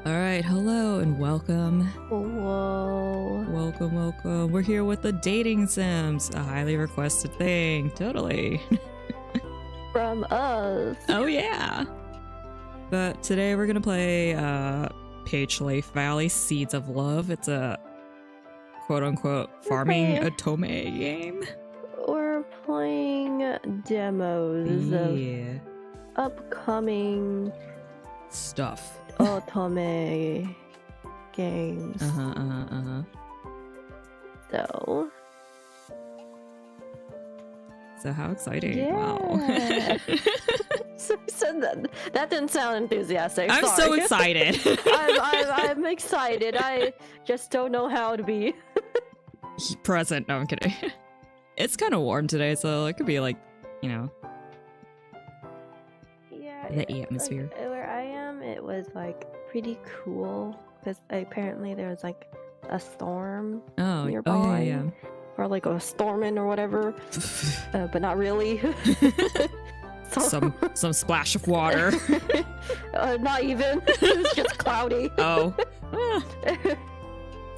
Alright, hello and welcome. Whoa. Welcome. We're here with the dating sims, a highly requested thing. Totally. From us. Oh yeah. But today we're gonna play Peachleaf Valley Seeds of Love. It's a quote-unquote farming otome game. We're playing demos of upcoming stuff. otome games. So how exciting. Yeah. Wow. so that didn't sound enthusiastic. I'm Sorry. so excited. I'm excited. I just don't know how to be. Present. No, I'm kidding. It's kind of warm today, so it could be like, you know, Yeah. the atmosphere. Like, where I am, it was like pretty cool because apparently there was like a storm nearby. Yeah. Or like a storming or whatever, but not really. Some splash of water. Not even. It was just cloudy. Oh.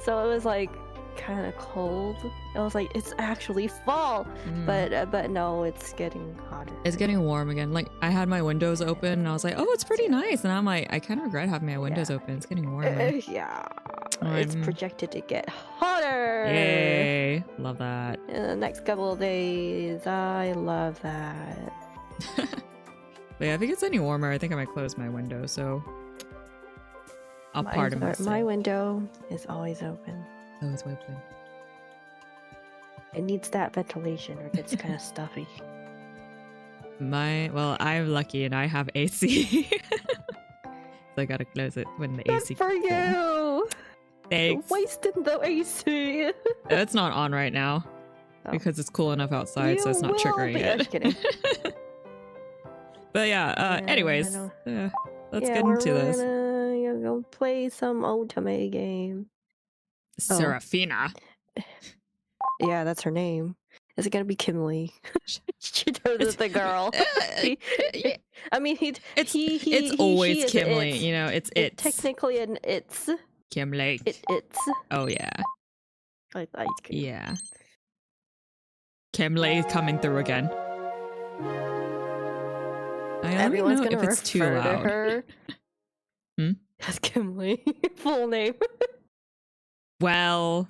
So it was like kind of cold. I was like, it's actually fall, but no, it's getting hotter. It's getting warm again. Like I had my windows open, and I was like, oh, it's pretty nice. And I'm like, I kind of regret having my windows open. It's getting warmer. Yeah. It's projected to get hotter. Yay! Love that. In the next couple of days, I love that. But yeah, if it gets any warmer, I think I might close my window. So I'll pardon myself. My window is always open. Always open. It needs that ventilation, or it gets kind of stuffy. Well, I'm lucky and I have AC. So I gotta close it when the AC. Good for you. Thanks. Wasting the AC. It's not on right now because it's cool enough outside, so it's not triggering it. Just kidding. But yeah, anyways, let's get into this. We're gonna play some otome game. Serafina. Yeah, that's her name. Is it gonna be Kimley? She knows the girl. I mean, it's always Kimley. You know, it's technically an it's Kimley. It's. Oh yeah. Like ice cream. Yeah. Kimley coming through again. Everyone's gonna if it's too refer loud. to her as Kimley. Full name. Well,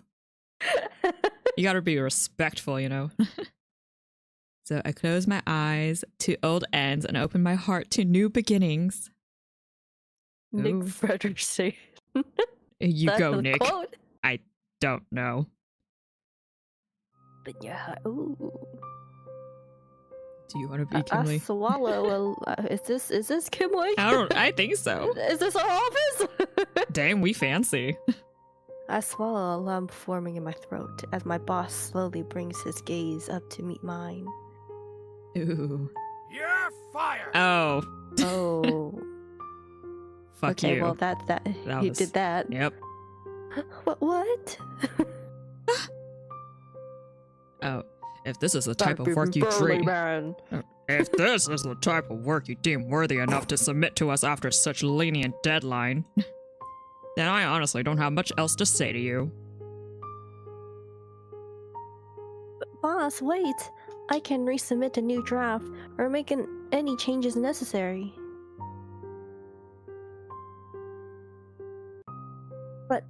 you gotta be respectful, you know. So I close my eyes to old ends and open my heart to new beginnings. Nick Ooh. Frederiksen. You That's go, the Nick. quote. I don't know. But yeah, ooh. Do you want to be I Kimley? swallow. Is this Kimley? I think so. Is this our office? Damn, we fancy. I swallow a lump forming in my throat as my boss slowly brings his gaze up to meet mine. Ooh. You're fired. Oh. Oh. Fuck okay, you. well that you did that. Yep. What? Oh, if this is the type of work you dream, man. if this is the type of work you deem worthy enough to submit to us after such lenient deadline, then I honestly don't have much else to say to you. Boss, wait. I can resubmit a new draft or make any changes necessary. But,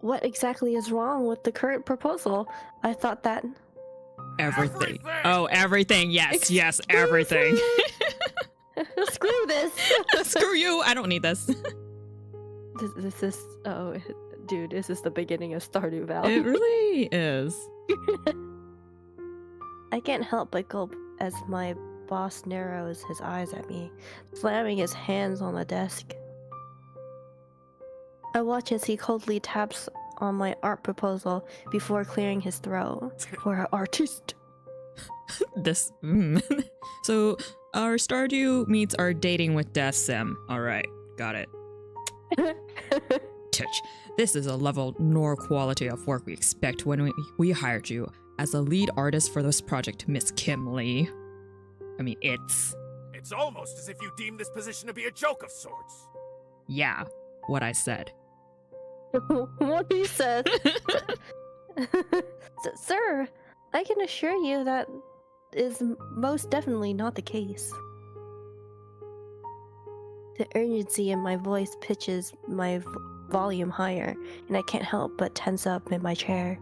what exactly is wrong with the current proposal? I thought that... Everything. Oh, everything. Yes, everything. Screw this! Screw you. I don't need this. This is... Oh, dude, this is the beginning of Stardew Valley. It really is. I can't help but gulp as my boss narrows his eyes at me, slamming his hands on the desk. I watch as he coldly taps on my art proposal before clearing his throat. For an artist. This. So, our Stardew meets our dating with death sim. Alright, got it. Touch. This is a level nor quality of work we expect when we hired you as the lead artist for this project, Miss Kimley. I mean, it's It's almost as if you deem this position to be a joke of sorts. Yeah, what I said. What he said. Sir, I can assure you that is most definitely not the case. The urgency in my voice pitches my volume higher, and I can't help but tense up in my chair.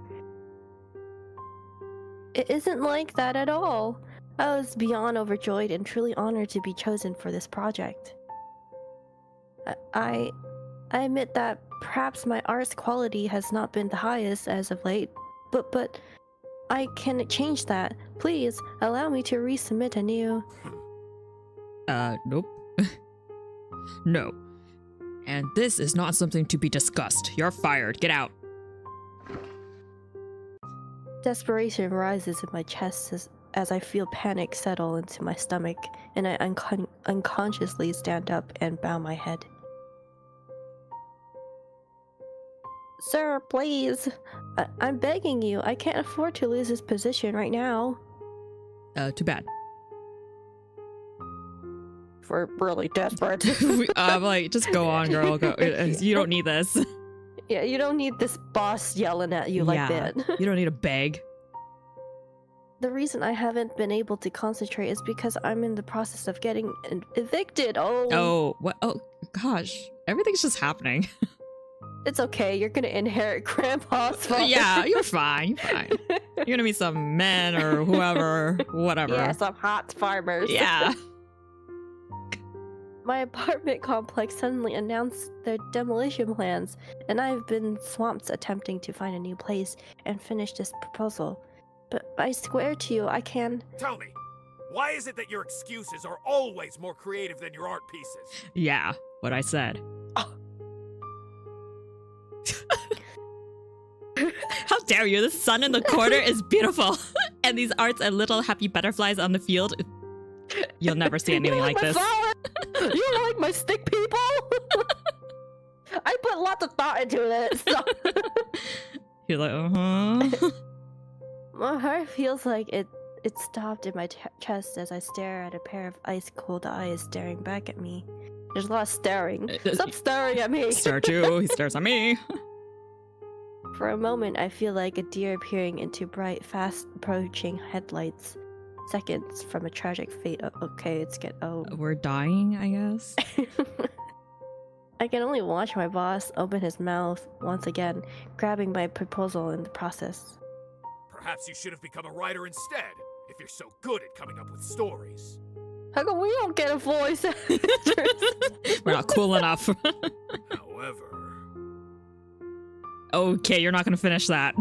It isn't like that at all. I was beyond overjoyed and truly honored to be chosen for this project. I admit that perhaps my art's quality has not been the highest as of late, but I can change that. Please allow me to resubmit anew. Nope. No. And this is not something to be discussed. You're fired. Get out. Desperation rises in my chest as I feel panic settle into my stomach, and I unconsciously stand up and bow my head. Sir, please. I'm begging you. I can't afford to lose this position right now. Too bad. We're really desperate. I'm like, just go on, girl. Go. You don't need this. Yeah, you don't need this boss yelling at you like that. You don't need to beg. The reason I haven't been able to concentrate is because I'm in the process of getting evicted. Oh, what? Oh, gosh. Everything's just happening. It's okay. You're gonna inherit Grandpa's farm. Yeah, you're fine. You're fine. You're gonna meet some men or whoever, whatever. Yeah, some hot farmers. Yeah. My apartment complex suddenly announced their demolition plans, and I've been swamped attempting to find a new place and finish this proposal. But I swear to you, I can... Tell me, why is it that your excuses are always more creative than your art pieces? Yeah, what I said. Oh. How dare you? The sun in the corner is beautiful. And these arts and little happy butterflies on the field. You'll never see anything like this. You don't like my stick people? I put lots of thought into this. So. You're like, uh-huh. My heart feels like it stopped in my chest as I stare at a pair of ice-cold eyes staring back at me. There's a lot of staring. Stop staring at me! Stare at you, he stares at me. For a moment, I feel like a deer peering into bright, fast-approaching headlights. Seconds from a tragic fate. Okay, it's We're dying, I guess. I can only watch my boss open his mouth once again, grabbing my proposal in the process. Perhaps you should have become a writer instead, if you're so good at coming up with stories. How come we don't get a voice actress? We're not cool enough. However... Okay, you're not gonna finish that.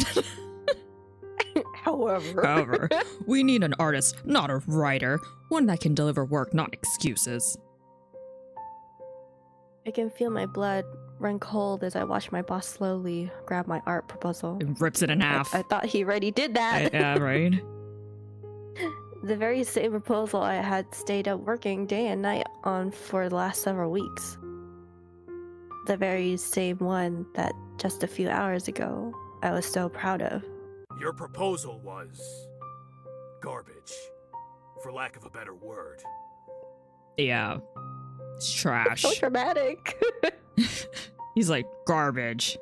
However, we need an artist, not a writer. One that can deliver work, not excuses. I can feel my blood run cold as I watch my boss slowly grab my art proposal. It rips it in half. I thought he already did that. Yeah, right? The very same proposal I had stayed up working day and night on for the last several weeks. The very same one that just a few hours ago I was so proud of. Your proposal was... garbage, for lack of a better word. Yeah. It's trash. So dramatic. He's like, garbage.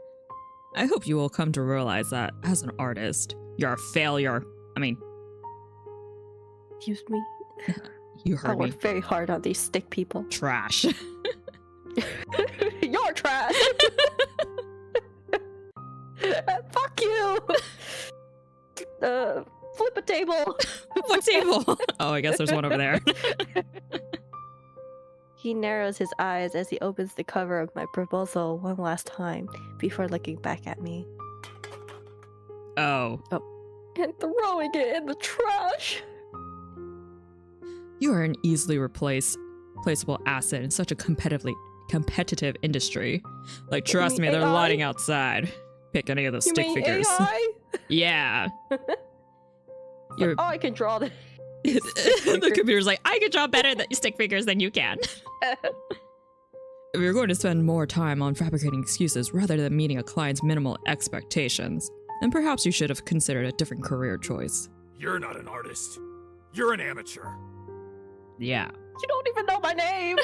I hope you will come to realize that as an artist, you're a failure. I mean... Excuse me? You heard me. I worked very hard on these stick people. Trash. You're trash! Fuck you! Flip a table! What table? Oh, I guess there's one over there. He narrows his eyes as he opens the cover of my proposal one last time before looking back at me. Oh. And throwing it in the trash! You are an easily replaceable asset in such a competitive industry. Like, trust me, they're AI? lighting outside. Pick any of those stick figures. AI? Yeah. Oh, I can draw this. The computer's like, I can draw better stick figures than you can. If you're going to spend more time on fabricating excuses rather than meeting a client's minimal expectations, then perhaps you should have considered a different career choice. You're not an artist. You're an amateur. Yeah. You don't even know my name!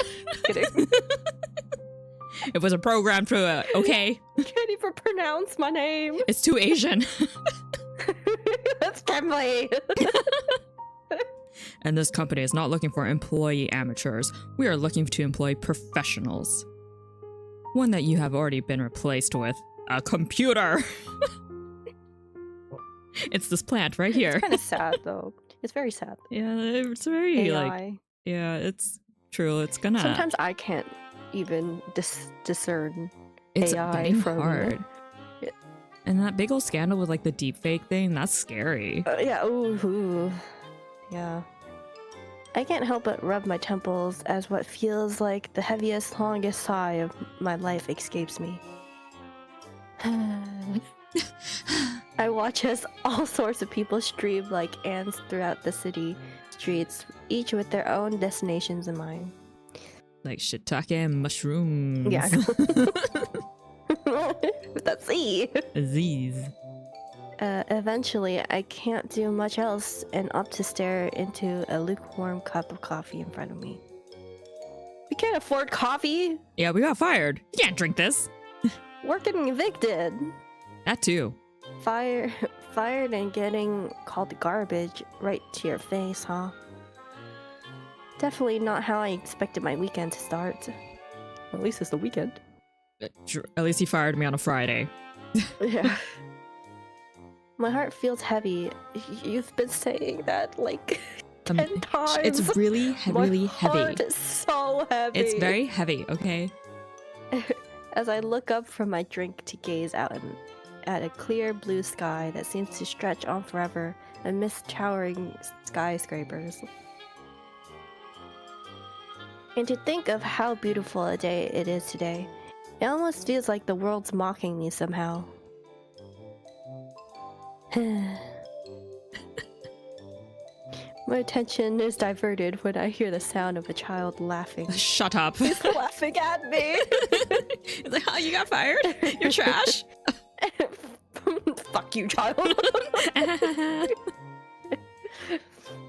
Kidding. It was a program to, okay? Can't even pronounce my name. It's too Asian. That's definitely. And this company is not looking for employee amateurs. We are looking to employ professionals. One that you have already been replaced with. A computer! It's this plant right here. It's kind of sad, though. It's very sad. Yeah, it's very, AI. like... Yeah, it's true. It's gonna... Sometimes I can't even discern it's AI getting from... hard. Yeah. And that big old scandal with, like, the deepfake thing, that's scary. Yeah, ooh. Yeah. I can't help but rub my temples as what feels like the heaviest, longest sigh of my life escapes me. I watch as all sorts of people stream like ants throughout the city streets, each with their own destinations in mind. Like shiitake and mushrooms. Yeah. That's E. Aziz. Eventually, I can't do much else and opt to stare into a lukewarm cup of coffee in front of me. We can't afford coffee. Yeah, we got fired. You can't drink this. We're getting evicted. That too. Fired and getting called garbage right to your face, huh? Definitely not how I expected my weekend to start. At least it's the weekend. At least he fired me on a Friday. Yeah. My heart feels heavy. You've been saying that like 10 times. It's really, really heavy. My heart is so heavy. It's very heavy, okay? As I look up from my drink to gaze out at a clear blue sky that seems to stretch on forever amidst towering skyscrapers. And to think of how beautiful a day it is today, it almost feels like the world's mocking me somehow. My attention is diverted when I hear the sound of a child laughing. Shut up. He's laughing at me. He's like, oh, you got fired? You're trash? Fuck you, child.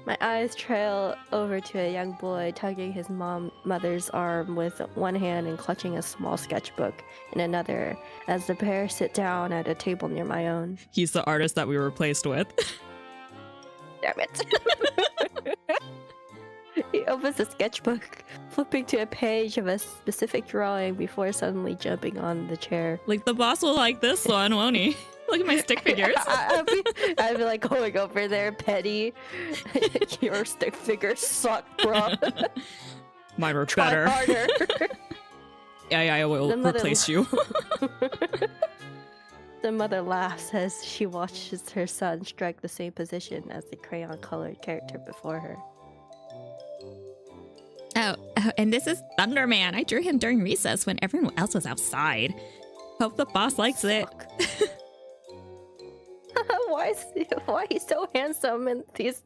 My eyes trail over to a young boy tugging his mother's arm with one hand and clutching a small sketchbook in another as the pair sit down at a table near my own. He's the artist that we were replaced with. Damn it. He opens the sketchbook, flipping to a page of a specific drawing before suddenly jumping on the chair. Like, the boss will like this one, won't he? Look at my stick figures. I'd be like going over there, petty. Your stick figures suck, bro. Mine were Try better. harder. I will replace you. The mother laughs as she watches her son strike the same position as the crayon-colored character before her. Oh, and this is Thunderman. I drew him during recess when everyone else was outside. Hope the boss likes it. Why he's so handsome and these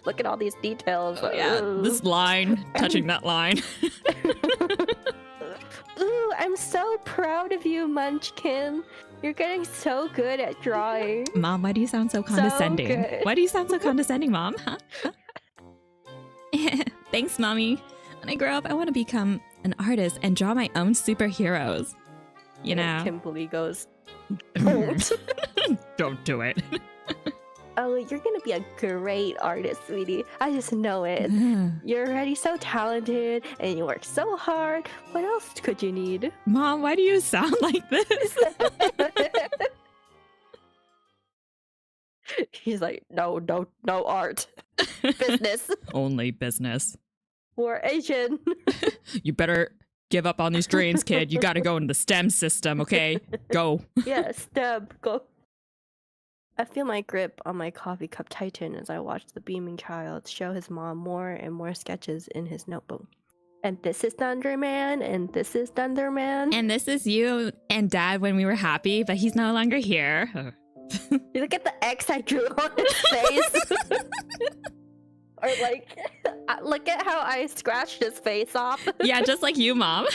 look at all these details. Oh, yeah, this line, touching that line. Ooh, I'm so proud of you, Munchkin. You're getting so good at drawing. Mom, why do you sound so condescending? good. Why do you sound so condescending, Mom? Huh? Thanks, Mommy. When I grow up, I want to become an artist and draw my own superheroes. You know? Kimberly goes, don't. Don't do it. Oh, you're gonna be a great artist, sweetie. I just know it. You're already so talented and you work so hard. What else could you need? Mom, why do you sound like this? He's like, no art. Business. Only business. We're Asian. You better give up on these dreams, kid. You gotta go into the STEM system, okay? Go. Yeah, STEM, go. I feel my grip on my coffee cup tighten as I watch the beaming child show his mom more and more sketches in his notebook. And this is Thunderman, and this is Thunderman. And this is you and Dad when we were happy, but he's no longer here. You look at the X I drew on his face. Or like, look at how I scratched his face off. Yeah, just like you, Mom.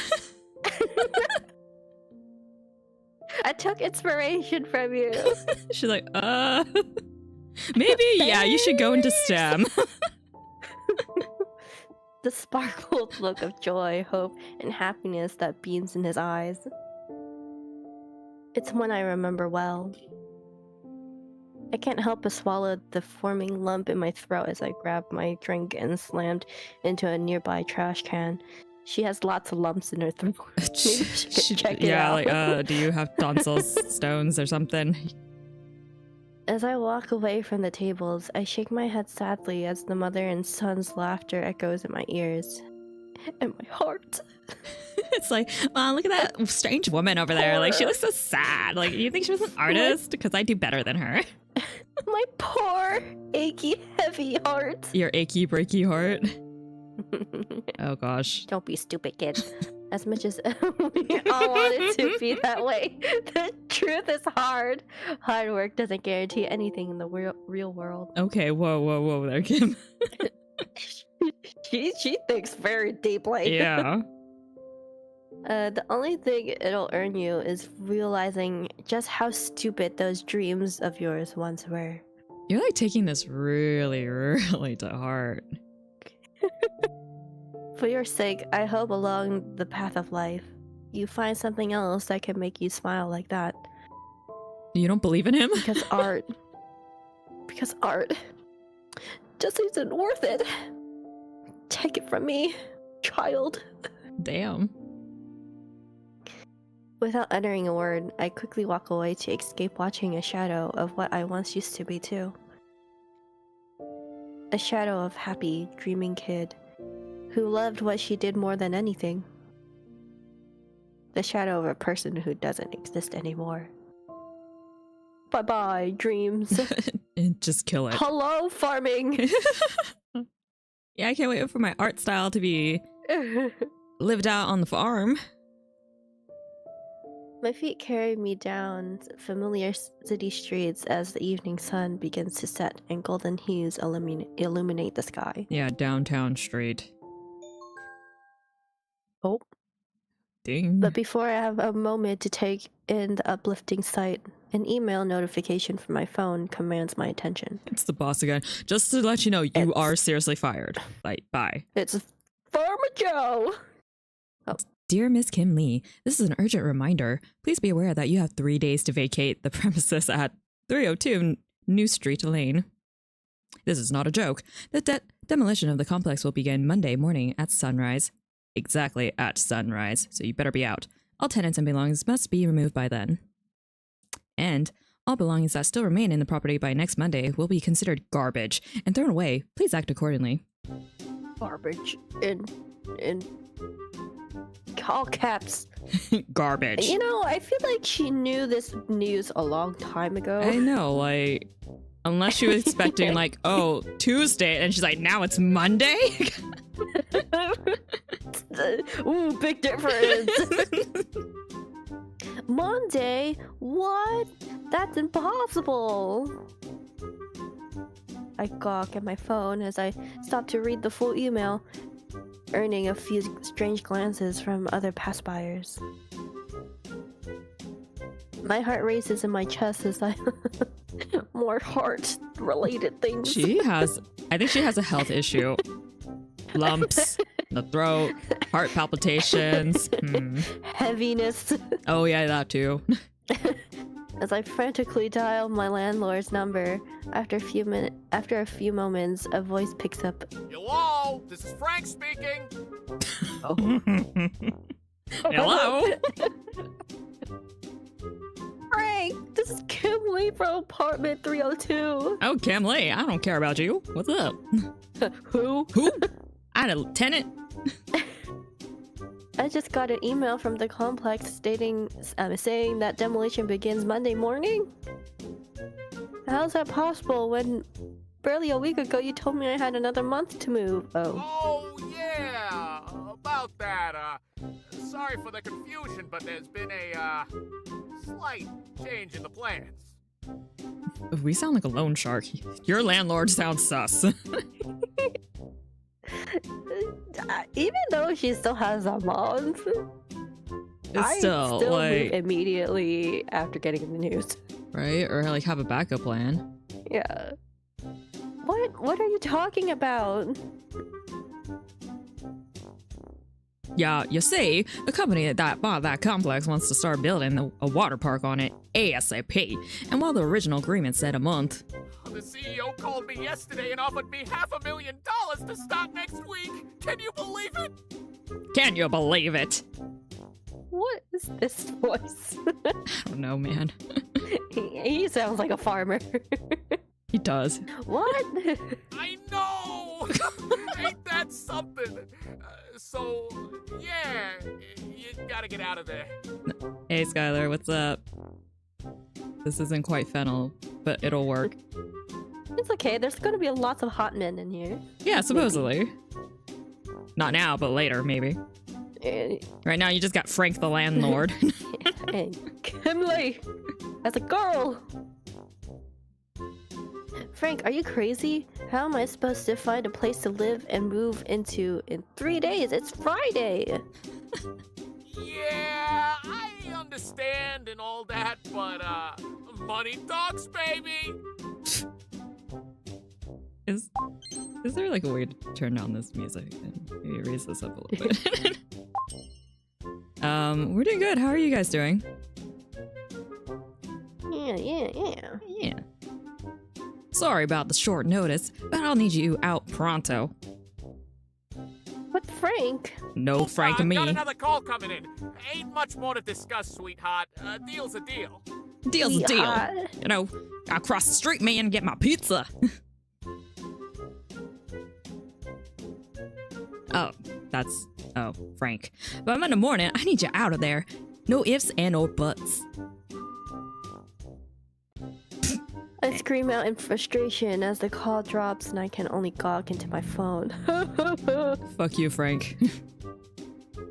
I took inspiration from you. She's like, maybe, yeah, you should go into STEM. the sparkled look of joy, hope, and happiness that beams in his eyes. It's one I remember well. I can't help but swallow the forming lump in my throat as I grab my drink and slammed into a nearby trash can. She has lots of lumps in her throat. Maybe I should check it out. Like, do you have tonsils, stones, or something? As I walk away from the tables, I shake my head sadly as the mother and son's laughter echoes in my ears. And my heart. It's like, wow, look at that strange woman over there. Like, she looks so sad. Like, you think she was an artist? Because I do better than her. My poor, achy, heavy heart. Your achy, breaky heart. Oh, gosh. Don't be stupid, kid. As much as we all want it to be that way, the truth is hard. Hard work doesn't guarantee anything in the real world. Okay, whoa there, Kim. She thinks very deeply. Yeah. The only thing it'll earn you is realizing just how stupid those dreams of yours once were. You're like taking this really, really to heart. For your sake, I hope along the path of life, you find something else that can make you smile like that. You don't believe in him? Because art just isn't worth it. Take it from me, child. Damn. Without uttering a word, I quickly walk away to escape watching a shadow of what I once used to be too. A shadow of happy, dreaming kid who loved what she did more than anything. The shadow of a person who doesn't exist anymore. Bye-bye, dreams. And just kill it. Hello, farming! Yeah, I can't wait for my art style to be lived out on the farm. My feet carry me down familiar city streets as the evening sun begins to set and golden hues illuminate the sky. Yeah, downtown street. Oh. Ding. But before I have a moment to take in the uplifting sight, an email notification from my phone commands my attention. It's the boss again. Just to let you know, you are seriously fired. Like, bye. It's Farmer Joe! Oh. Dear Miss Kim Lee, this is an urgent reminder. Please be aware that you have 3 days to vacate the premises at 302 New Street Lane. This is not a joke. The demolition of the complex will begin Monday morning at sunrise. Exactly at sunrise, so you better be out. All tenants and belongings must be removed by then. And all belongings that still remain in the property by next Monday will be considered garbage and thrown away. Please act accordingly. Garbage in all caps. Garbage. You know, I feel like she knew this news a long time ago. I know, like, unless she was expecting, like, oh, Tuesday, and she's like, now it's Monday? Ooh, big difference. Monday? What? That's impossible. I gawk at my phone as I stop to read the full email, earning a few strange glances from other passbyers. My heart races in my chest as I more heart-related things. I think she has a health issue. Lumps, the throat, heart palpitations. Heaviness. Oh yeah, that too. As I frantically dial my landlord's number, after a few moments, a voice picks up. Hello, this is Frank speaking. Oh. Hello. Frank, this is Kim Lee from apartment 302. Oh, Kim Lee, I don't care about you. What's up? Who? I had a tenant. I just got an email from the complex saying that demolition begins Monday morning. How's that possible when barely a week ago you told me I had another month to move? Oh yeah, about that. Sorry for the confusion, but there's been a slight change in the plans. We sound like a loan shark. Your landlord sounds sus. Even though she still has a month, I still like, move immediately after getting the news. Right? Or like have a backup plan. Yeah. What are you talking about? Yeah, you see, the company that bought that complex wants to start building a water park on it ASAP. And while the original agreement said a month, The CEO called me yesterday and offered me $500,000 to start next week. Can you believe it? can you believe it? What is this voice? I don't know, man. He sounds like a farmer. He does. What? I know! Ain't that something? So, yeah, you gotta get out of there. Hey, Skylar, what's up? This isn't quite fennel, but it'll work. It's okay. There's gonna be lots of hot men in here. Yeah, supposedly. Not now, but later, maybe. Right now, you just got Frank the landlord. And Kimley, as a girl. Frank, are you crazy? How am I supposed to find a place to live and move into in 3 days? It's Friday. Yeah, I understand and all that, but, money talks, baby! Is there like a way to turn down this music and maybe raise this up a little bit? We're doing good. How are you guys doing? Yeah. Sorry about the short notice, but I'll need you out pronto. But Frank? No Frank and me. Got another call coming in. Ain't much more to discuss, sweetheart. Deal's a deal. Deal's a deal. Yeah. You know, I'll cross the street, man, and get my pizza. Oh, Frank. But in the morning, I need you out of there. No ifs and no buts. I scream out in frustration as the call drops and I can only gawk into my phone. Fuck you, Frank.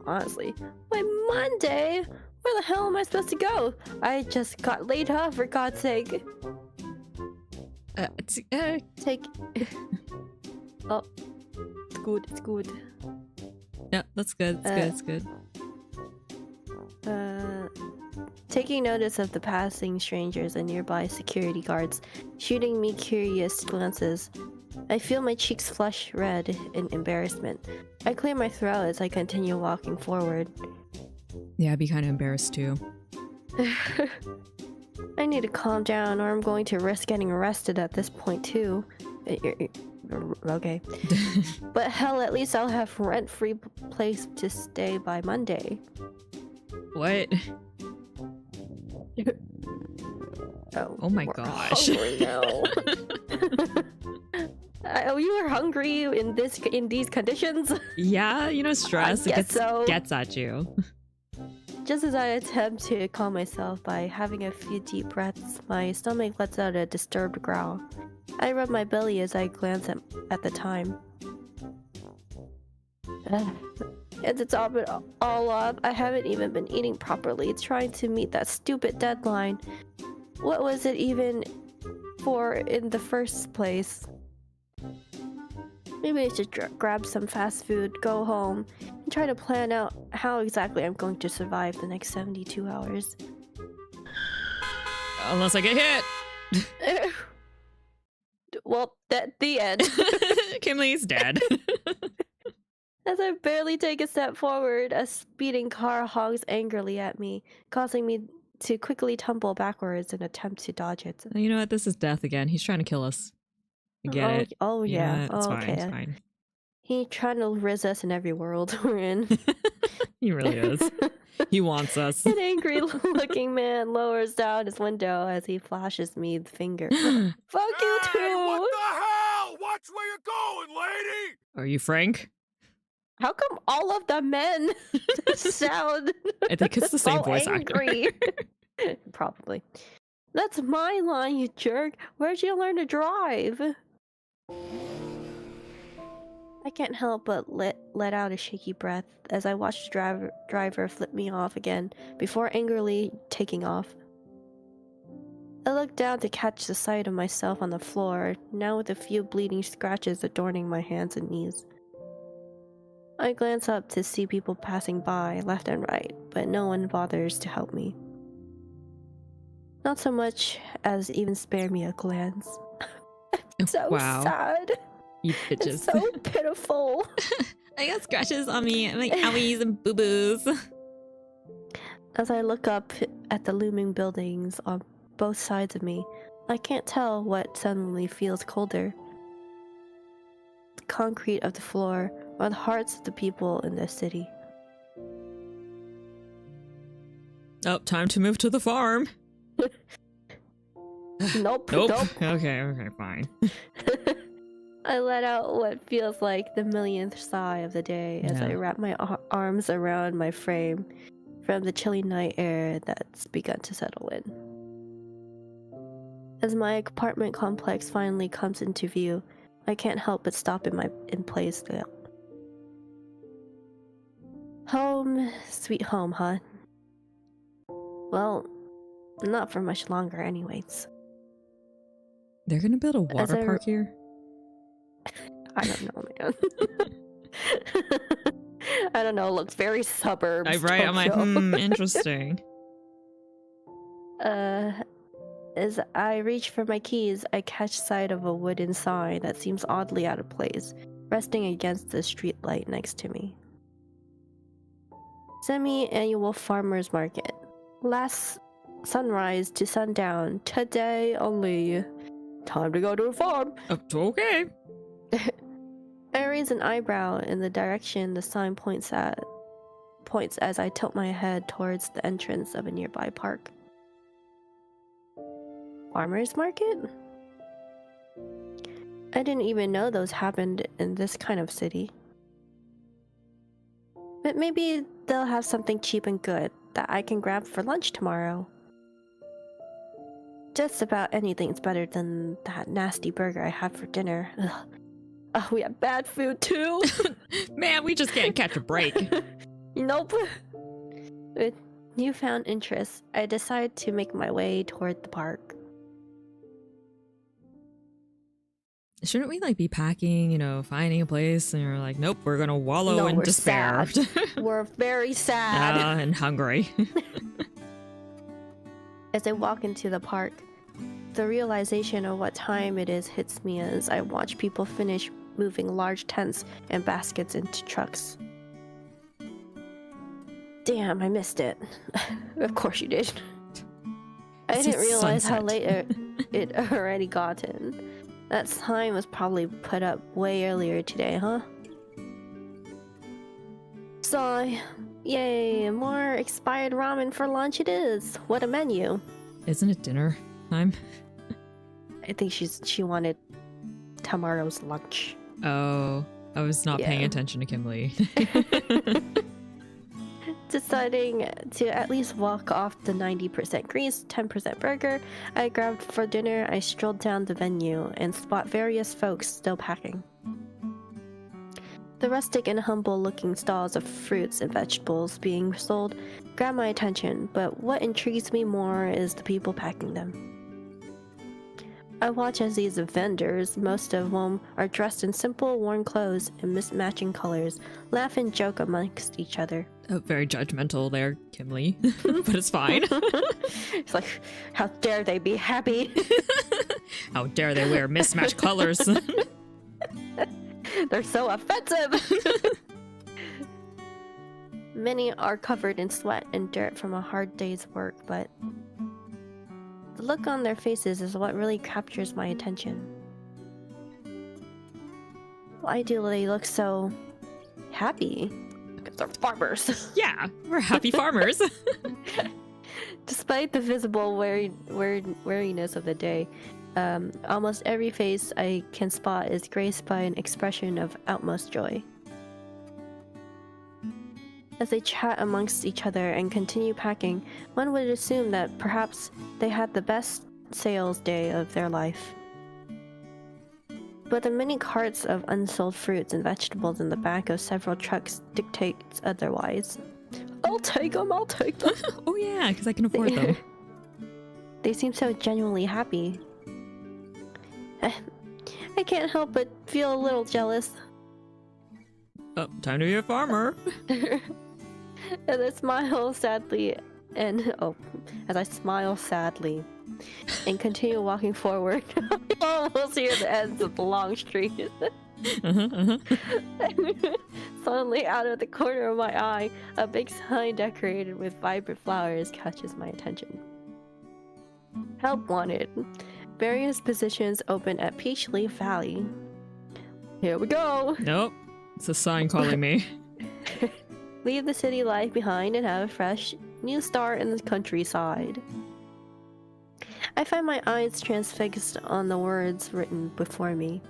Honestly. Wait, Monday? Where the hell am I supposed to go? I just got laid off, for God's sake. Take... Oh. It's good. Yeah, that's good. It's good. Taking notice of the passing strangers and nearby security guards, shooting me curious glances. I feel my cheeks flush red in embarrassment. I clear my throat as I continue walking forward. Yeah, I'd be kind of embarrassed too. I need to calm down or I'm going to risk getting arrested at this point too. Okay. But hell, at least I'll have rent-free place to stay by Monday. What? Oh my gosh. Hungry now. Oh, you were hungry in these conditions? Yeah, you know, stress gets at you. Just as I attempt to calm myself by having a few deep breaths, my stomach lets out a disturbed growl. I rub my belly as I glance at the time. And to top it all up, I haven't even been eating properly, trying to meet that stupid deadline. What was it even for in the first place? Maybe I should grab some fast food, go home, and try to plan out how exactly I'm going to survive the next 72 hours. Unless I get hit. Well, the end. Kimley's dead. As I barely take a step forward, a speeding car honks angrily at me, causing me to quickly tumble backwards in an attempt to dodge it. You know what? This is death again. He's trying to kill us. I get it. Oh, yeah. It's fine. Okay. It's fine. He's trying to riz us in every world we're in. He really is. He wants us. An angry-looking man lowers down his window as he flashes me the finger. Fuck you too! What the hell? Watch where you're going, lady! Are you Frank? How come all of the men sound I think it's the same so voice angry? Actor. Probably. That's my line, you jerk. Where'd you learn to drive? I can't help but let out a shaky breath as I watch the driver flip me off again before angrily taking off. I look down to catch the sight of myself on the floor, now with a few bleeding scratches adorning my hands and knees. I glance up to see people passing by left and right, but no one bothers to help me. Not so much as even spare me a glance. I'm so Wow. sad. You bitches. It's so pitiful. I got scratches on me, and like owies and boo-boos. As I look up at the looming buildings on both sides of me, I can't tell what suddenly feels colder. The concrete of the floor or the hearts of the people in this city. Oh, time to move to the farm. Nope. Okay, fine. I let out what feels like the millionth sigh of the day as I wrap my arms around my frame from the chilly night air that's begun to settle in. As my apartment complex finally comes into view, I can't help but stop in place still. Home, sweet home, huh? Well, not for much longer anyways. They're gonna build a water park here? I don't know, man. I don't know, it looks very suburbs. Right, I'm like, interesting. As I reach for my keys, I catch sight of a wooden sign that seems oddly out of place, resting against the street light next to me. Semi-annual farmers market. Last sunrise to sundown, today only. Time to go to a farm. Okay. I raise an eyebrow in the direction the sign points as I tilt my head towards the entrance of a nearby park. Farmers market? I didn't even know those happened in this kind of city. But maybe they'll have something cheap and good that I can grab for lunch tomorrow. Just about anything's better than that nasty burger I had for dinner. Ugh. Oh, we have bad food too. Man, we just can't catch a break. Nope. With newfound interest, I decide to make my way toward the park. Shouldn't we like be packing, finding a place, and you're like, nope, we're gonna wallow in despair. Sad. We're very sad. And hungry. As I walk into the park, the realization of what time it is hits me as I watch people finish moving large tents and baskets into trucks. Damn, I missed it. Of course you did. I didn't realize how late it already gotten. That sign was probably put up way earlier today, huh? So, yay, more expired ramen for lunch it is. What a menu. Isn't it dinner time? I think she wanted tomorrow's lunch. Oh, I was not paying attention to Kimberly. Deciding to at least walk off the 90% grease, 10% burger I grabbed for dinner, I strolled down the venue and spot various folks still packing. The rustic and humble looking stalls of fruits and vegetables being sold grab my attention, but what intrigues me more is the people packing them. I watch as these vendors, most of whom are dressed in simple, worn clothes and mismatching colors, laugh and joke amongst each other. Oh, very judgmental there, Kimberly, but it's fine. It's like, how dare they be happy? How dare they wear mismatched colors? They're so offensive! Many are covered in sweat and dirt from a hard day's work, but the look on their faces is what really captures my attention. Why do they look so happy? Because they're farmers. Yeah, we're happy farmers. Despite the visible weariness of the day, almost every face I can spot is graced by an expression of utmost joy. As they chat amongst each other and continue packing, one would assume that perhaps they had the best sales day of their life. But the many carts of unsold fruits and vegetables in the back of several trucks dictates otherwise. I'll take them. Oh yeah, because I can afford them. They seem so genuinely happy. I can't help but feel a little jealous. Oh, time to be a farmer. And I smile sadly, as I smile sadly and continue walking forward, I almost hear the ends of the long street. Suddenly, out of the corner of my eye, a big sign decorated with vibrant flowers catches my attention. Help wanted. Various positions open at Peachleaf Valley. Here we go! Nope. It's a sign calling me. Leave the city life behind and have a fresh, new start in the countryside. I find my eyes transfixed on the words written before me.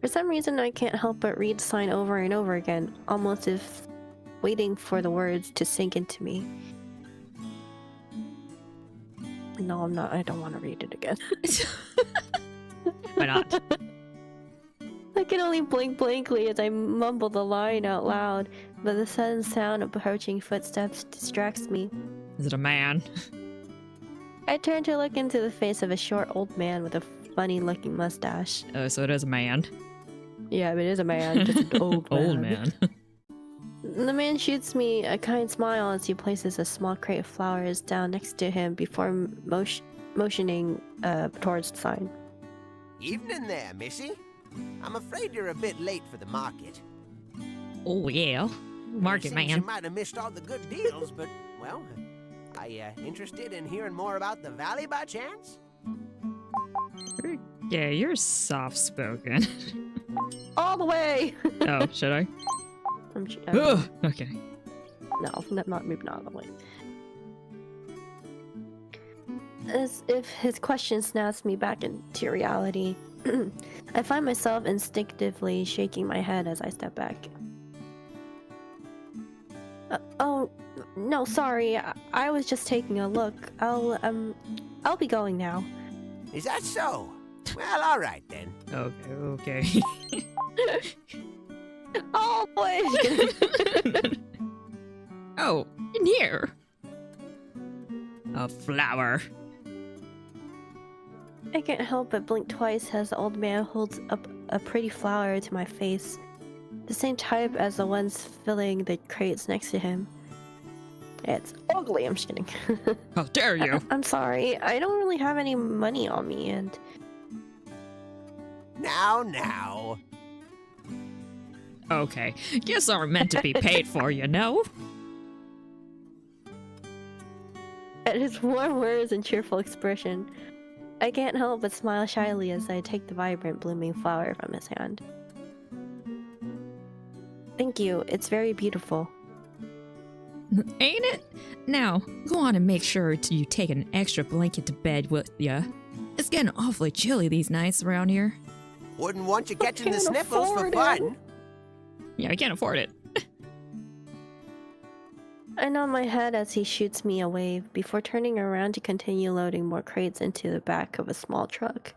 For some reason, I can't help but read the sign over and over again, almost as if waiting for the words to sink into me. No, I'm not. I don't want to read it again. Why not? I can only blink blankly as I mumble the line out loud, but the sudden sound of approaching footsteps distracts me. Is it a man? I turn to look into the face of a short old man with a funny-looking mustache. Oh, so it is a man. Yeah, but it is a man, just an old man. Old man. The man shoots me a kind smile as he places a small crate of flowers down next to him before motioning towards the sign. Evening there, missy. I'm afraid you're a bit late for the market. Oh, yeah. Market Seems man. You might have missed all the good deals, but, well, are you interested in hearing more about the valley by chance? Yeah, you're soft-spoken. All the way! Oh, should I? I'm Okay. No, not maybe not all the way. As if his question snaps me back into reality, I find myself instinctively shaking my head as I step back. Oh, no, sorry. I was just taking a look. I'll be going now. Is that so? Well, all right then. Okay. Oh, boy! Oh, in here. A flower. I can't help but blink twice as the old man holds up a pretty flower to my face. The same type as the ones filling the crates next to him. It's ugly, I'm just kidding. How dare you? I'm sorry, I don't really have any money on me, and... Now. Okay. Gifts aren't meant to be paid for, you know? At his warm words and cheerful expression, I can't help but smile shyly as I take the vibrant blooming flower from his hand. Thank you, it's very beautiful. Ain't it? Now, go on and make sure you take an extra blanket to bed with ya. It's getting awfully chilly these nights around here. Wouldn't want you catching the can't sniffles for afford fun. it. Yeah, I can't afford it. I nod my head as he shoots me a wave before turning around to continue loading more crates into the back of a small truck.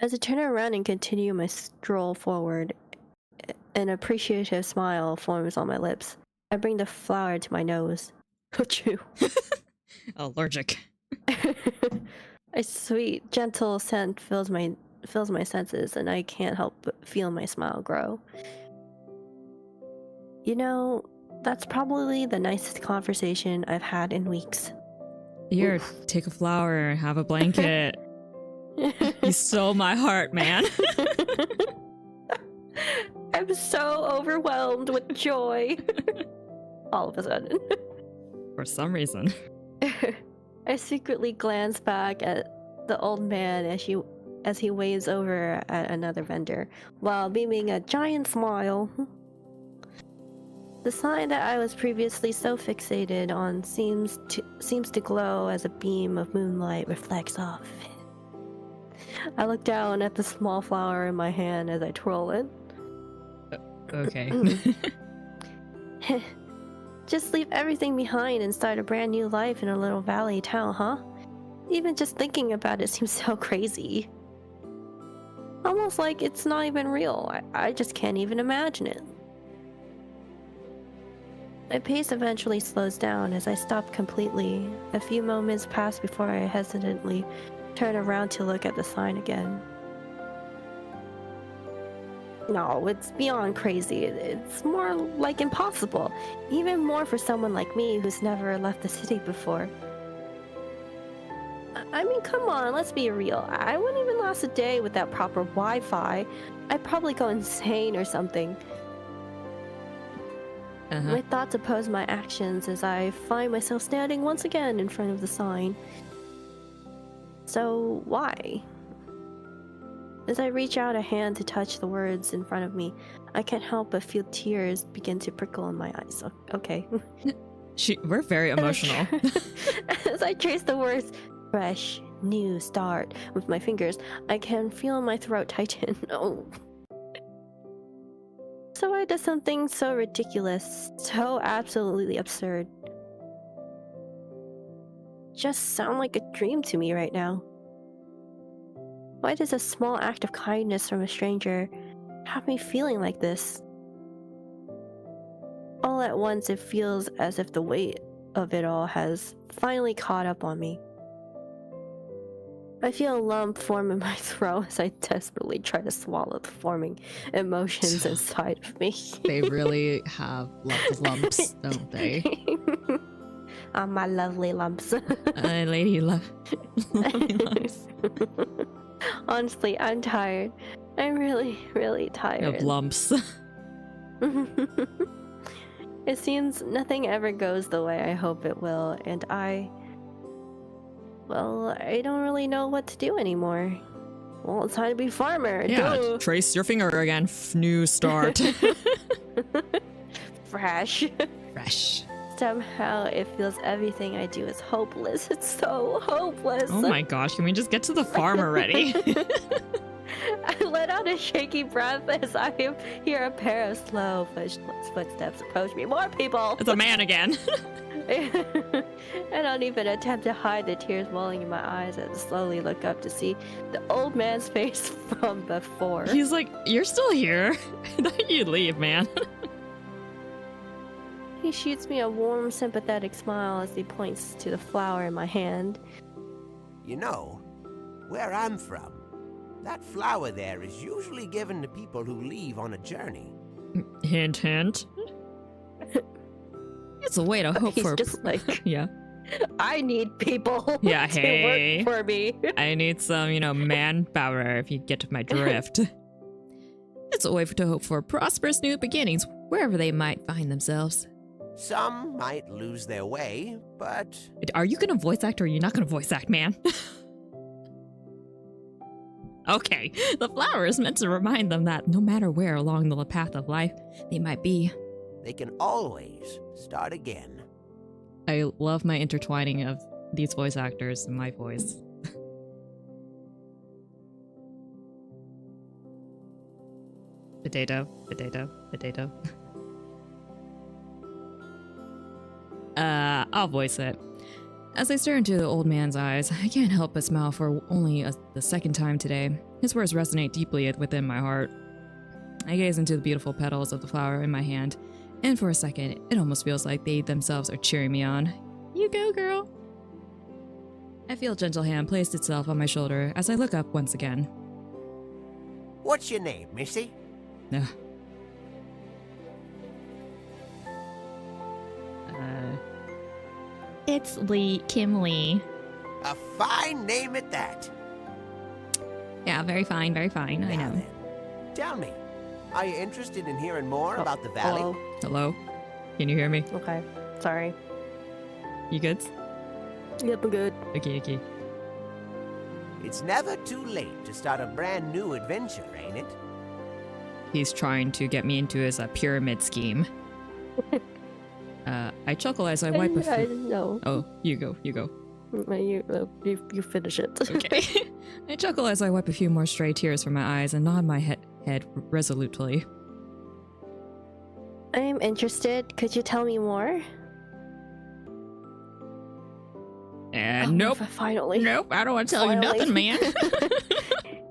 As I turn around and continue my stroll forward, an appreciative smile forms on my lips. I bring the flower to my nose. Achoo. Allergic. A sweet, gentle scent fills my senses, and I can't help but feel my smile grow. You know, that's probably the nicest conversation I've had in weeks. Here, Oof. take a flower, have a blanket. You stole my heart, man. I'm so overwhelmed with joy. All of a sudden. For some reason. I secretly glance back at the old man as he waves over at another vendor, while beaming a giant smile. The sign that I was previously so fixated on seems to glow as a beam of moonlight reflects off of it. I look down at the small flower in my hand as I twirl it. Okay. Just leave everything behind and start a brand new life in a little valley town, huh? Even just thinking about it seems so crazy. Almost like it's not even real. I just can't even imagine it. My pace eventually slows down as I stop completely. A few moments pass before I hesitantly turn around to look at the sign again. No, it's beyond crazy. It's more like impossible. Even more for someone like me who's never left the city before. I mean, come on, let's be real. I wouldn't even last a day without proper Wi-Fi. I'd probably go insane or something. My thoughts oppose my actions as I find myself standing once again in front of the sign. So, why? As I reach out a hand to touch the words in front of me, I can't help but feel tears begin to prickle in my eyes. Okay. We're very emotional. As I trace the words, fresh, new start, with my fingers, I can feel my throat tighten. Oh. So I did something so ridiculous, so absolutely absurd. Just sound like a dream to me right now. Why does a small act of kindness from a stranger have me feeling like this? All at once, it feels as if the weight of it all has finally caught up on me. I feel a lump form in my throat as I desperately try to swallow the forming emotions inside of me. They really have lots of lumps, don't they? My lovely lumps. Lady lumps. Honestly, I'm tired. I'm really, really tired. Of lumps. It seems nothing ever goes the way I hope it will, and I don't really know what to do anymore. Well, it's time to be farmer. Yeah, Duh. trace your finger again. New start. Fresh. Fresh. Somehow it feels everything I do is hopeless. It's so hopeless. Oh my gosh, can we just get to the farm already? I let out a shaky breath as I hear a pair of slow footsteps approach me. More people! It's a man again. I don't even attempt to hide the tears welling in my eyes as I slowly look up to see the old man's face from before. He's like, you're still here. I thought you'd leave, man. He shoots me a warm, sympathetic smile as he points to the flower in my hand. You know, where I'm from, that flower there is usually given to people who leave on a journey. Hint, hint. It's a way to hope He's for. just like, yeah. I need people Yeah, to hey. work for me. I need some, manpower if you get to my drift. It's a way to hope for prosperous new beginnings wherever they might find themselves. Some might lose their way, but Are you gonna voice act or are you not gonna voice act, man? Okay, the flower is meant to remind them that no matter where along the path of life they might be. they can always start again. I love my intertwining of these voice actors and my voice. Potato, potato, potato. I'll voice it. As I stare into the old man's eyes, I can't help but smile for only the second time today. His words resonate deeply within my heart. I gaze into the beautiful petals of the flower in my hand, and for a second, it almost feels like they themselves are cheering me on. You go, girl! I feel a gentle hand placed itself on my shoulder as I look up once again. What's your name, Missy? Ugh. It's Lee, Kim Lee. A fine name at that. Yeah, very fine, I Now know. then, tell me, are you interested in hearing more about the valley? Hello? Hello? Can you hear me? Okay. Sorry. You good? Yep, I'm good. Okay. It's never too late to start a brand new adventure, ain't it? He's trying to get me into his pyramid scheme. I chuckle as I wipe a I few... didn't know. Oh, you go. You finish it. Okay. I chuckle as I wipe a few more stray tears from my eyes and nod my head resolutely. I am interested. Could you tell me more? And nope. Finally. Nope, I don't want to tell you Finally. nothing, man.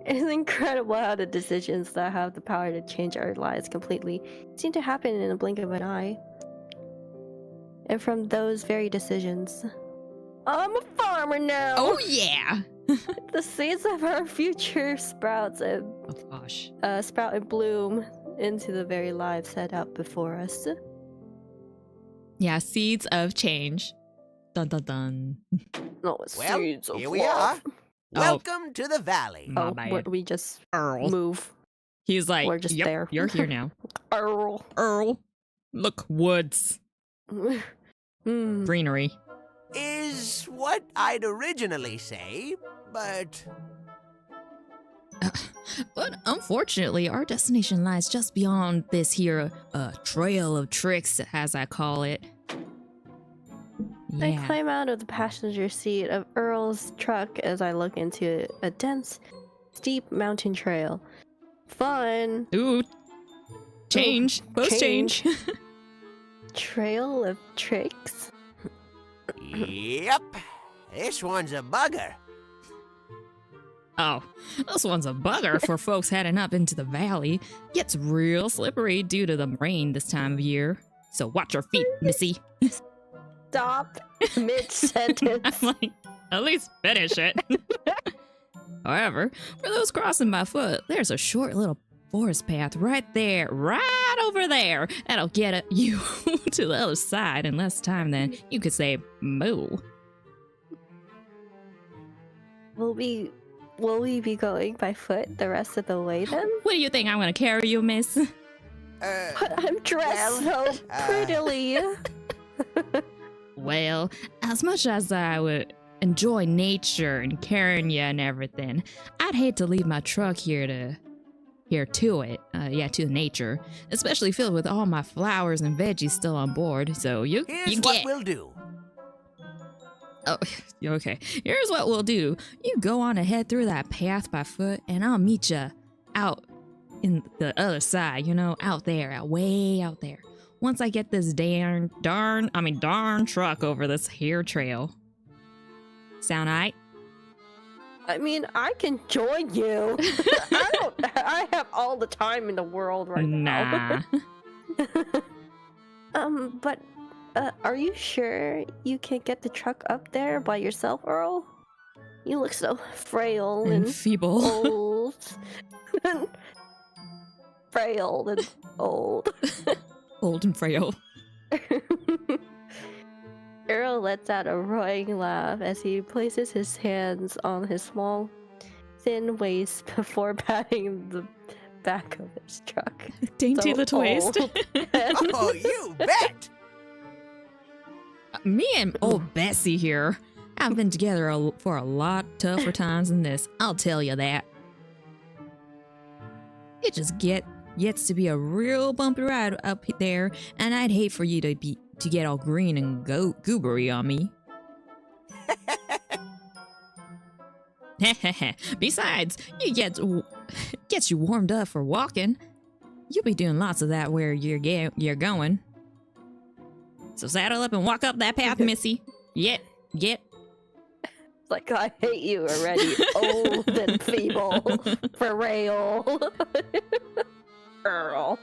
It's incredible how the decisions that have the power to change our lives completely seem to happen in a blink of an eye. And from those very decisions, I'm a farmer now! Oh, yeah! The seeds of our future sprouts and Oh, gosh. sprout and bloom into the very lives set out before us. Yeah, seeds of change. Dun dun dun. No, it's Well, seeds of here we are. love. Welcome to the valley. My Oh, bad. what, we just Earl. move. He's like, We're just yep, there. you're here now. Earl. Earl, look, woods, Mm. greenery. Is what I'd originally say, but But unfortunately, our destination lies just beyond this here trail of tricks, as I call it. I Yeah. climb out of the passenger seat of Earl's truck as I look into a dense, steep mountain trail. Fun! Ooh. Change. Post change. Trail of tricks? yep, this one's a bugger. Oh, this one's a bugger for folks heading up into the valley. Gets real slippery due to the rain this time of year. So watch your feet, missy. Stop mid-sentence. I'm like, at least finish it. However, for those crossing by foot, there's a short little forest path right there, right over there, that'll get you to the other side in less time than you could say moo. Will we be going by foot the rest of the way then? What do you think I'm gonna carry you, miss? But I'm dressed so prettily. Well, as much as I would enjoy nature and carrying you and everything, I'd hate to leave my truck here to nature, especially filled with all my flowers and veggies still on board. So you Here's you what get. we'll do. Oh, okay. Here's what we'll do. You go on ahead through that path by foot, and I'll meet you out in the other side. Out there, way out there. Once I get this darn truck over this here trail. Sound aight? I mean, I can join you. I have all the time in the world right now. Nah. But are you sure you can get the truck up there by yourself, Earl? You look so frail and and feeble. old. Frail and old. Old and frail. Earl lets out a roaring laugh as he places his hands on his small, thin waist before patting the back of his truck. Dainty So little waist. old. Oh, you bet. Me and old Bessie here have been together for a lot tougher times than this. I'll tell you that. It just gets to be a real bumpy ride up there, and I'd hate for you to get all green and goobery on me. Besides, gets you warmed up for walking. You'll be doing lots of that where you're going. So saddle up and walk up that path, missy. Get. Like, I hate you already. Old and feeble. Frail. Earl.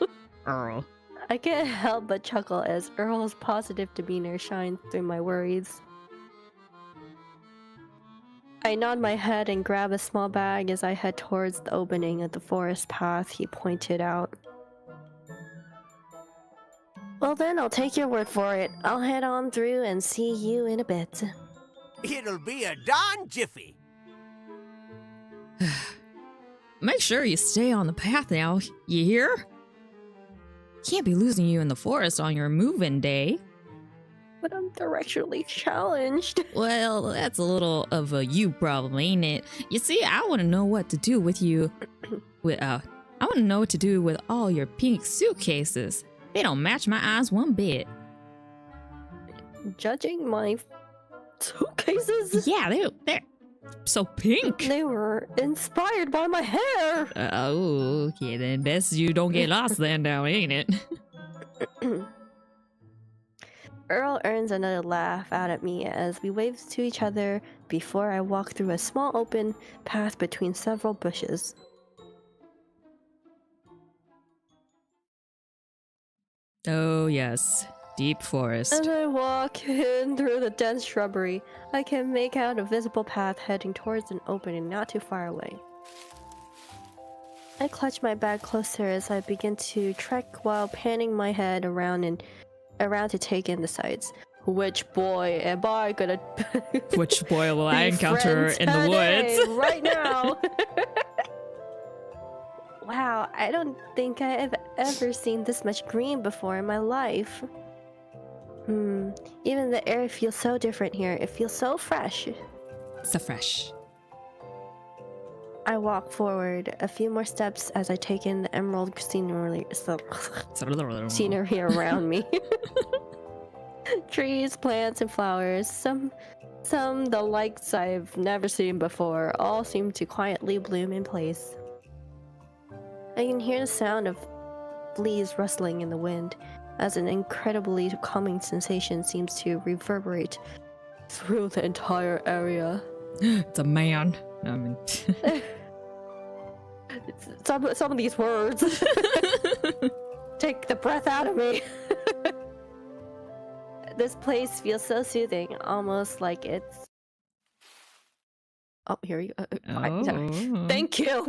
I can't help but chuckle as Earl's positive demeanor shines through my worries. I nod my head and grab a small bag as I head towards the opening of the forest path he pointed out. Well then, I'll take your word for it. I'll head on through and see you in a bit. It'll be a darn jiffy. Make sure you stay on the path now, you hear? Can't be losing you in the forest on your moving day. But I'm directionally challenged. Well, that's a little of a you problem, ain't it? You see, I want to know what to do with you. I want to know what to do with all your pink suitcases. They don't match my eyes one bit. Judging my suitcases? Yeah, they're so pink. They were inspired by my hair. Oh, okay, then best you don't get lost then now, ain't it? Earl earns another laugh out at me as we wave to each other before I walk through a small open path between several bushes. Oh, yes. Deep forest. As I walk in through the dense shrubbery, I can make out a visible path heading towards an opening not too far away. I clutch my bag closer as I begin to trek while panning my head around to take in the sights. Which boy am I gonna Which boy will I encounter befriend in the today, woods? right now? Wow, I don't think I have ever seen this much green before in my life. Even the air feels so different here. It feels so fresh. So fresh. I walk forward a few more steps as I take in the emerald scenery around me. Trees, plants, and flowers. Some the likes I've never seen before, all seem to quietly bloom in place. I can hear the sound of leaves rustling in the wind, as an incredibly calming sensation seems to reverberate through the entire area. It's a man. No, I mean... some of these words take the breath out of me. This place feels so soothing, almost like it's... Oh, here you go. Thank you.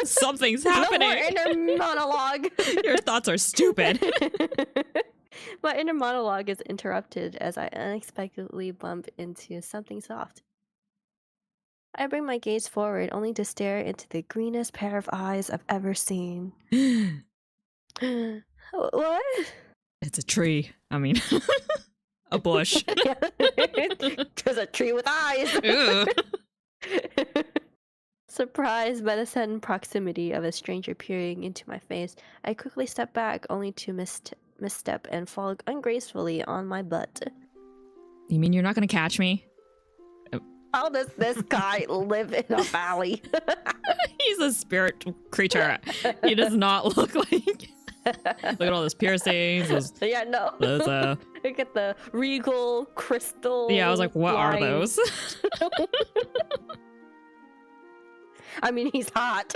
Something's happening. No more inner monologue. Your thoughts are stupid. My inner monologue is interrupted as I unexpectedly bump into something soft. I bring my gaze forward only to stare into the greenest pair of eyes I've ever seen. What? It's a tree. I mean, a bush. There's a tree with eyes. Surprised by the sudden proximity of a stranger peering into my face, I quickly step back only to misstep and fall ungracefully on my butt. You mean you're not gonna catch me? How does this guy live in a valley? He's a spirit creature. He does not look like... Look at all those piercings. Yeah, no. Those, Look at the regal crystal. Yeah, I was like, what are those? I mean, he's hot.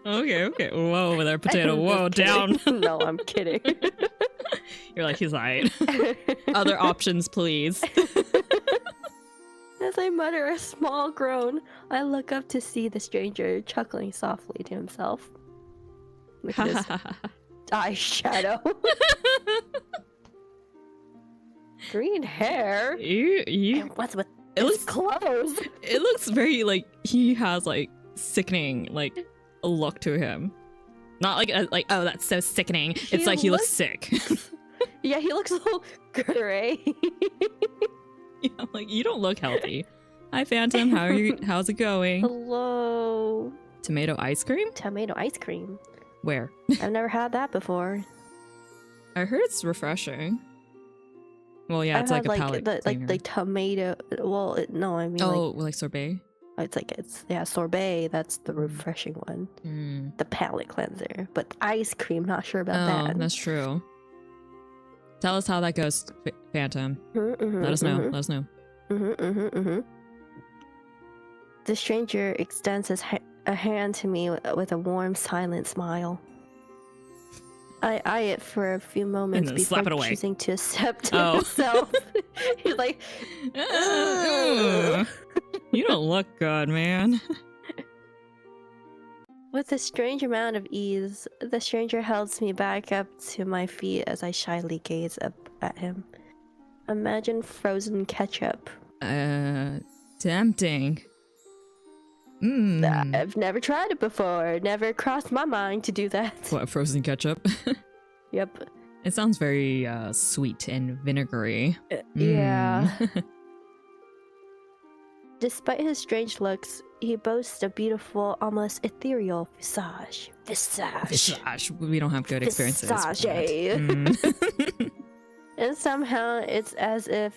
Okay. Whoa, over there, potato. Whoa, down. No, I'm kidding. You're like, he's alright. Other options, please. As I mutter a small groan, I look up to see the stranger chuckling softly to himself. Look at his eyeshadow. Green hair? You And what's with it his looks clothes? It looks very like he has like sickening like a look to him. Not like oh, that's so sickening. It's like he looks sick. Yeah, he looks a little gray. Yeah, I'm like, you don't look healthy. Hi, Phantom. How are you? How's it going? Hello. Tomato ice cream? Tomato ice cream. Where? I've never had that before. I heard it's refreshing. Well, yeah, it's I've like a had, palate cleaner. like tomato. Well, no, I mean like sorbet. it's sorbet. That's the refreshing one. The palate cleanser. But ice cream, not sure about that. That's true. Tell us how that goes, Phantom. Let us know. Let us know. The stranger extends a hand to me with a warm, silent smile. I eye it for a few moments before choosing to accept himself. He's like, you don't look good, man. With a strange amount of ease, the stranger helps me back up to my feet as I shyly gaze up at him. Imagine frozen ketchup. Tempting. I've never tried it before. Never crossed my mind to do that. What, frozen ketchup? Yep. It sounds very sweet and vinegary. Yeah. Despite his strange looks, he boasts a beautiful, almost ethereal visage. Visage. We don't have good experiences. Visage. And somehow it's as if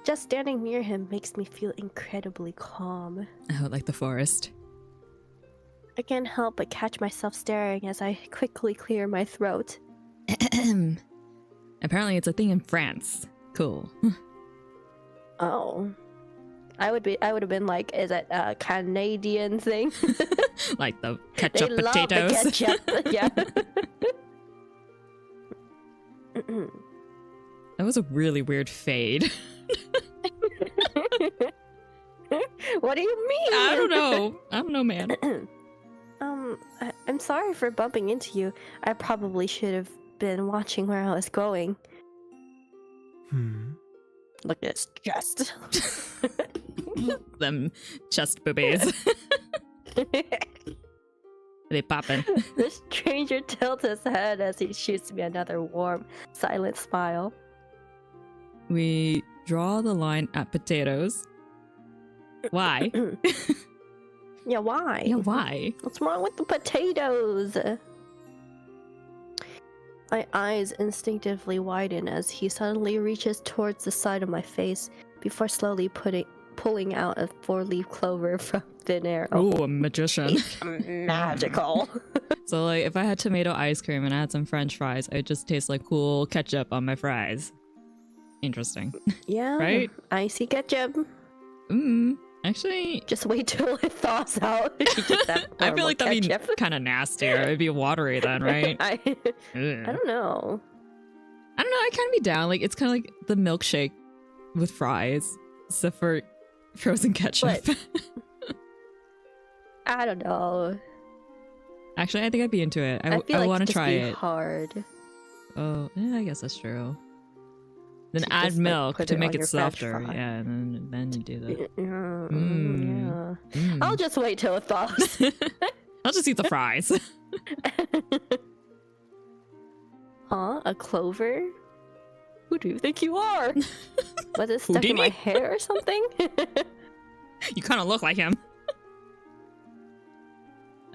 just standing near him makes me feel incredibly calm. Oh, like the forest. I can't help but catch myself staring as I quickly clear my throat. Apparently it's a thing in France. Cool. Oh. I would have been like, is it a Canadian thing? Like the ketchup they potatoes. Love the ketchup. Yeah. That was a really weird fade. What do you mean? I don't know, man. I'm sorry for bumping into you. I probably should have been watching where I was going. Look at his chest. Them chest boobies. They poppin'. The stranger tilts his head as he shoots me another warm, silent smile. We draw the line at potatoes. Why? Yeah, why? Yeah, why? What's wrong with the potatoes? My eyes instinctively widen as he suddenly reaches towards the side of my face before slowly pulling out a 4-leaf clover from thin air. Oh, a magician. Magical. So, like, if I had tomato ice cream and I had some French fries, it just tastes like cool ketchup on my fries. Interesting. Yeah. Right? Icy ketchup. Actually, Just wait till it thaws out. You just have I feel like that'd ketchup. be kind of nastier. It'd be watery then, right? I Ugh. don't know. I don't know. I kind of be down. Like, it's kind of like the milkshake with fries, except for frozen ketchup. But- I don't know. Actually, I think I'd be into it. I feel I like want to it'd just try be it. hard. Oh, yeah, I guess that's true. Then To add just, like, milk put to it make on it your French softer. fry. Yeah, and then you do that. Yeah. I'll just wait till it thaws. I'll just eat the fries. Huh? A clover? Who do you think you are? Was it stuck in my Houdini? hair or something? You kind of look like him.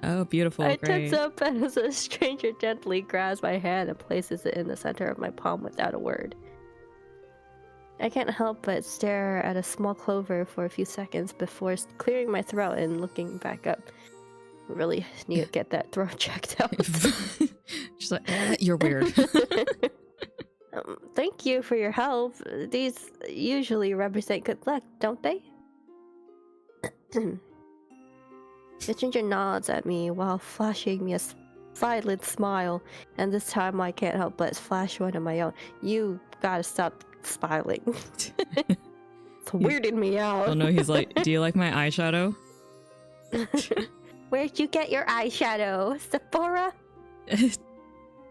Oh, beautiful. I Great. tense up as a stranger gently grabs my hand and places it in the center of my palm without a word. I can't help but stare at a small clover for a few seconds before clearing my throat and looking back up. Really need to get that throat checked out. She's like, you're weird. Thank you for your help. These usually represent good luck, don't they? The ginger nods at me while flashing me a silent smile, and this time I can't help but flash one of my own. You gotta stop smiling. It's weirding me out. Oh no, he's like, do you like my eyeshadow? Where'd you get your eyeshadow? Sephora? He's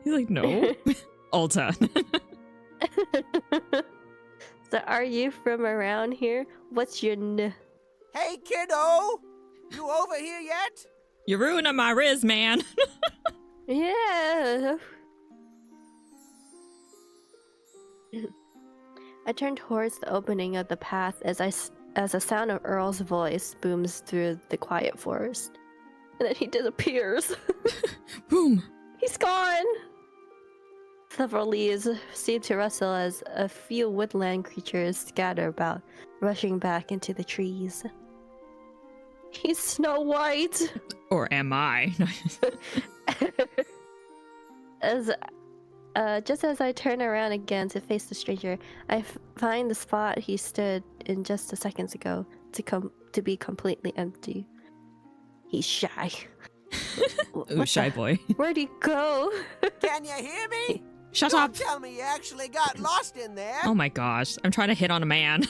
like, no. Ulta. So are you from around here? What's your Hey, kiddo! You over here yet? You're ruining my riz, man. Yeah. I turn towards the opening of the path as a sound of Earl's voice booms through the quiet forest. And then he disappears. Boom. He's gone! Several leaves seem to rustle as a few woodland creatures scatter about, rushing back into the trees. He's Snow White! Or am I? Just as I turn around again to face the stranger, I find the spot he stood in just a seconds ago to be completely empty. He's shy. Ooh, shy boy. Where'd he go? Can you hear me? Shut Don't up. tell me you actually got lost in there. Oh my gosh. I'm trying to hit on a man.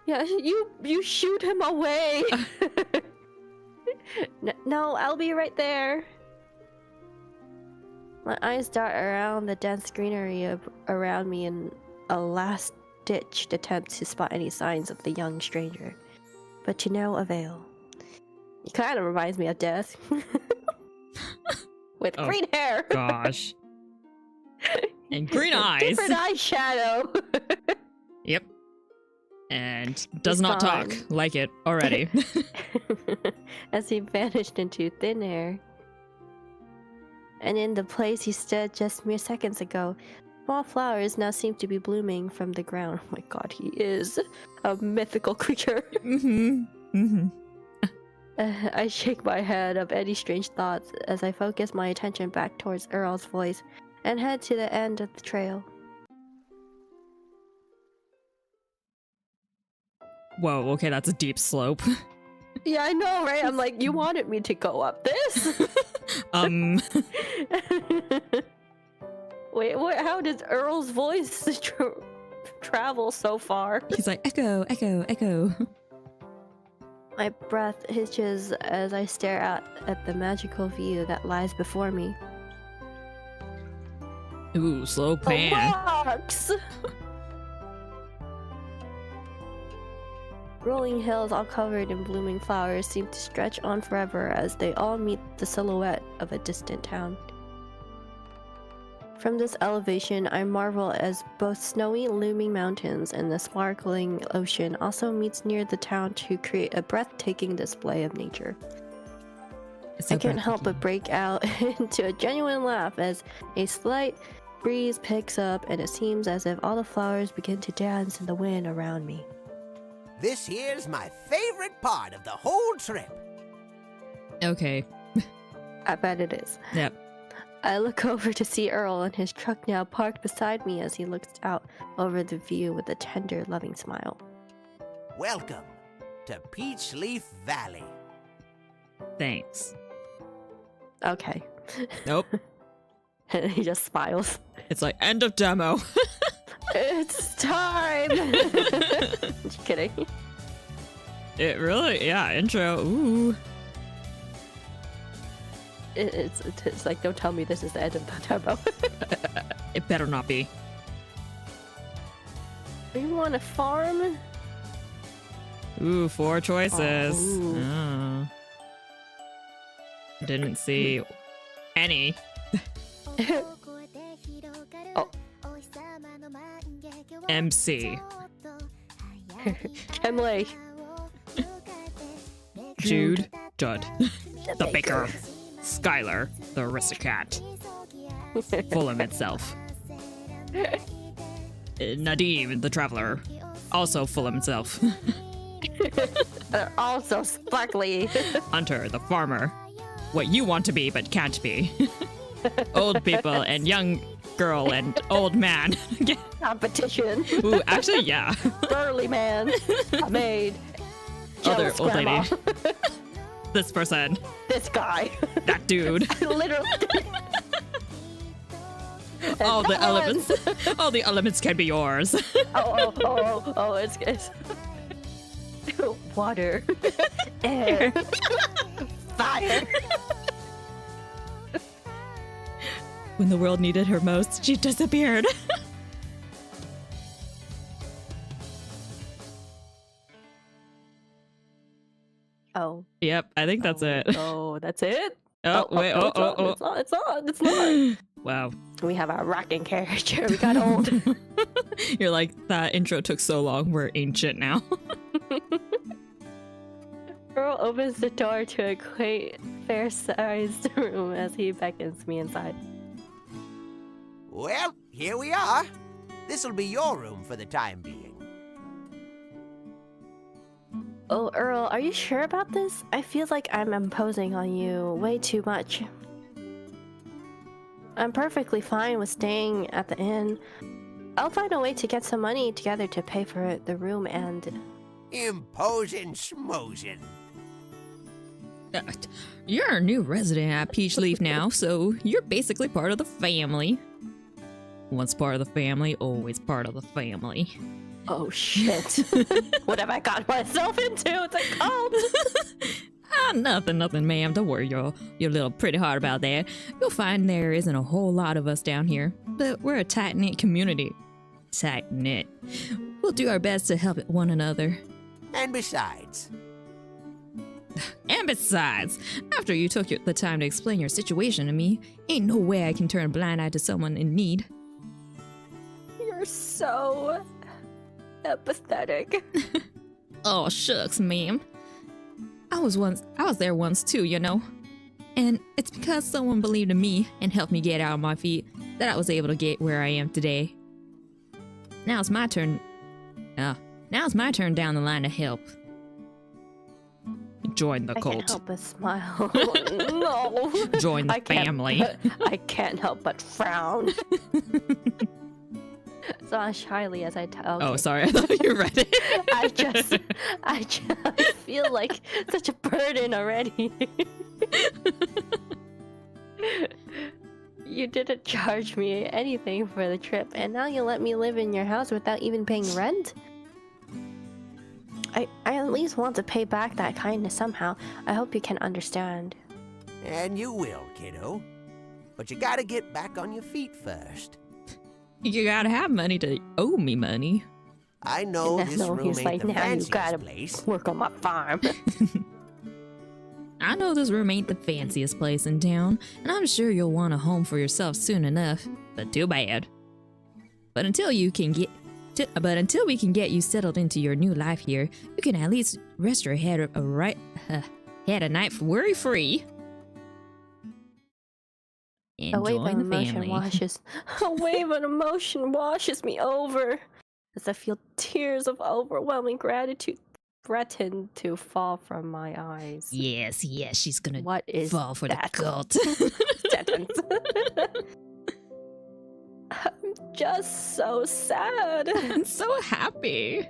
Yeah, you shoot him away. No, I'll be right there. My eyes dart around the dense greenery around me in a last-ditch attempt to spot any signs of the young stranger, but to no avail. He kind of reminds me of Death. With Oh, green hair. Gosh. And green eyes. Different eyeshadow. Yep. And does He's not gone. talk. Like it already. As he vanished into thin air. And in the place he stood just mere seconds ago, small flowers now seem to be blooming from the ground. Oh my god, he is a mythical creature. I shake my head of any strange thoughts as I focus my attention back towards Earl's voice and head to the end of the trail. Whoa, okay, that's a deep slope. Yeah, I know, right? I'm like, you wanted me to go up this? Wait, how did Earl's voice travel so far? He's like, echo, echo, echo. My breath hitches as I stare out at the magical view that lies before me. Ooh, slow The pan. rocks! Rolling hills all covered in blooming flowers seem to stretch on forever as they all meet the silhouette of a distant town. From this elevation, I marvel as both snowy, looming mountains and the sparkling ocean also meets near the town to create a breathtaking display of nature. It's I so can't help but breathtaking. break out into a genuine laugh as a slight breeze picks up and it seems as if all the flowers begin to dance in the wind around me. This here's my favorite part of the whole trip. Okay. I bet it is. Yep. I look over to see Earl and his truck now parked beside me as he looks out over the view with a tender, loving smile. Welcome to Peachleaf Valley. Thanks. Okay. Nope. And he just smiles. It's like end of demo. It's time! Just kidding. It really, yeah, intro. Ooh. It's like, don't tell me this is the end of the demo. It better not be. You want a farm? Ooh, 4 choices. Oh, ooh. Oh. Didn't see any. Oh. MC. Emily. Jude. Judd. The baker. Skylar. The aristocrat. Fulham itself. Nadim, the traveler. Also Fulham himself. They're all so sparkly. Hunter, the farmer. What you want to be but can't be. Old people and young girl and old man. Competition. Ooh, actually, yeah. Burly man. A maid. Other Jealous old grandma. lady. This person. This guy. That dude. Literally. All the that one. elements. All the elements can be yours. Oh, it's water. Air. Fire. When the world needed her most, she disappeared. Oh. Yep, I think that's it. Oh, that's it? Oh, wait, oh. It's not. Wow. We have our rocking carriage here. We got old. You're like, that intro took so long, we're ancient now. Earl opens the door to a quaint, fair-sized room as he beckons me inside. Well, here we are. This'll be your room for the time being. Oh, Earl, are you sure about this? I feel like I'm imposing on you way too much. I'm perfectly fine with staying at the inn. I'll find a way to get some money together to pay for the room and... Imposing schmozing. You're a new resident at Peachleaf now, so you're basically part of the family. Once part of the family, always part of the family. Oh shit. What have I got myself into? It's a cult! Nothing, ma'am. Don't worry your little pretty heart about that. You'll find there isn't a whole lot of us down here, but we're a tight-knit community. Tight-knit. We'll do our best to help one another. And besides, After you took the time to explain your situation to me, ain't no way I can turn a blind eye to someone in need. You're so... empathetic. Oh, shucks, ma'am. I was there once too, you know. And it's because someone believed in me and helped me get out on my feet that I was able to get where I am today. Now it's my turn. Now it's my turn down the line to help. Join the I cult. can't help but smile. No. Join the family. I can't help but frown. So shyly as I tell. Oh, sorry. I thought you read it. I just feel like such a burden already. You didn't charge me anything for the trip, and now you let me live in your house without even paying rent? I I at least want to pay back that kindness somehow. I hope you can understand. And you will, kiddo. But you gotta get back on your feet first. You gotta have money to owe me money. I know this room he's ain't like, the now you fanciest gotta place. work on my farm. I know this room ain't the fanciest place in town, and I'm sure you'll want a home for yourself soon enough, but too bad. But until we can get you settled into your new life here, you can at least rest your head at night worry-free. A wave of Enjoy the emotion family. a wave of emotion washes me over as I feel tears of overwhelming gratitude threaten to fall from my eyes. Yes, she's gonna What is fall for that the cult. sentence? I'm just so sad. I'm so happy.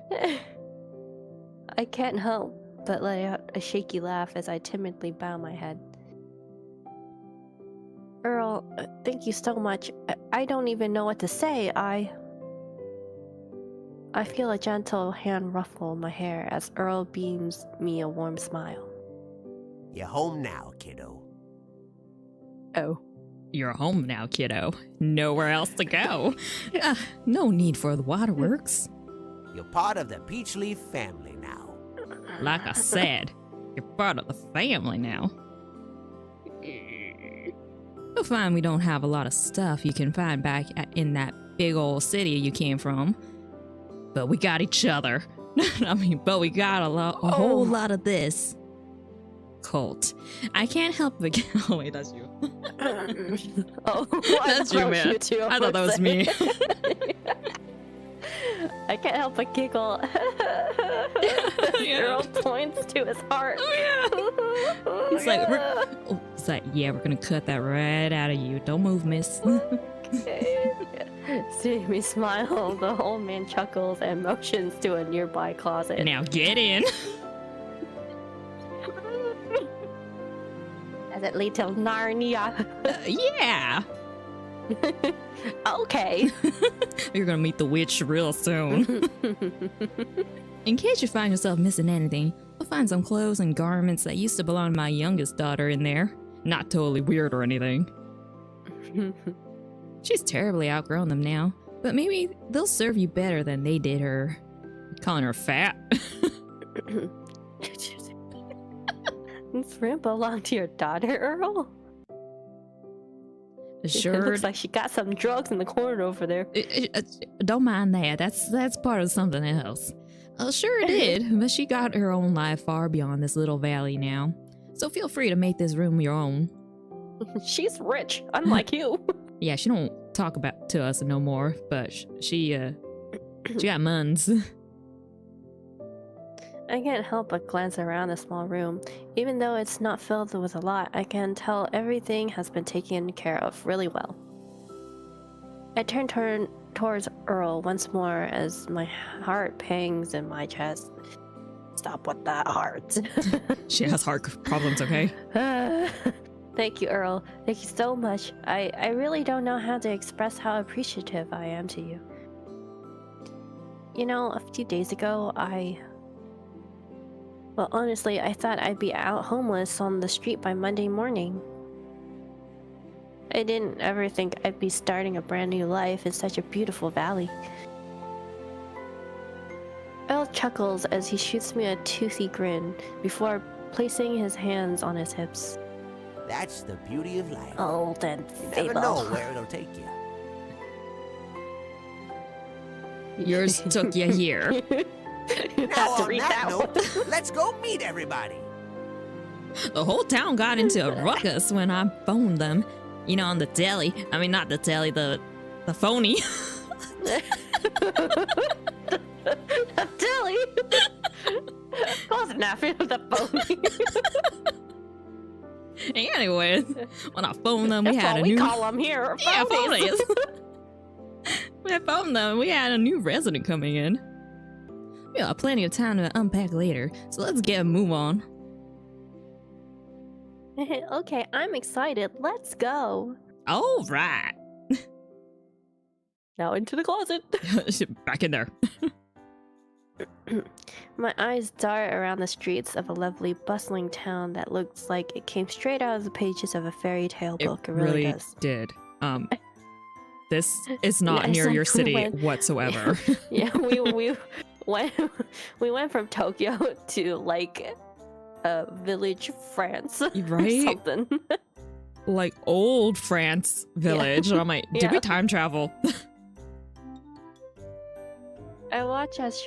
I can't help but let out a shaky laugh as I timidly bow my head. Earl, thank you so much. I don't even know what to say. I feel a gentle hand ruffle my hair as Earl beams me a warm smile. You're home now, kiddo. Oh. You're home now, kiddo. Nowhere else to go. No need for the waterworks. You're part of the Peachleaf family now. Like I said, you're part of the family now. You'll find we don't have a lot of stuff you can find back in that big old city you came from. But we got each other. But we got a whole lot of this. Cult. I can't help but oh wait, that's you. Oh, That's you, man. I thought that was me. I can't help but giggle. Yeah. Earl points to his heart. Oh, yeah. He's like, yeah, we're gonna cut that right out of you. Don't move, miss. Seeing me smile, the old man chuckles and motions to a nearby closet. Now get in. Does it lead to Narnia? Yeah. Okay. You're gonna meet the witch real soon. In case you find yourself missing anything, you'll find some clothes and garments that used to belong to my youngest daughter in there. Not totally weird or anything. She's terribly outgrown them now, but maybe they'll serve you better than they did her. Calling her fat. This room belong to your daughter, Earl? Sure. It looks like she got some drugs in the corner over there. Don't mind that. That's part of something else. Sure it did, but she got her own life far beyond this little valley now. So feel free to make this room your own. She's rich, unlike you. Yeah, she don't talk to us no more, but she got muns. I can't help but glance around the small room. Even though it's not filled with a lot, I can tell everything has been taken care of really well. I turn towards Earl once more as my heart pangs in my chest. Stop with that heart. She has heart problems, okay? Thank you, Earl. Thank you so much. I really don't know how to express how appreciative I am to you. You know, a few days ago, Well, honestly, I thought I'd be out homeless on the street by Monday morning. I didn't ever think I'd be starting a brand new life in such a beautiful valley. Earl chuckles as he shoots me a toothy grin before placing his hands on his hips. That's the beauty of life. Old and You fable. never know where it'll take you. Yours took you here. You Now, have to on read that that note, one. let's go meet everybody. The whole town got into a ruckus when I phoned them. You know, on the telly. I mean, not the telly, the phony. Dilly! Close enough, the phony. Anyways, when I phoned them, we That's had what a we new... call them here. Yeah, phonies. phonies. When I phoned them, we had a new resident coming in. We got plenty of time to unpack later, so let's get a move on. Okay, I'm excited. Let's go. All right. Now into the closet. Back in there. My eyes dart around the streets of a lovely, bustling town that looks like it came straight out of the pages of a fairy tale book. It really does. Did. This is not It's near like your we city went- whatsoever. Yeah, we went from Tokyo to like a village, France, or Right? something. Like old France village. And I'm like, did we Yeah. time travel? I watch as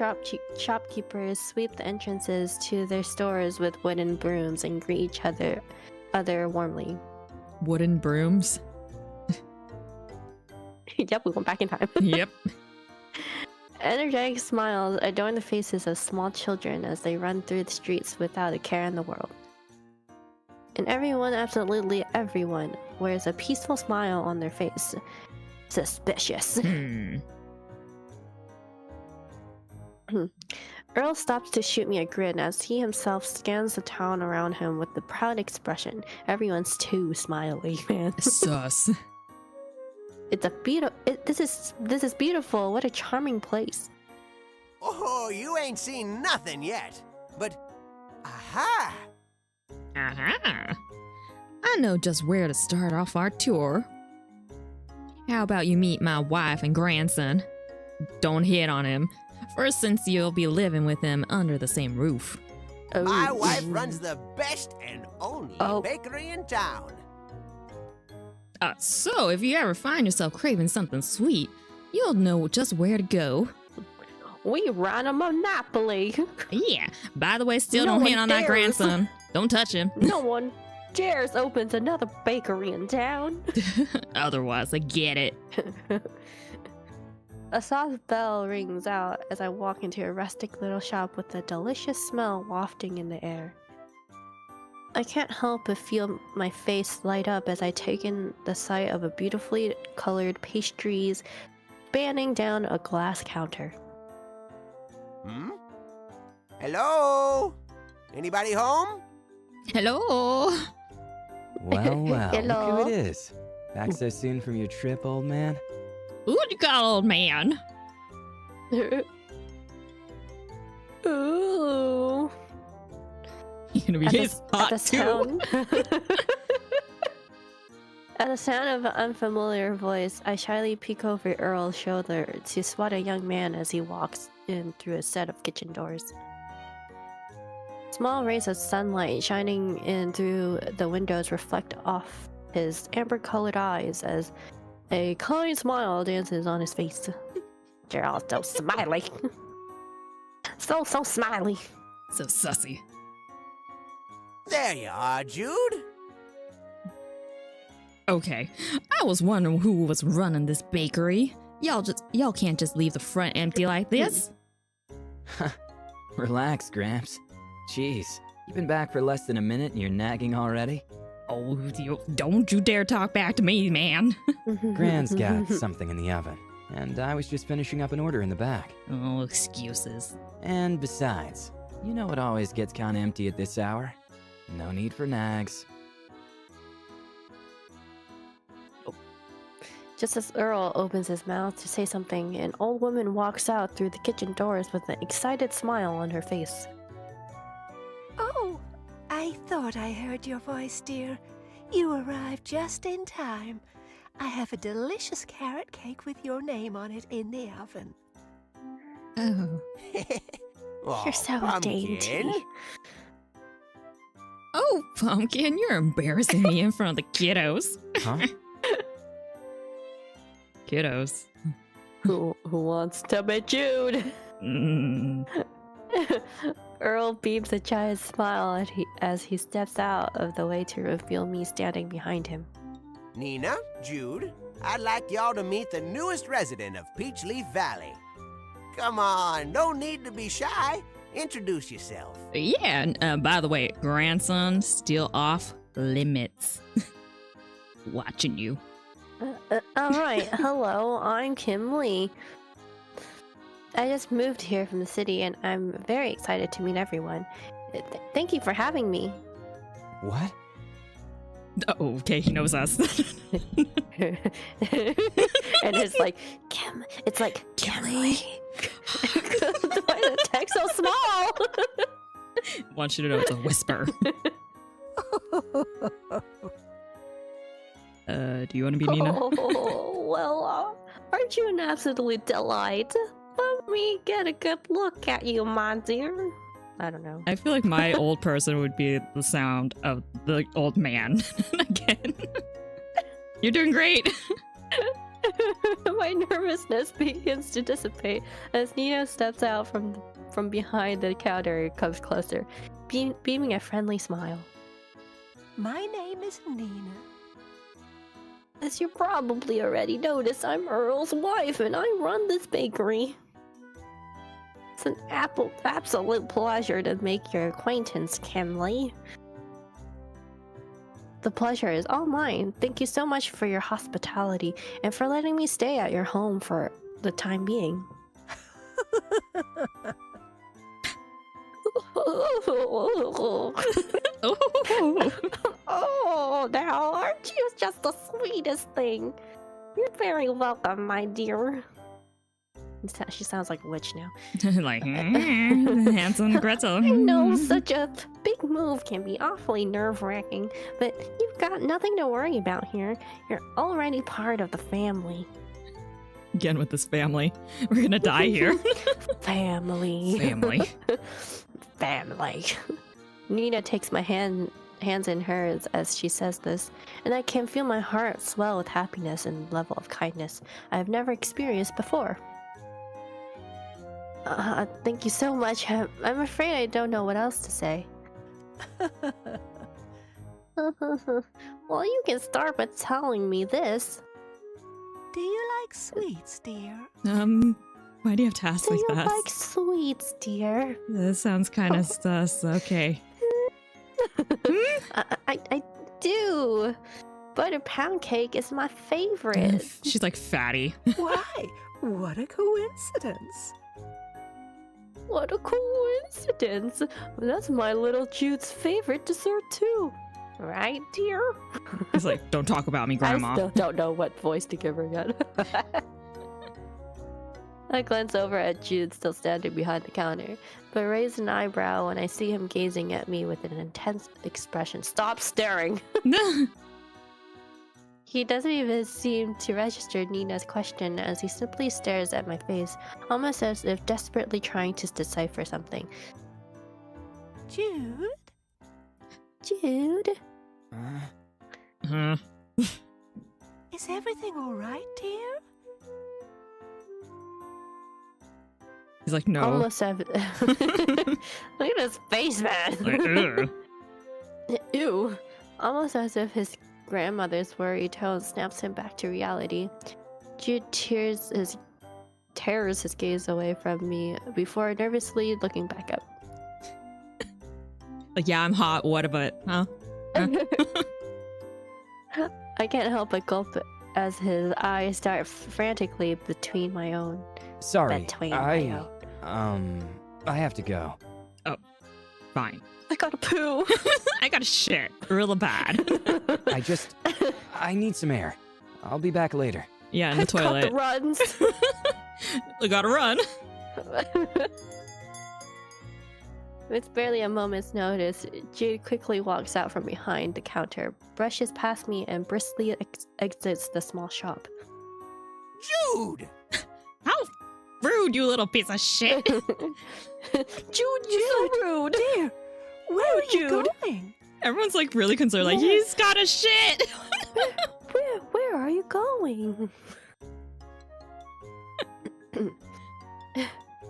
shopkeepers sweep the entrances to their stores with wooden brooms and greet each other warmly. Wooden brooms. Yep, we went back in time. Yep. Energetic smiles adorn the faces of small children as they run through the streets without a care in the world. And everyone, absolutely everyone, wears a peaceful smile on their face. Suspicious. Earl stops to shoot me a grin as he himself scans the town around him with a proud expression. Everyone's too smiley, man. Sus. It's a beautiful. This is beautiful. What a charming place. Oh, you ain't seen nothing yet. But, aha! Uh-huh. I know just where to start off our tour. How about you meet my wife and grandson? Don't hit on him. First, since you'll be living with him under the same roof. Oh. My wife runs the best and only bakery in town. So if you ever find yourself craving something sweet, you'll know just where to go. We run a monopoly. Yeah. By the way, still No don't hit one on that dares. grandson. Don't touch him. No one dares opens another bakery in town. Otherwise, I get it. A soft bell rings out as I walk into a rustic little shop with a delicious smell wafting in the air. I can't help but feel my face light up as I take in the sight of a beautifully colored pastries spanning down a glass counter. Hello? Anybody home? Hello. Well, Hello? look who it is. Back so soon from your trip, old man? Who'd you call old man? Ooh. You're gonna be his hot too. sound. At the sound of an unfamiliar voice, I shyly peek over Earl's shoulder to spot a young man as he walks in through a set of kitchen doors. Small rays of sunlight shining in through the windows reflect off his amber-colored eyes as a kind smile dances on his face. You're all so smiley. So smiley. So sussy. There you are, Jude. Okay, I was wondering who was running this bakery. Y'all can't just leave the front empty like this. Relax, Gramps. Jeez, you've been back for less than a minute and you're nagging already? Oh, don't you dare talk back to me, man. Gran's got something in the oven, and I was just finishing up an order in the back. Oh, excuses. And besides, you know it always gets kinda empty at this hour. No need for nags. Just as Earl opens his mouth to say something, an old woman walks out through the kitchen doors with an excited smile on her face. Oh, I thought I heard your voice, dear. You arrived just in time. I have a delicious carrot cake with your name on it in the oven. Oh. Oh, You're so Pumpkin. dainty. Oh, Pumpkin, you're embarrassing me in front of the kiddos. Huh? Kiddos. Who wants to be Jude? Mm. Earl beams a giant smile as he steps out of the way to reveal me standing behind him. Nina, Jude, I'd like y'all to meet the newest resident of Peachleaf Valley. Come on, no need to be shy. Introduce yourself. Yeah, and by the way, grandson still off limits. Watching you. Alright, hello, I'm Kim Lee. I just moved here from the city and I'm very excited to meet everyone. Thank you for having me. What? Oh, okay, he knows us. And it's like, Kim, Kim Lee. Why is the text so small? Want you to know it's a whisper. Do you want to be Nina? Oh, well, aren't you an absolute delight? Let me get a good look at you, my dear. I don't know. I feel like my old person would be the sound of the old man. Again. You're doing great. My nervousness begins to dissipate as Nina steps out from behind the counter and comes closer, beaming a friendly smile. My name is Nina. As you probably already noticed, I'm Earl's wife and I run this bakery. It's an absolute pleasure to make your acquaintance, Kenley. The pleasure is all mine. Thank you so much for your hospitality and for letting me stay at your home for the time being. Oh, now aren't you just the sweetest thing? You're very welcome, my dear. She sounds like a witch now. Like, Hansel and Gretel. I know such a big move can be awfully nerve-wracking, but you've got nothing to worry about here. You're already part of the family. Again with this family. We're gonna die here. Family. Family. Nina takes my hands in hers as she says this, and I can feel my heart swell with happiness and level of kindness I've never experienced before. Thank you so much. I'm afraid I don't know what else to say. Well, you can start by telling me this. Do you like sweets, dear? Why do you have to ask Do like you that? like sweets, dear? This sounds kind of sus. Okay. I do. Butter pound cake is my favorite. She's like fatty. Why? What a coincidence. What a coincidence. That's my little Jude's favorite dessert too. Right, dear? He's like, don't talk about me, Grandma. I still don't know what voice to give her yet. I glance over at Jude still standing behind the counter, but raise an eyebrow when I see him gazing at me with an intense expression. Stop staring! He doesn't even seem to register Nina's question as he simply stares at my face, almost as if desperately trying to decipher something. Jude? Jude? Is everything all right, dear? He's like, no. Almost Look at his face, man! Like, Ew. Almost as if his grandmother's worried tone snaps him back to reality. Jude tears his gaze away from me before nervously looking back up. Like, yeah, I'm hot. What about it? Huh? I can't help but gulp as his eyes dart frantically between my own. Sorry, Between my own. I have to go. Oh, fine. I gotta poo. I got a shit real bad. I need some air. I'll be back later. Yeah, in the I've got toilet. the runs. I gotta run. With barely a moment's notice, Jude quickly walks out from behind the counter, brushes past me, and briskly exits the small shop. Jude! How rude, you little piece of shit. Jude, you're so rude. Dear, where are you Jude. going? Everyone's like really concerned. Like, he's got a shit. Where are you going?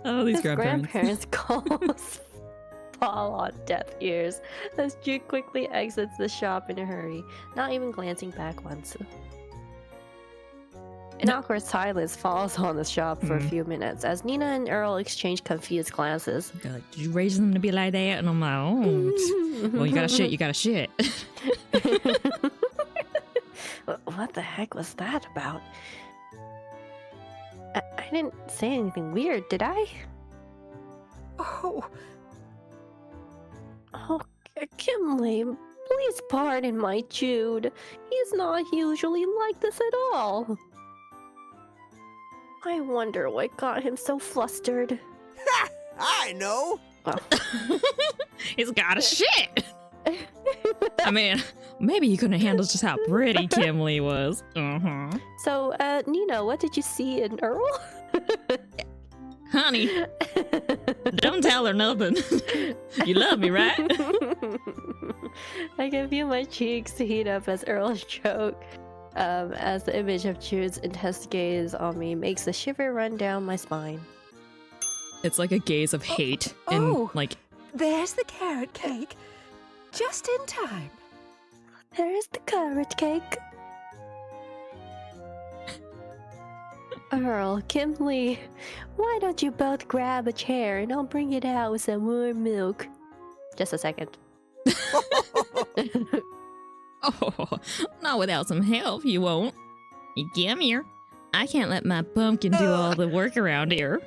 Oh, these His grandparents. calls fall on deaf ears as Jude quickly exits the shop in a hurry, not even glancing back once. An awkward silence falls on the shop for a few minutes as Nina and Earl exchange confused glances. They're like, did you raise them to be like that? And I'm like, oh, well, you got a shit, you got a shit. What the heck was that about? I didn't say anything weird, did I? Oh, Oh, Kimley, please pardon my Jude. He's not usually like this at all. I wonder what got him so flustered. Ha! I know! Oh. He's got a shit. I mean, maybe he couldn't handle just how pretty Kimlee was. So, Nina, what did you see in Earl? Honey, don't tell her nothing. You love me, right? I can feel my cheeks heat up as Earl's joke, as the image of Jude's intense gaze on me makes a shiver run down my spine. It's like a gaze of hate and Oh. like There's the carrot cake. Just in time. There's the carrot cake. Earl, Kimlee, why don't you both grab a chair and I'll bring it out with some warm milk? Just a second. oh, not without some help, you won't. You come here. I can't let my pumpkin do all the work around here.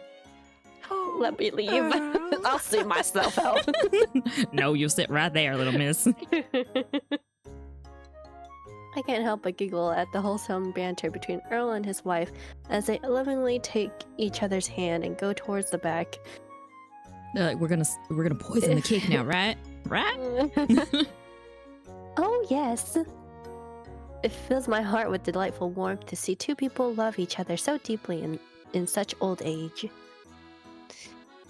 Oh, Let me leave. Earl. I'll see myself out. No, you sit right there, little miss. I can't help but giggle at the wholesome banter between Earl and his wife as they lovingly take each other's hand and go towards the back. They're like, we're gonna poison the cake now, right? Right? Oh, yes. It fills my heart with delightful warmth to see two people love each other so deeply in such old age.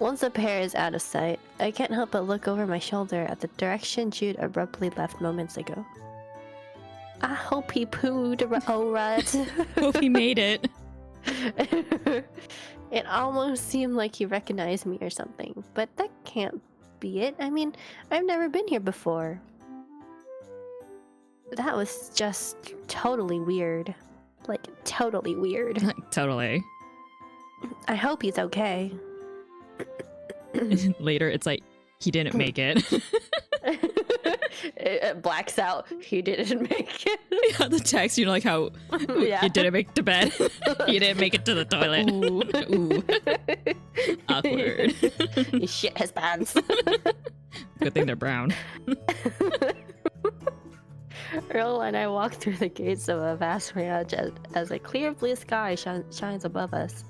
Once the pair is out of sight, I can't help but look over my shoulder at the direction Jude abruptly left moments ago. I hope he pooed alright. Hope he made it. It almost seemed like he recognized me or something, but that can't be it. I mean, I've never been here before. That was just totally weird. Like, totally weird. Totally. I hope he's okay. Later, it's like, he didn't make it. It blacks out. He didn't make it. Yeah, the text, you know, like how Yeah. you didn't make it to bed. You didn't make it to the toilet. Ooh. Awkward. He shit his pants. Good thing they're brown. Earl and I walk through the gates of a vast ranch as a clear blue sky shines above us.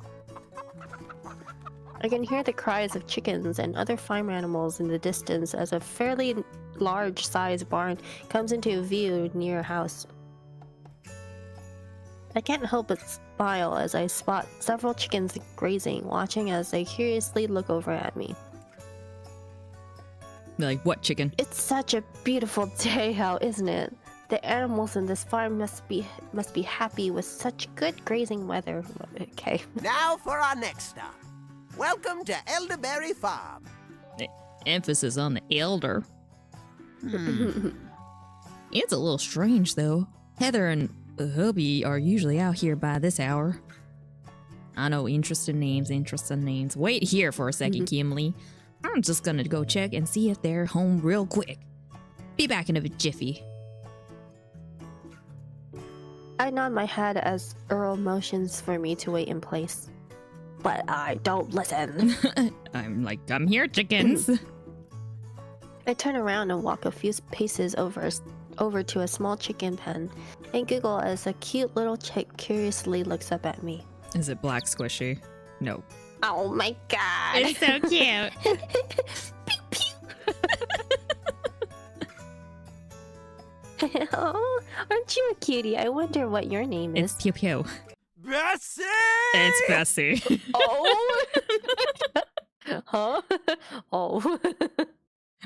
I can hear the cries of chickens and other farm animals in the distance as a fairly large-sized barn comes into view near a house. I can't help but smile as I spot several chickens grazing, watching as they curiously look over at me. They're like, what chicken? It's such a beautiful day out, isn't it? The animals in this farm must be happy with such good grazing weather. Okay. Now for our next stop. Welcome to Elderberry Farm. Emphasis on the elder. It's a little strange, though. Heather and hubby are usually out here by this hour. I know, interesting names. Wait here for a second, Kimlee. I'm just gonna go check and see if they're home real quick. Be back in a jiffy. I nod my head as Earl motions for me to wait in place. But I don't listen. I'm like, come here, chickens. I turn around and walk a few paces over to a small chicken pen and giggle as a cute little chick curiously looks up at me. Is it black squishy? No. Oh my god! It's so cute. Oh, aren't you a cutie? I wonder what your name It's is. Pew Pew. Bessie! It's Bessie. Oh! Huh? Oh.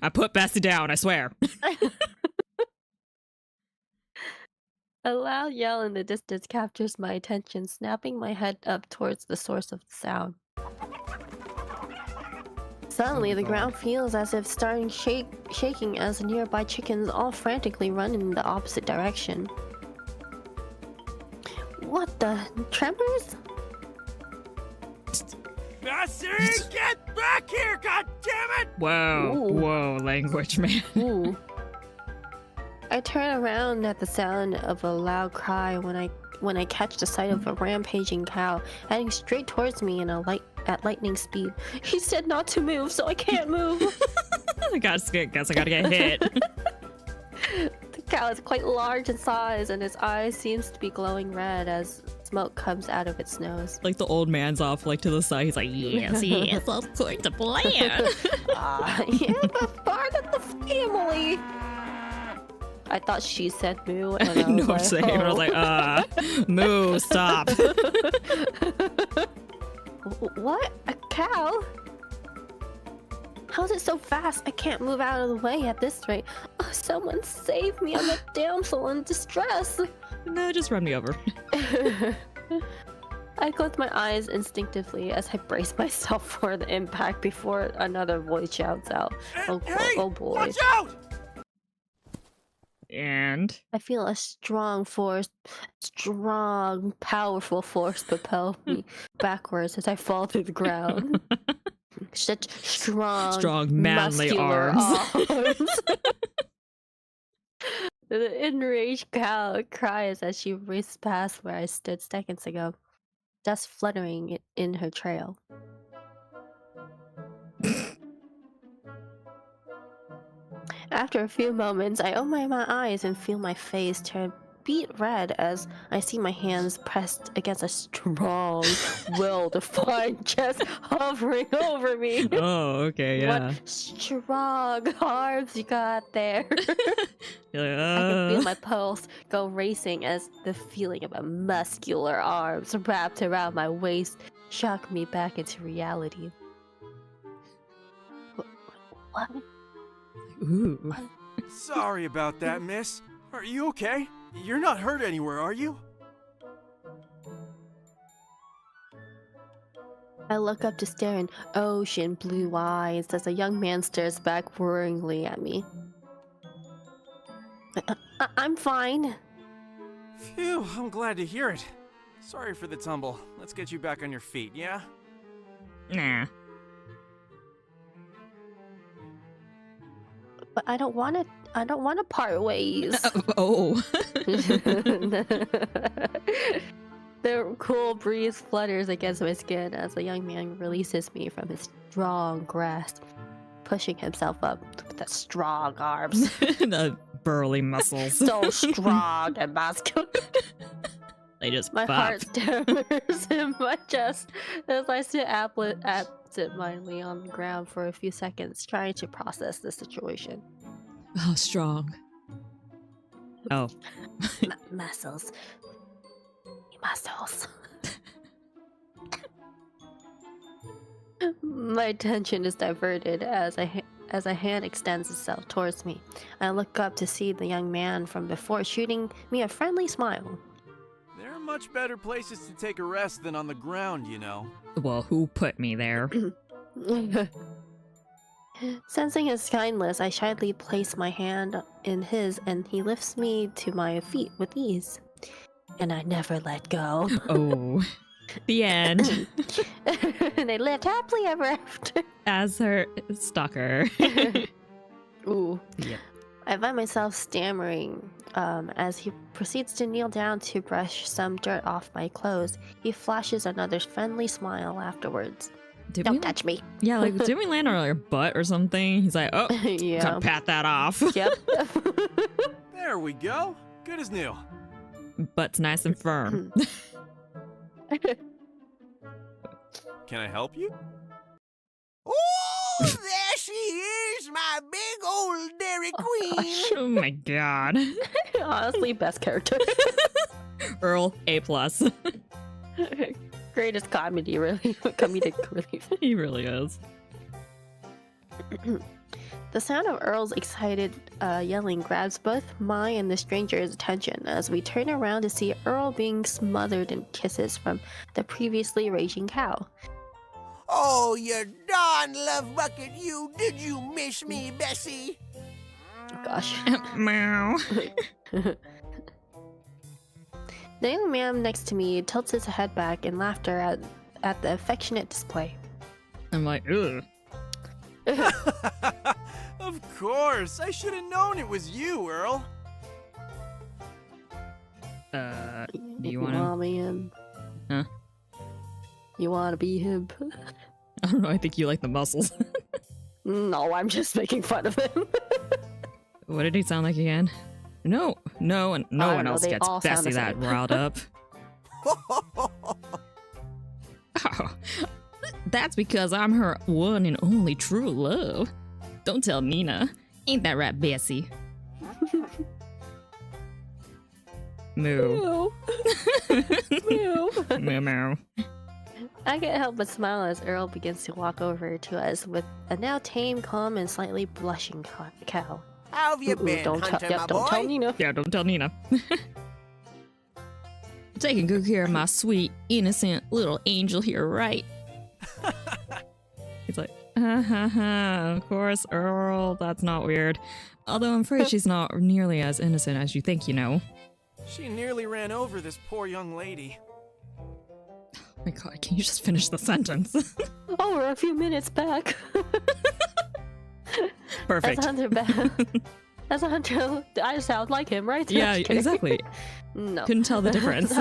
I put Bessie down, I swear. A loud yell in the distance captures my attention, snapping my head up towards the source of the sound. Suddenly, the ground feels as if starting shaking as the nearby chickens all frantically run in the opposite direction. What the? Tremors? Bessie, get back here, goddammit! Whoa, Ooh. whoa, language, man. Ooh. I turn around at the sound of a loud cry when I catch the sight of a rampaging cow heading straight towards me at lightning speed. He said not to move, so I can't move. I guess I gotta get hit. The cow is quite large in size, and its eyes seems to be glowing red as smoke comes out of its nose. Like the old man's off like to the side. He's like, yes, yes, according to plan. Yeah, but part of the family. I thought she said moo, and I was No, like, same. And I was like, moo, stop. What? A cow? How's it so fast? I can't move out of the way at this rate. Oh, someone save me. I'm a damsel in distress. No, just run me over. I close my eyes instinctively as I brace myself for the impact before another voice shouts out. Oh boy. Watch out! And I feel a powerful force propel me backwards as I fall to the ground. Such strong, manly muscular arms. The enraged cow cries as she races past where I stood seconds ago, dust fluttering in her trail. After a few moments, I open my eyes and feel my face turn beet red as I see my hands pressed against a strong, well-defined chest hovering over me. oh, okay, yeah. What strong arms you got there. You're like, I can feel my pulse go racing as the feeling of a muscular arms wrapped around my waist shocked me back into reality. What? Ooh. Sorry about that, miss. Are you okay? You're not hurt anywhere, are you? I look up to stare in ocean blue eyes as a young man stares back worryingly at me. I'm fine. Phew, I'm glad to hear it. Sorry for the tumble. Let's get you back on your feet, yeah? Nah. But I don't want to part ways. Oh. The cool breeze flutters against my skin as the young man releases me from his strong grasp, pushing himself up with the strong arms. The burly muscles. So strong and muscular. They just My pop. heart stammers in my chest as I sit absent-mindedly on the ground for a few seconds, trying to process the situation. Oh, strong. Oh. Muscles. My attention is diverted as a hand extends itself towards me. I look up to see the young man from before shooting me a friendly smile. There are much better places to take a rest than on the ground, you know. Well, who put me there? Sensing his kindness, I shyly place my hand in his and he lifts me to my feet with ease. And I never let go. Oh. The end. And they lived happily ever after. As her stalker. Ooh. Yep. I find myself stammering as he proceeds to kneel down to brush some dirt off my clothes. He flashes another friendly smile afterwards. Don't touch me. Yeah, like, didn't we land on our butt or something? He's like, oh, Yeah. gotta pat that off. Yep. There we go. Good as new. Butt's nice and firm. Can I help you? Oh, there she is, my big old Dairy Queen. Oh my god. Honestly, best character. Earl, A+. Greatest comedic relief. He really is. The sound of Earl's excited yelling grabs both my and the stranger's attention as we turn around to see Earl being smothered in kisses from the previously raging cow. Oh, you darn love bucket, you. Did you miss me, Bessie? Oh, gosh. Meow. The young man next to me tilts his head back in laughter at the affectionate display. I'm like, ugh. Of course. I should have known it was you, Earl. You wanna... be him? Huh? You wanna be him? I don't know, I think you like the muscles. No, I'm just making fun of him. What did he sound like again? No one know, else they gets all sound Bessie the that same. riled up. Oh, that's because I'm her one and only true love. Don't tell Nina. Ain't that right, Bessie? Moo. Meow. Meow meow. I can't help but smile as Earl begins to walk over to us with a now tame, calm, and slightly blushing cow. How have you Ooh, been, don't Hunter, tell, my don't tell boy? Nina. Yeah, don't tell Nina. Taking good care of my sweet, innocent little angel here, right? He's like, of course, Earl, that's not weird. Although I'm afraid she's not nearly as innocent as you think, you know. She nearly ran over this poor young lady. Oh my god, can you just finish the sentence? Oh, we're a few minutes back. Perfect. As Hunter As Hunter, I sound like him, right? Yeah, Just kidding. exactly. No. Couldn't tell the difference.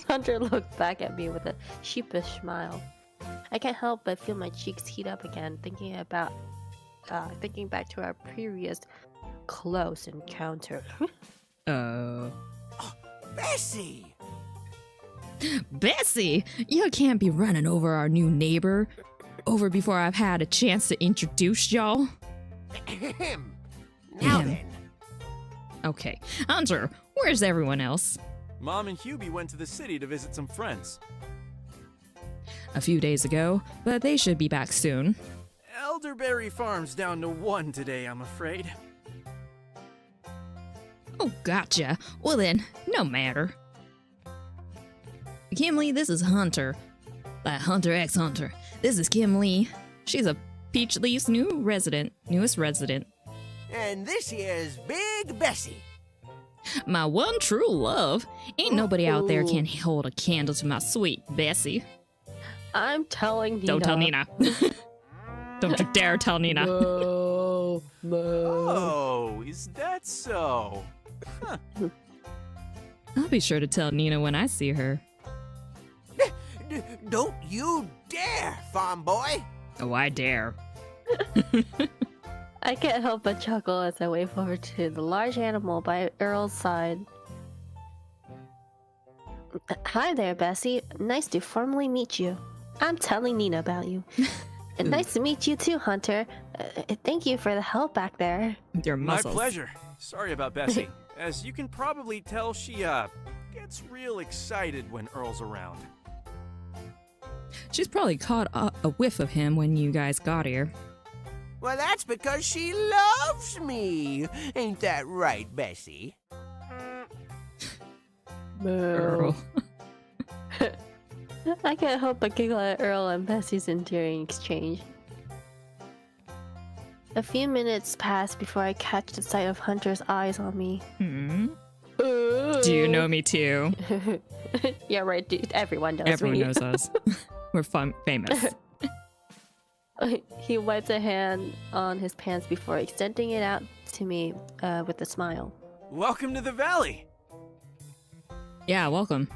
Hunter looked back at me with a sheepish smile. I can't help but feel my cheeks heat up again, thinking back to our previous close encounter. Bessie! Bessie, you can't be running over our new neighbor over before I've had a chance to introduce y'all. Ahem. Now Ahem. then. Okay, Hunter, where's everyone else? Mom and Hubie went to the city to visit some friends. A few days ago, but they should be back soon. Elderberry Farm's down to 1 today, I'm afraid. Oh, gotcha. Well then, no matter. Kim this is Hunter. Hunter X Hunter. This is Kim Lee. She's a Peachleaf's newest resident. And this here's Big Bessie. My one true love. Ain't nobody out there can hold a candle to my sweet Bessie. I'm telling Nina. Don't tell Nina. Don't you dare tell Nina. No. Oh, is that so? Huh. I'll be sure to tell Nina when I see her. Don't you dare, farm boy. Oh, I dare. I can't help but chuckle as I wave over to the large animal by Earl's side. Hi there, Bessie. Nice to formally meet you. I'm telling Nina about you. And nice to meet you too, Hunter. Thank you for the help back there. Your My muscles. pleasure. Sorry about Bessie. As you can probably tell, she, gets real excited when Earl's around. She's probably caught a whiff of him when you guys got here. Well, that's because she loves me. Ain't that right, Bessie? Earl. I can't help but giggle at Earl and Bessie's endearing exchange. A few minutes pass before I catch the sight of Hunter's eyes on me. Hmm? Do you know me too? Yeah, right, dude. Everyone knows Everyone me. knows us. We're famous. He wipes a hand on his pants before extending it out to me with a smile. Welcome to the valley! Yeah, welcome.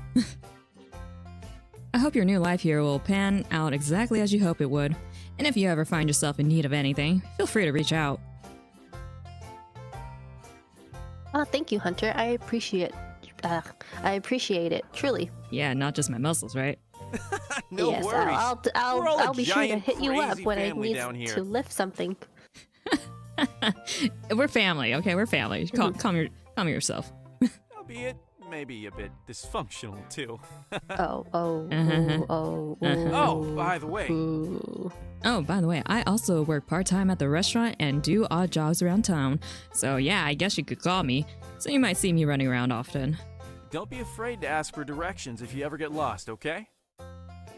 I hope your new life here will pan out exactly as you hope it would. And if you ever find yourself in need of anything, feel free to reach out. Oh, thank you, Hunter. I appreciate it, truly. Yeah, not just my muscles, right? No yes, worries. I'll We're all a I'll be sure to giant, hit you up crazy when I family need down here. to lift something. We're family, okay? We're family. Calm yourself. Albeit maybe a bit dysfunctional, too. Oh, Oh, by the way, ooh. Oh, by the way, I also work part-time at the restaurant and do odd jobs around town. So yeah, I guess you could call me. So you might see me running around often. don't be afraid to ask for directions if you ever get lost, okay?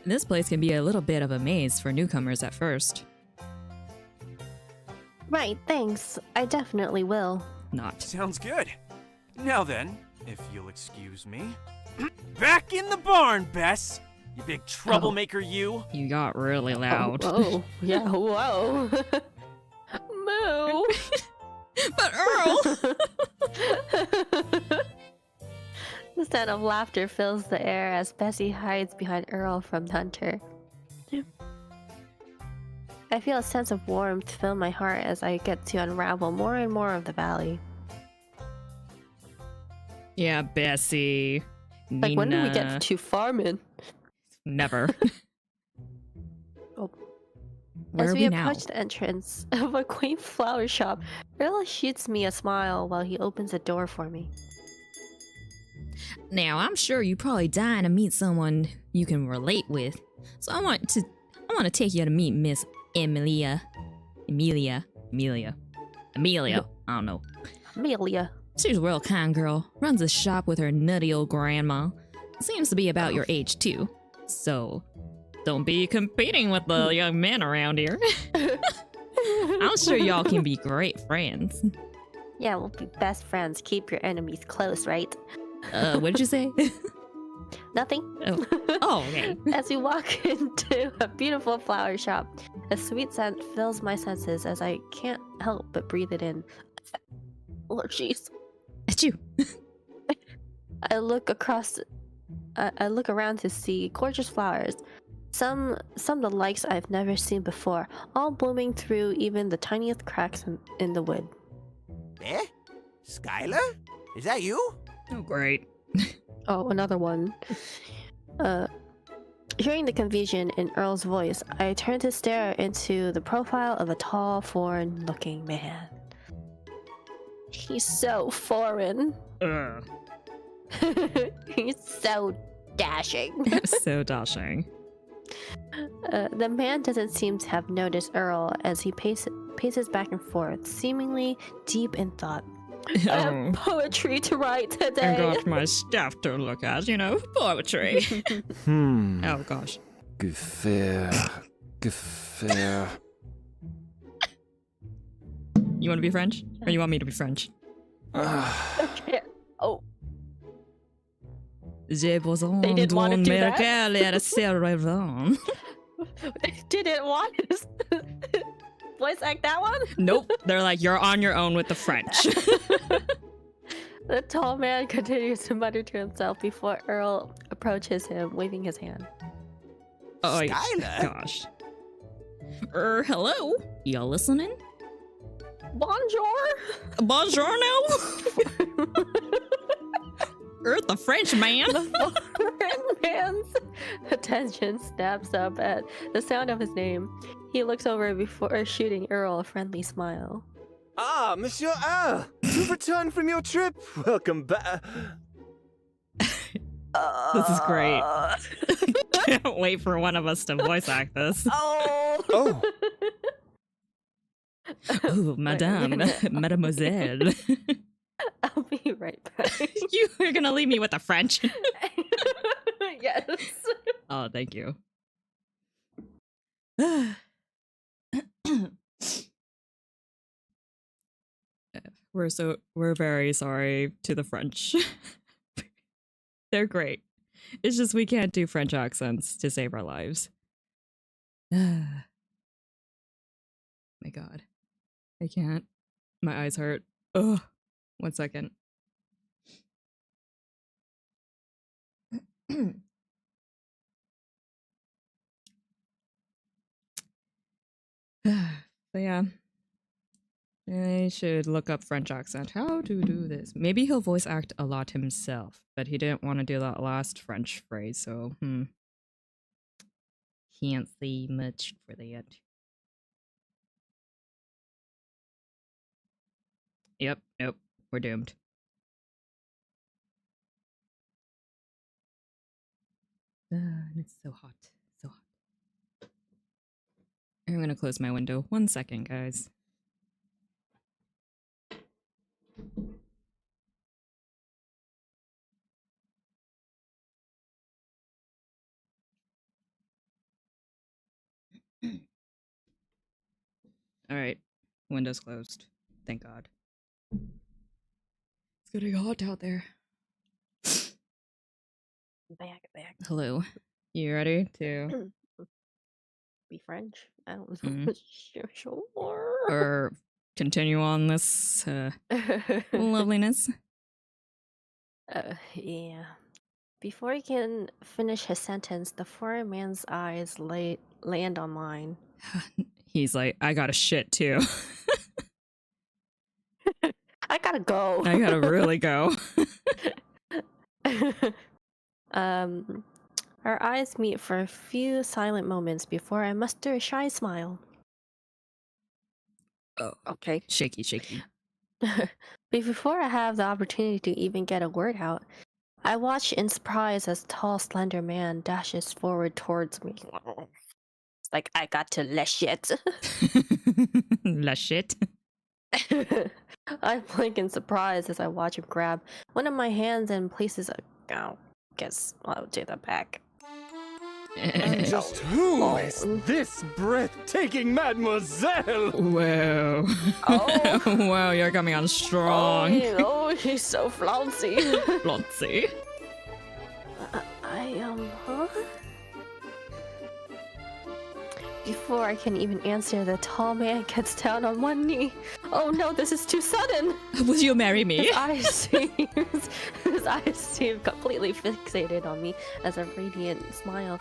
This place can be a little bit of a maze for newcomers at first. Right, thanks. I definitely will. Not. Sounds good. Now then, if you'll excuse me. Back in the barn, Bess! You big troublemaker, you! You got really loud. Oh, yeah, whoa. Moo. But Earl! The sound of laughter fills the air as Bessie hides behind Earl from Hunter. I feel a sense of warmth fill my heart as I get to unravel more and more of the valley. Yeah, Bessie. Like, when do we Nina. get to farming? Never. Oh. Where As are we we now? approach the entrance of a quaint flower shop, Earl shoots me a smile while he opens a door for me. Now, I'm sure you're probably dying to meet someone you can relate with. So I want to take you to meet Miss Amelia. Amelia. I don't know. Amelia. She's a real kind girl. Runs a shop with her nutty old grandma. Seems to be about your age too. So, don't be competing with the young men around here. I'm sure y'all can be great friends. Yeah, we'll be best friends. Keep your enemies close, right? What did you say? Nothing. Oh, okay. As we walk into a beautiful flower shop, a sweet scent fills my senses as I can't help but breathe it in. Oh, jeez. Achoo. I look around to see gorgeous flowers. Some the likes I've never seen before, all blooming through even the tiniest cracks in the wood. Eh? Skylar? Is that you? Oh, great. Oh, another one. Hearing the confusion in Earl's voice, I turn to stare into the profile of a tall, foreign-looking man. He's so foreign. He's so dashing. So dashing. The man doesn't seem to have noticed Earl as he paces back and forth, seemingly deep in thought. I have poetry to write I today. got my stuff to look at, poetry. Oh, gosh. Gefair. You want to be French? Or you want me to be French? Okay. Oh, J'ai besoin They didn't want to d'un do that? miracle et de servant. they didn't want to voice act that one? Nope. They're like, you're on your own with the French. The tall man continues to mutter to himself before Earl approaches him, waving his hand. Oh, Skylar? gosh. Hello? Y'all listening? Bonjour! Bonjour now? The French man? The foreign man's attention snaps up at the sound of his name. He looks over before shooting Earl a friendly smile. Ah, Monsieur R, you've returned from your trip. Welcome back. This is great. Can't wait for one of us to voice act this. Oh! Oh, Oh, madame, mademoiselle. I'll be right back. You are gonna leave me with the French. Yes. Oh, thank you. We're very sorry to the French. They're great. It's just we can't do French accents to save our lives. My God. I can't. My eyes hurt. Ugh. 1 second. But yeah. I should look up French accent. How to do this? Maybe he'll voice act a lot himself, but he didn't want to do that last French phrase, so can't say much for that. Yep, nope, we're doomed. And it's so hot, so hot. I'm gonna close my window. 1 second, guys. All right, window's closed. Thank God. It's getting hot out there. Back. Hello. You ready to Be French? I don't know. Mhm. Sure. or continue on this loveliness? Yeah. Before he can finish his sentence, the foreign man's eyes land on mine. He's like, I gotta shit too. I gotta go. I gotta really go. Our eyes meet for a few silent moments before I muster a shy smile. Oh, Okay. shaky. Before I have the opportunity to even get a word out, I watch in surprise as a tall, slender man dashes forward towards me. It's like, I got to lash it. La shit. I blink in surprise as I watch him grab one of my hands and places a... Oh, guess I'll take that back. And just who is this breathtaking mademoiselle? Whoa. Oh. Whoa, you're coming on strong. Oh, he's so flouncy. Flouncy. Huh? Before I can even answer, the tall man gets down on one knee. Oh no, this is too sudden! Will you marry me? His eyes seem completely fixated on me as a radiant smile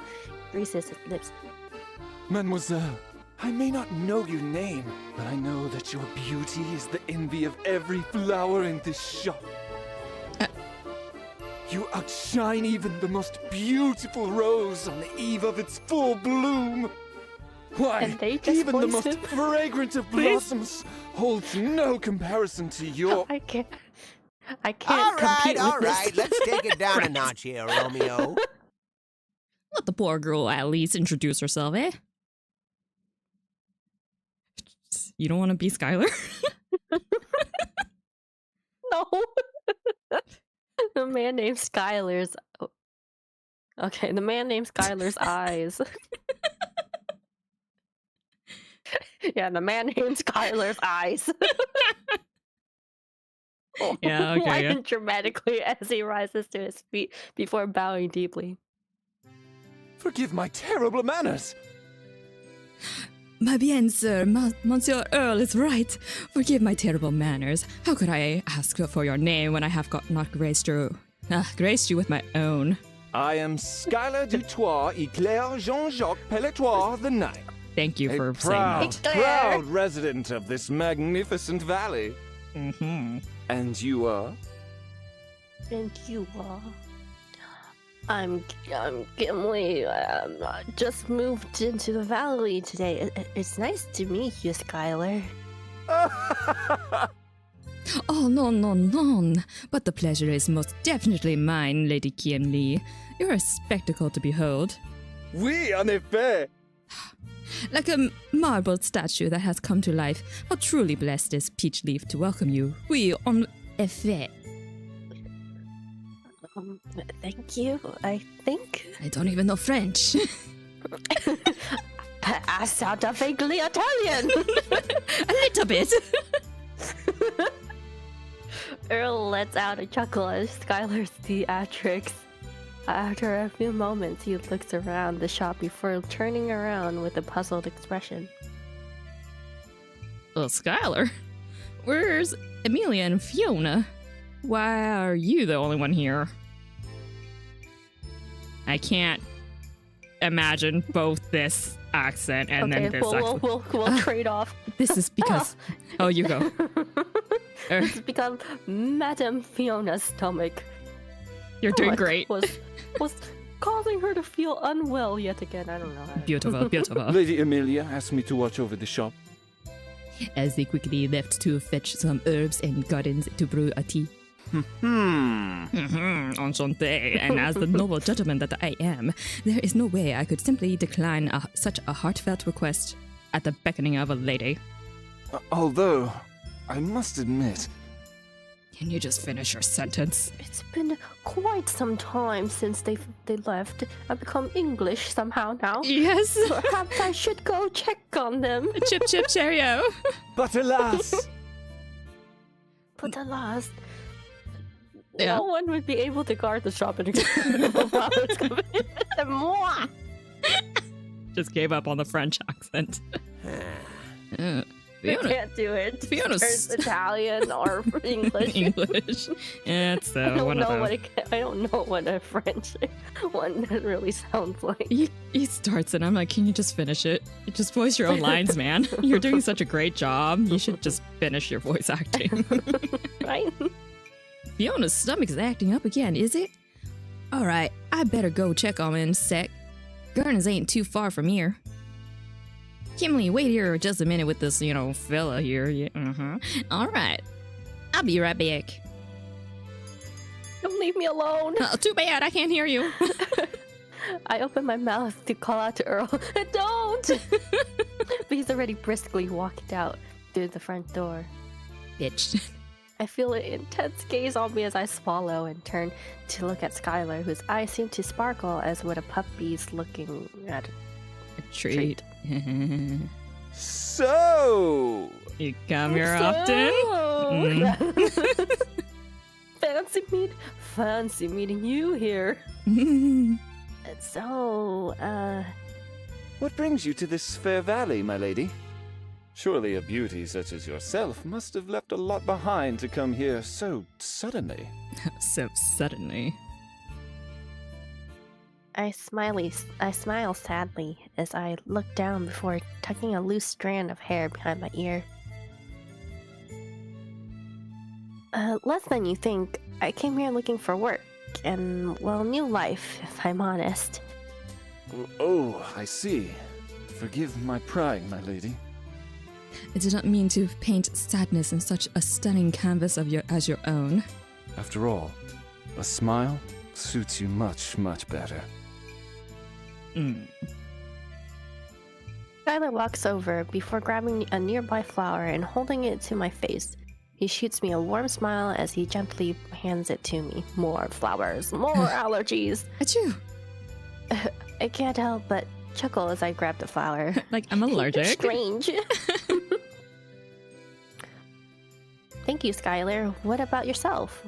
greases his lips. Mademoiselle, I may not know your name, but I know that your beauty is the envy of every flower in this shop. You outshine even the most beautiful rose on the eve of its full bloom. Why, And they just even the voiced most it. fragrant of blossoms holds no comparison to your... I can't All compete right, with all right. this. Let's take it down a notch here, Romeo. Let the poor girl at least introduce herself, eh? You don't want to be Skylar? No. The man named Skylar's... oh. Okay, the man named Skylar's eyes. Yeah, the man named Skylar's eyes. Yeah, okay, Whine yeah. dramatically as he rises to his feet before bowing deeply. Forgive my terrible manners. My bien, sir. Monsieur Earl is right. Forgive my terrible manners. How could I ask for your name when I have not graced you with my own? I am Skylar Dutoit Eclair Jean-Jacques Pelletoir the Ninth. Thank you for A saying proud resident of this magnificent valley. that. Mm-hmm. And you are? And you are. I'm Gimli. Just moved into the valley today. It's nice to meet you, Skylar. Oh, no. But the pleasure is most definitely mine, Lady Kim Lee. You're a spectacle to behold. Oui, en effet. Like a marble statue that has come to life. How truly blessed is Peachleaf to welcome you. Oui, en effet. Thank you, I think. I don't even know French. I sound vaguely Italian. A little bit. Earl lets out a chuckle at Skylar's theatrics. After a few moments, he looks around the shop before turning around with a puzzled expression. Well, Skylar, where's Amelia and Fiona? Why are you the only one here? I can't imagine both this accent and then this accent. We'll trade off. This is because... Oh, you go. This is because Madame Fiona's stomach You're doing great. was causing her to feel unwell yet again. I don't know how to... Beautiful. Lady Amelia asked me to watch over the shop. As they quickly left to fetch some herbs and gardens to brew a tea. Enchanté. And as the noble gentleman that I am, there is no way I could simply decline such a heartfelt request at the beckoning of a lady. Although, I must admit... Can you just finish your sentence? It's been quite some time since they left. I've become English somehow now. Yes. Perhaps I should go check on them. Chip, chip, cheerio. But alas... But alas, Yeah. no one would be able to guard the shop and flowers coming in. Moi! Just gave up on the French accent. I Fiona. can't do it. Fiona's- It's Italian or English. English. It's I don't one know of what those. I don't know what a French one really sounds like. He starts and I'm like, can you just finish it? You just voice your own lines, man. You're doing such a great job. You should just finish your voice acting. Right? Fiona's stomach's acting up again, is it? Alright, I better go check on him in a sec. Gardens ain't too far from here. Kimberly, wait here just a minute with this, fella here. Yeah, Alright. I'll be right back. Don't leave me alone. Too bad, I can't hear you. I open my mouth to call out to Earl. Don't! But he's already briskly walked out through the front door. Bitch. I feel an intense gaze on me as I swallow and turn to look at Skylar, whose eyes seem to sparkle as would a puppy's looking at A treat. So, You come here often? Fancy meeting you here. So, what brings you to this fair valley, my lady? Surely a beauty such as yourself must have left a lot behind to come here so suddenly. So suddenly. I smile sadly as I look down before tucking a loose strand of hair behind my ear. Less than you think. I came here looking for work and, well, new life, if I'm honest. Oh, I see. Forgive my prying, my lady. I did not mean to paint sadness in such a stunning canvas as your own. After all, a smile suits you much, much better. Skylar walks over before grabbing a nearby flower and holding it to my face. He shoots me a warm smile as he gently hands it to me. More flowers, more allergies. Achoo! I can't help but chuckle as I grab the flower. Like I'm allergic. Strange. Thank you, Skylar. What about yourself?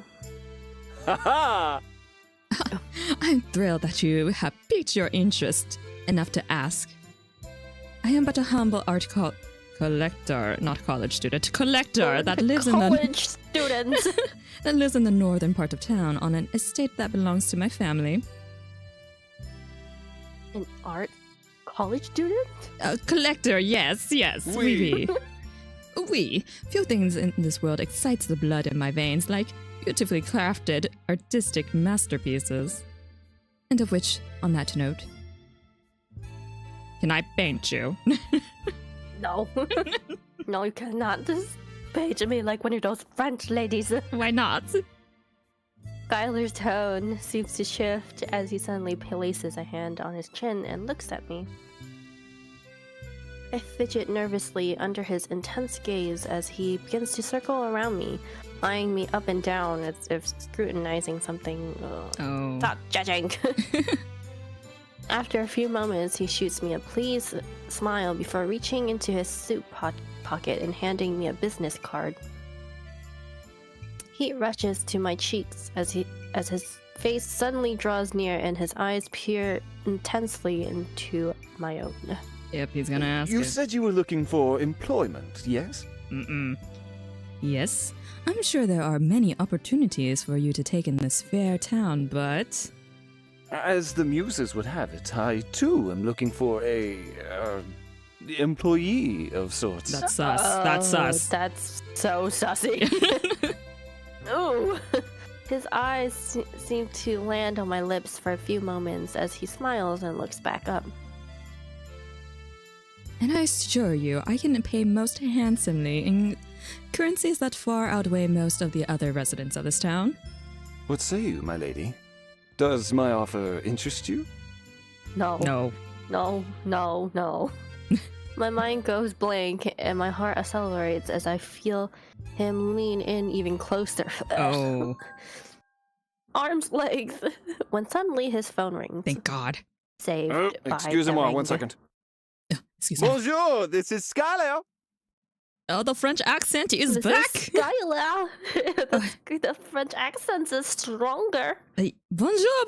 Ha I'm thrilled that you have piqued your interest enough to ask. I am but a humble art collector, not college student, collector that lives in the college students. that lives in the northern part of town on an estate that belongs to my family. An art college student? A collector, yes, oui. Oui. Few things in this world excites the blood in my veins like beautifully crafted artistic masterpieces. And of which, on that note, can I paint you? No. No, you cannot. Just page me like one of those French ladies. Why not? Skylar's tone seems to shift as he suddenly places a hand on his chin and looks at me. I fidget nervously under his intense gaze as he begins to circle around me, eyeing me up and down as if scrutinizing something. Oh. Stop judging! After a few moments, he shoots me a pleased smile before reaching into his suit pocket and handing me a business card. Heat rushes to my cheeks as his face suddenly draws near and his eyes peer intensely into my own. Yep, he's gonna ask You it. said you were looking for employment, yes? Yes, I'm sure there are many opportunities for you to take in this fair town, but... As the muses would have it, I too am looking for a employee of sorts. That's sus. That's sus. That's so sussy. Ooh. His eyes seem to land on my lips for a few moments as he smiles and looks back up. And I assure you, I can pay most handsomely in currencies that far outweigh most of the other residents of this town. What say you, my lady? Does my offer interest you? No. No. No. My mind goes blank and my heart accelerates as I feel him lean in even closer. Oh. Arm's length. When suddenly his phone rings. Thank God. Saved by Excusez-moi, the 1 ring. second. Excuse me. Bonjour, this is Skylar. Oh, the French accent is This back! is Skylar. The French accent is stronger. Hey, bonjour,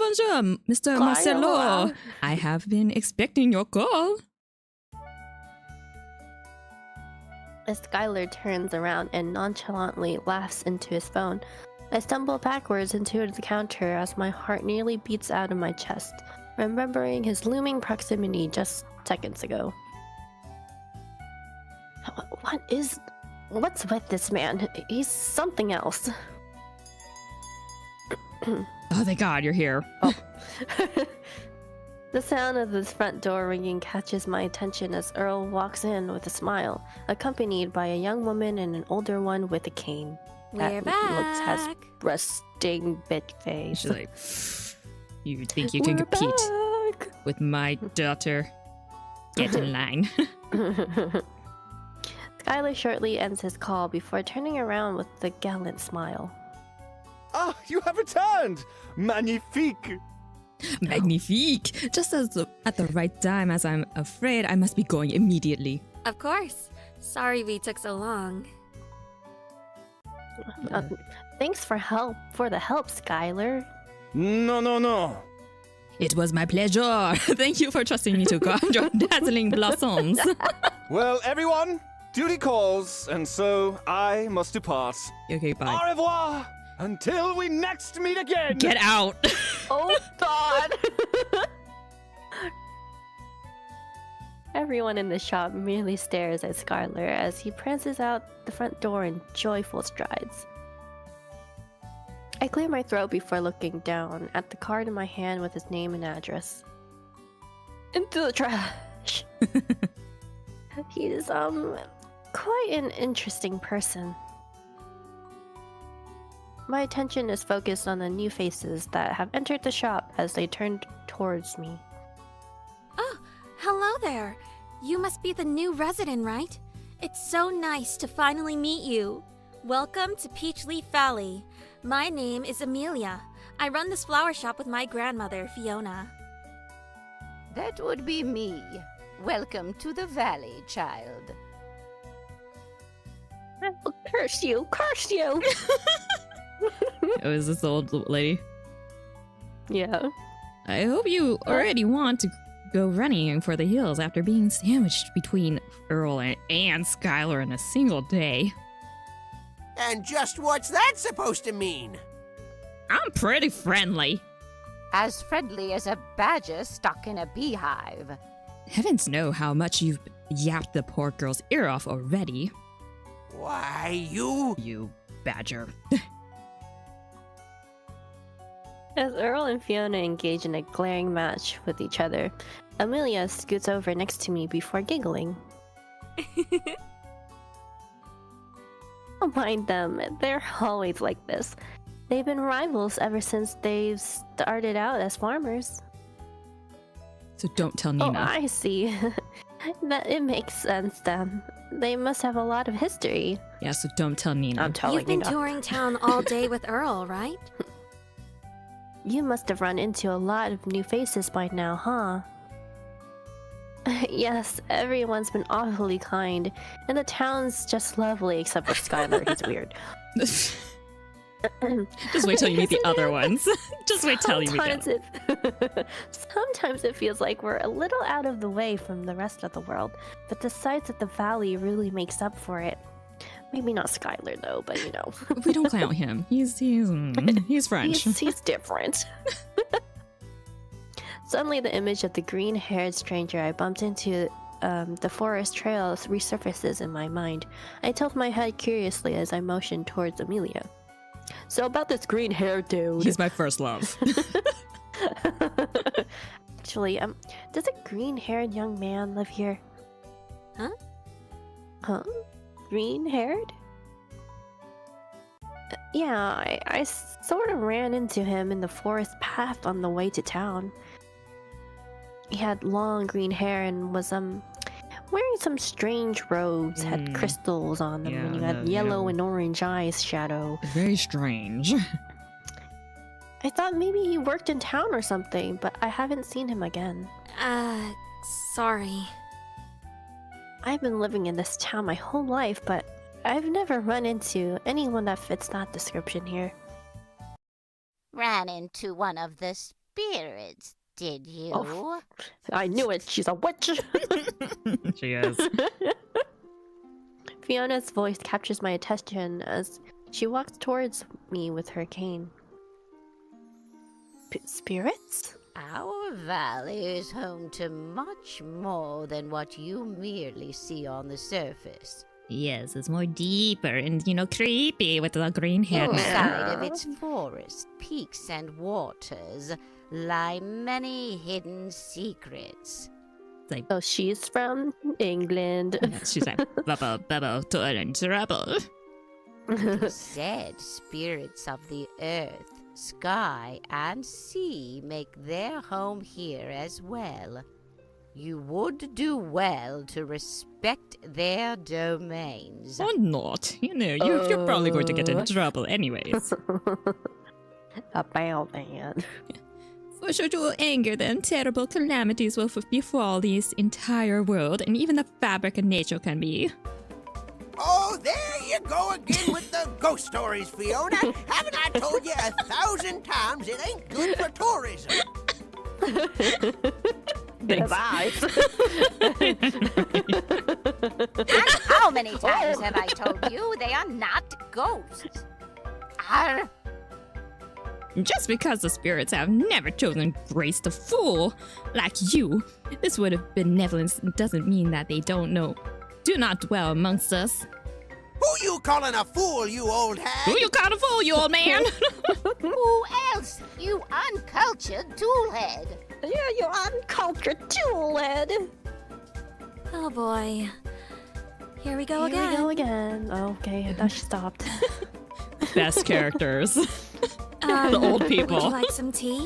Mr. Marcelo. Skylar. I have been expecting your call. As Skylar turns around and nonchalantly laughs into his phone, I stumble backwards into the counter as my heart nearly beats out of my chest, remembering his looming proximity just seconds ago. What's with this man? He's something else. Oh, thank God you're here. Oh. The sound of the front door ringing catches my attention as Earl walks in with a smile, accompanied by a young woman and an older one with a cane. We're Has back. rusting bitch face. She's like, you think you can compete with my daughter? Get in line. Skylar shortly ends his call before turning around with a gallant smile. Ah, you have returned! Magnifique! Magnifique! Just at the right time, as I'm afraid I must be going immediately. Of course. Sorry we took so long. Thanks for the help, Skylar. No. It was my pleasure. Thank you for trusting me to guard your dazzling blossoms. Well, everyone, duty calls, and so I must depart. Okay, bye. Au revoir! Until we next meet again! Get out! Oh, God! Everyone in the shop merely stares at Skylar as he prances out the front door in joyful strides. I clear my throat before looking down at the card in my hand with his name and address. Into the trash! He's, quite an interesting person. My attention is focused on the new faces that have entered the shop as they turn towards me. Oh, hello there. You must be the new resident, right? It's so nice to finally meet you. Welcome to Peachleaf Valley. My name is Amelia. I run this flower shop with my grandmother, Fiona. That would be me. Welcome to the valley, child. Oh, curse you! Curse you! Oh, is this the old lady? Yeah. I hope you already want to go running for the hills after being sandwiched between Earl and Skylar in a single day. And just what's that supposed to mean? I'm pretty friendly. As friendly as a badger stuck in a beehive. Heavens know how much you've yapped the poor girl's ear off already. Why, you... You badger. As Earl and Fiona engage in a glaring match with each other, Amelia scoots over next to me before giggling. Don't mind them, they're always like this. They've been rivals ever since they've started out as farmers. So don't tell Oh, Nina. I see. That it makes sense then. They must have a lot of history. Yeah, so don't tell Nina. I'm telling You've been you. touring town all day with Earl, right? You must have run into a lot of new faces by now, huh? Yes, everyone's been awfully kind, and the town's just lovely except for Skylar. He's weird. Just wait till you meet the other ones. Just wait till you meet them. Sometimes it feels like we're a little out of the way from the rest of the world, but the sights of the valley really makes up for it. Maybe not Skylar though, but you know. We don't count him. He's French. He's different. Suddenly, the image of the green-haired stranger I bumped into the forest trail resurfaces in my mind. I tilt my head curiously as I motion towards Amelia. So about this green-haired dude. He's my first love. Actually, does a green-haired young man live here? Huh? Huh? Green-haired? Yeah, I sort of ran into him in the forest path on the way to town. He had long green hair and was wearing some strange robes, had crystals on them, and you had yellow and orange eyes shadow. Very strange. I thought maybe he worked in town or something, but I haven't seen him again. Sorry. I've been living in this town my whole life, but I've never run into anyone that fits that description here. Ran into one of the spirits, did you? Oh, I knew it. She's a witch. She is. Fiona's voice captures my attention as she walks towards me with her cane. Spirits? Our valley is home to much more than what you merely see on the surface. Yes, it's more deeper and, creepy with the green hair. Inside of its forest, peaks, and waters lie many hidden secrets. Like, Oh, she's from England. she's like, bubble, in trouble. Said spirits of the earth, sky, and sea make their home here as well. You would do well to respect their domains. Or not. You're probably going to get in trouble anyways. About that. For sure to anger them, terrible calamities will befall this entire world, and even the fabric of nature can be. Oh, there you go again with the ghost stories, Fiona. Haven't I told you 1,000 times it ain't good for tourism? Thanks. Eyes. And how many times have I told you they are not ghosts? Arr! Just because the spirits have never chosen Grace the Fool, like you, this word of benevolence doesn't mean that they do not dwell amongst us. Who you calling a fool, you old hag? Who you calling a fool, you old man? Who else, you uncultured toolhead? Yeah, you uncultured toolhead. Oh boy. Here we go again. Here we go again. Okay, I thought she stopped. Best characters. The old people. Would you like some tea?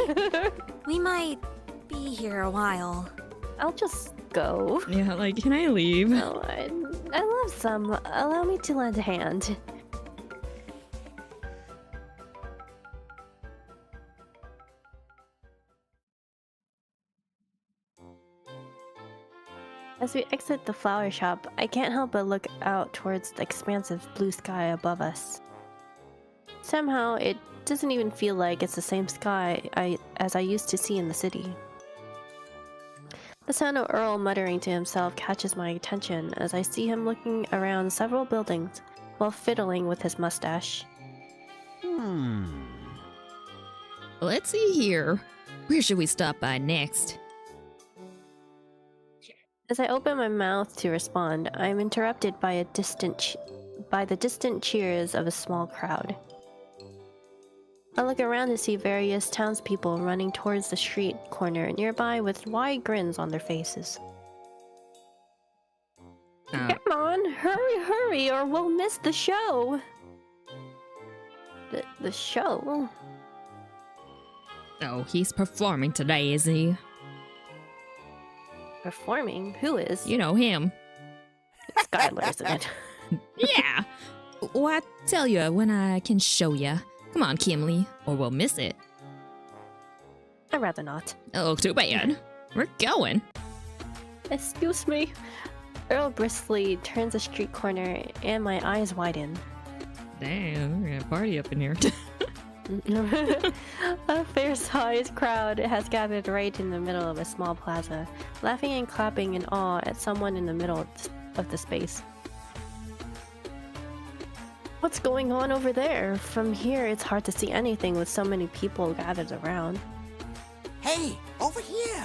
We might be here a while. I'll just go. Yeah, like, can I leave? No, I love some. Allow me to lend a hand. As we exit the flower shop, I can't help but look out towards the expansive blue sky above us. Somehow, it doesn't even feel like it's the same sky as I used to see in the city. The sound of Earl muttering to himself catches my attention as I see him looking around several buildings while fiddling with his mustache. Let's see here. Where should we stop by next? As I open my mouth to respond, I am interrupted by the distant cheers of a small crowd. I look around to see various townspeople running towards the street corner nearby with wide grins on their faces. Come on, hurry, or we'll miss the show! The show? Oh, he's performing today, is he? Performing? Who is? You know him. Skylar, isn't it? Yeah! Well, I tell you when I can show you. Come on, Kimley, or we'll miss it. I'd rather not. Oh, too bad. We're going. Excuse me. Earl briskly turns a street corner and my eyes widen. Damn, we're gonna party up in here. A fair-sized crowd has gathered right in the middle of a small plaza, laughing and clapping in awe at someone in the middle of the space. What's going on over there? From here, it's hard to see anything with so many people gathered around. Hey, over here!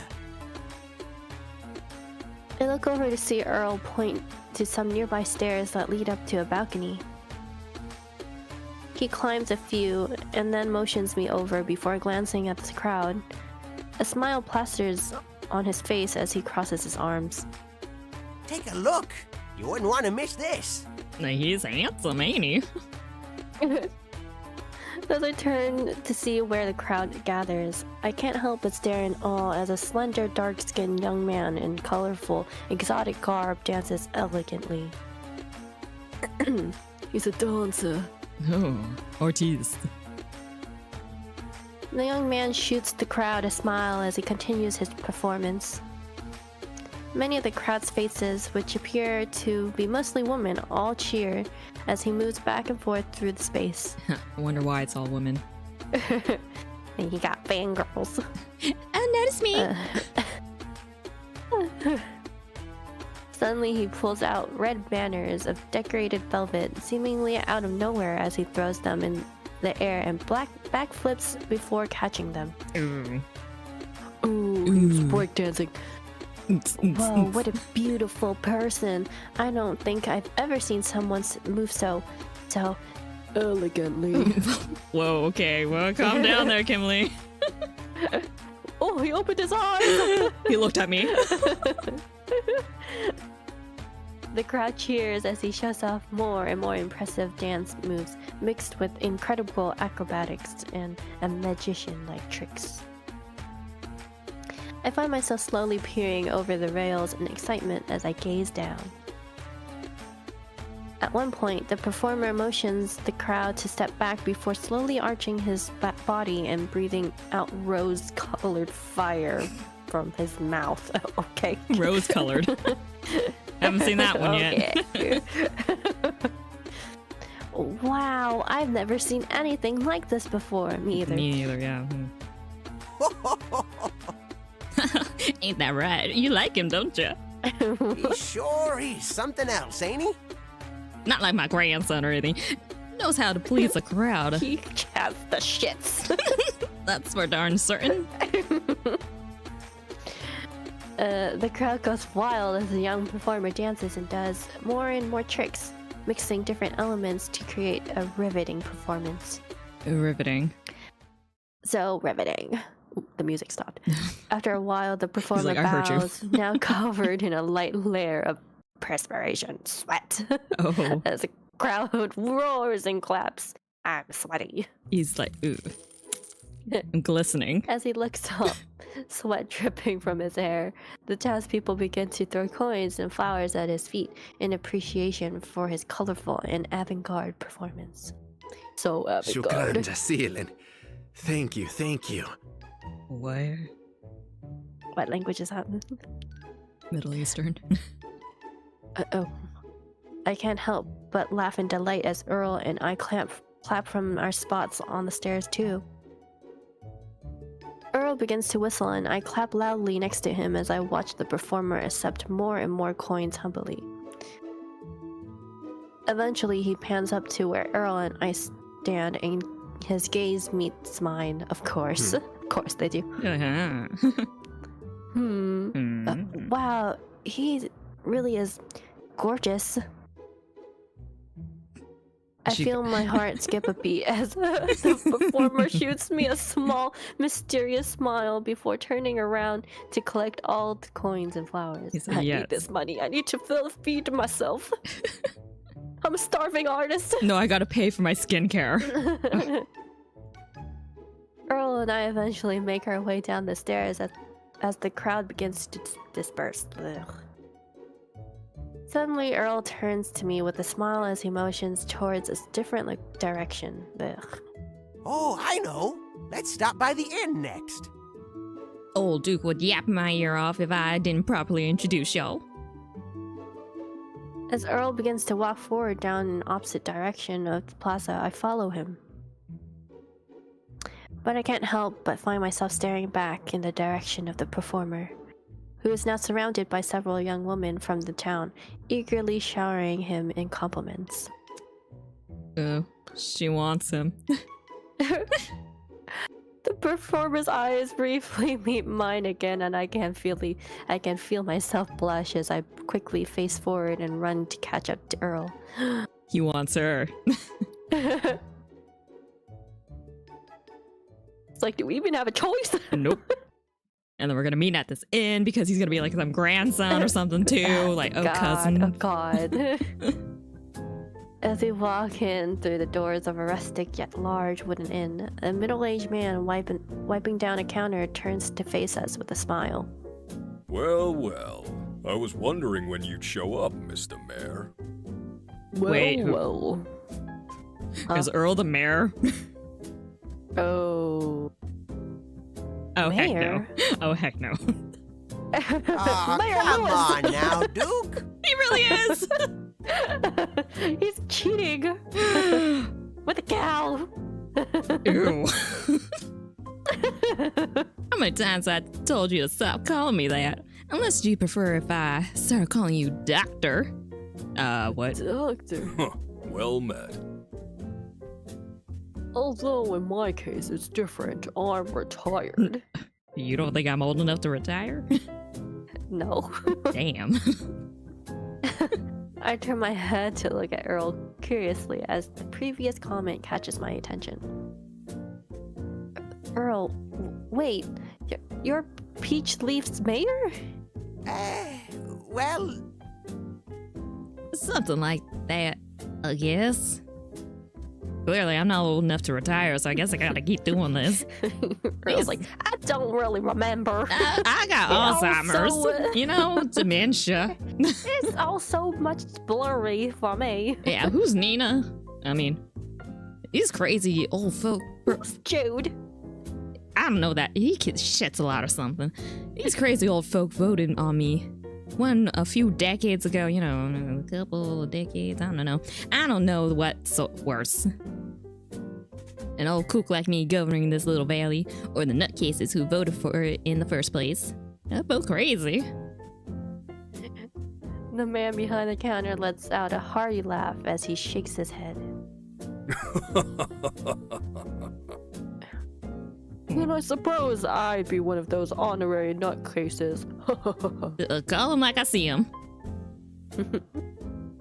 I look over to see Earl point to some nearby stairs that lead up to a balcony. He climbs a few and then motions me over before glancing at the crowd. A smile plasters on his face as he crosses his arms. Take a look! You wouldn't want to miss this! He's handsome, ain't he? As I turn to see where the crowd gathers, I can't help but stare in awe as a slender, dark-skinned young man in colorful, exotic garb dances elegantly. He's a dancer. Oh, artiste. The young man shoots the crowd a smile as he continues his performance. Many of the crowd's faces, which appear to be mostly women, all cheer as he moves back and forth through the space. I wonder why it's all women. And he got fangirls. Oh, notice me! Suddenly he pulls out red banners of decorated velvet, seemingly out of nowhere as he throws them in the air and backflips before catching them. Ooh. Ooh, he's breakdancing. Whoa, what a beautiful person. I don't think I've ever seen someone move so elegantly. Whoa, okay. Well, calm down there, Kimberly. Oh, he opened his eyes. He looked at me. The crowd cheers as he shows off more and more impressive dance moves, mixed with incredible acrobatics and magician-like tricks. I find myself slowly peering over the rails in excitement as I gaze down. At one point, the performer motions the crowd to step back before slowly arching his body and breathing out rose-colored fire from his mouth. Okay. Rose-colored. Haven't seen that one yet. Wow, I've never seen anything like this before. Me either. Me neither, yeah. Ain't that right? You like him, don't you? He's something else, ain't he? Not like my grandson or anything. Knows how to please the crowd. He has the shits. That's for darn certain. The crowd goes wild as the young performer dances and does more and more tricks, mixing different elements to create a riveting performance. Riveting. So riveting. Ooh, the music stopped. After a while, the performer like, I heard you. bows, now covered in a light layer of perspiration, sweat. Oh. As the crowd roars and claps. I'm sweaty. He's like, ooh. I'm glistening. As he looks up, sweat dripping from his hair, the townspeople begin to throw coins and flowers at his feet in appreciation for his colorful and avant-garde performance. So avant-garde. Shukran jazilan. Thank you, thank you. What? What language is that? Middle Eastern. Oh. I can't help but laugh in delight as Earl and I clap from our spots on the stairs too. Earl begins to whistle and I clap loudly next to him as I watch the performer accept more and more coins humbly. Eventually he pans up to where Earl and I stand and his gaze meets mine, of course. Of course they do. Uh-huh. Wow, he really is gorgeous. I feel my heart skip a beat as the performer shoots me a small, mysterious smile before turning around to collect all the coins and flowers. I need this money. I need to feed myself. I'm a starving artist. No, I gotta pay for my skincare. Earl and I eventually make our way down the stairs as the crowd begins to disperse. Ugh. Suddenly, Earl turns to me with a smile as he motions towards a different direction. Ugh. Oh, I know. Let's stop by the inn next. Old Duke would yap my ear off if I didn't properly introduce y'all. As Earl begins to walk forward down an opposite direction of the plaza, I follow him. But I can't help but find myself staring back in the direction of the performer, who is now surrounded by several young women from the town, eagerly showering him in compliments. Oh, she wants him. The performer's eyes briefly meet mine again, and I can feel myself blush as I quickly face forward and run to catch up to Earl. He wants her. It's like, do we even have a choice? Nope. And then we're gonna meet at this inn because he's gonna be like some grandson or something too. Like, oh, God, cousin. Oh God. As we walk in through the doors of a rustic yet large wooden inn, a middle-aged man wiping down a counter turns to face us with a smile. Well, well. I was wondering when you'd show up, Mr. Mayor. Wait, well. Huh? Is Earl the mayor? Oh. Oh, Mayor? heck no. Oh, heck no. Mayor Come Lewis. on now, Duke. He really is. He's cheating. With a cow. Ew. How many times I told you to stop calling me that? Unless you prefer if I start calling you Doctor. What? Doctor. Well met. Although in my case it's different. I'm retired. You don't think I'm old enough to retire? No. Damn. I turn my head to look at Earl curiously as the previous comment catches my attention. Earl, wait, you're Peachleaf's mayor? Well, Something like that, I guess. Clearly, I'm not old enough to retire, so I guess I gotta keep doing this. Earl's like, I don't really remember. I got Alzheimer's, you know, dementia. It's all so much blurry for me. Yeah, who's Nina? I mean, these crazy old folk. Jude. I don't know that. He shits a lot or something. These crazy old folk voted on me. A few decades ago, you know, a couple of decades, I don't know. I don't know what's worse. An old kook like me governing this little valley, or the nutcases who voted for it in the first place. They're both crazy. The man behind the counter lets out a hearty laugh as he shakes his head. And I suppose I'd be one of those honorary nutcases. Call him like I see him.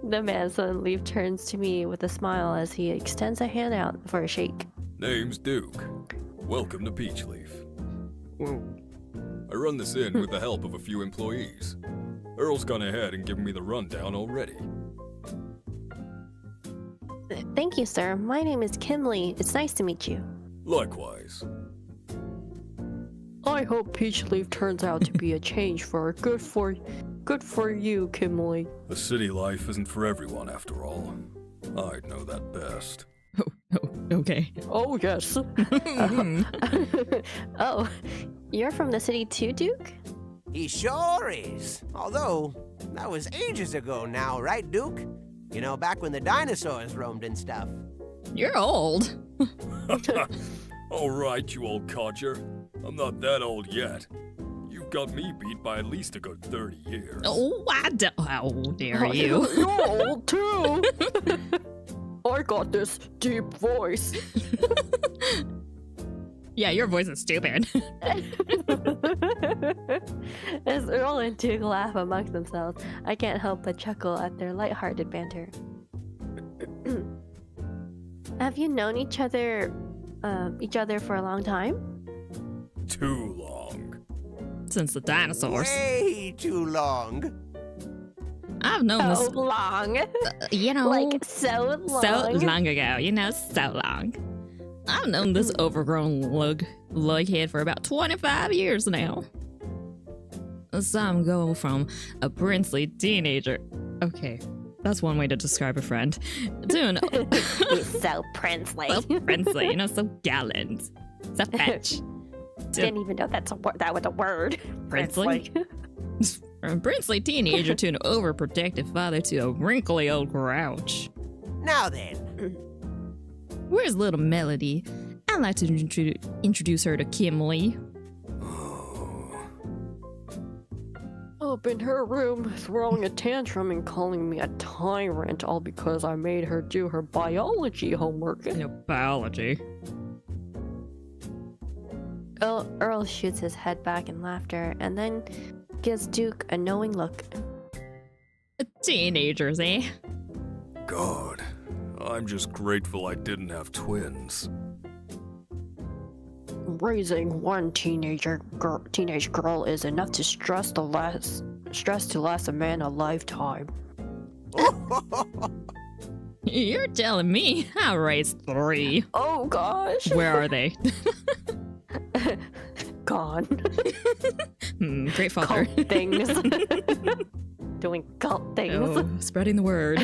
The man suddenly turns to me with a smile as he extends a hand out for a shake. Name's Duke. Welcome to Peachleaf. I run this inn with the help of a few employees. Earl's gone ahead and given me the rundown already. Thank you, sir. My name is Kimley. It's nice to meet you. Likewise. I hope Peachleaf turns out to be a change for good for you, Kimley. The city life isn't for everyone, after all. I'd know that best. Oh, okay. Oh, yes. Oh, you're from the city too, Duke? he sure is. Although, that was ages ago now, right, Duke? You know, back when the dinosaurs roamed and stuff. You're old. All right, you old codger. I'm not that old yet. You've got me beat by at least a good 30 years. Oh, how dare you? You're old too. I got this deep voice. Yeah, your voice is stupid. As Earl and Duke laugh amongst themselves, I can't help but chuckle at their lighthearted banter. Have you known each other for a long time? Too long. Since the dinosaurs. Way too long. I've known this. So long. You know. Like so long. So long ago, you know, so long. I've known this overgrown lughead for about 25 years now. So I'm going from a princely teenager. Okay, that's one way to describe a friend. To an He's so princely. so princely, you know, so gallant, so fetch. Didn't even know that was a word. Princely? From a princely teenager to an overprotective father to a wrinkly old grouch. Now then. Where's little Melody? I'd like to introduce her to Kimley. Up in her room, throwing a tantrum and calling me a tyrant, all because I made her do her biology homework. You know, biology. Earl shoots his head back in laughter and then gives Duke a knowing look. Teenagers, eh? God, I'm just grateful I didn't have twins. Raising one teenage girl is enough to stress to last a man a lifetime. You're telling me I raised 3. Oh gosh. Where are they? Gone. Great father. Cult things. Doing cult things. Oh, spreading the word.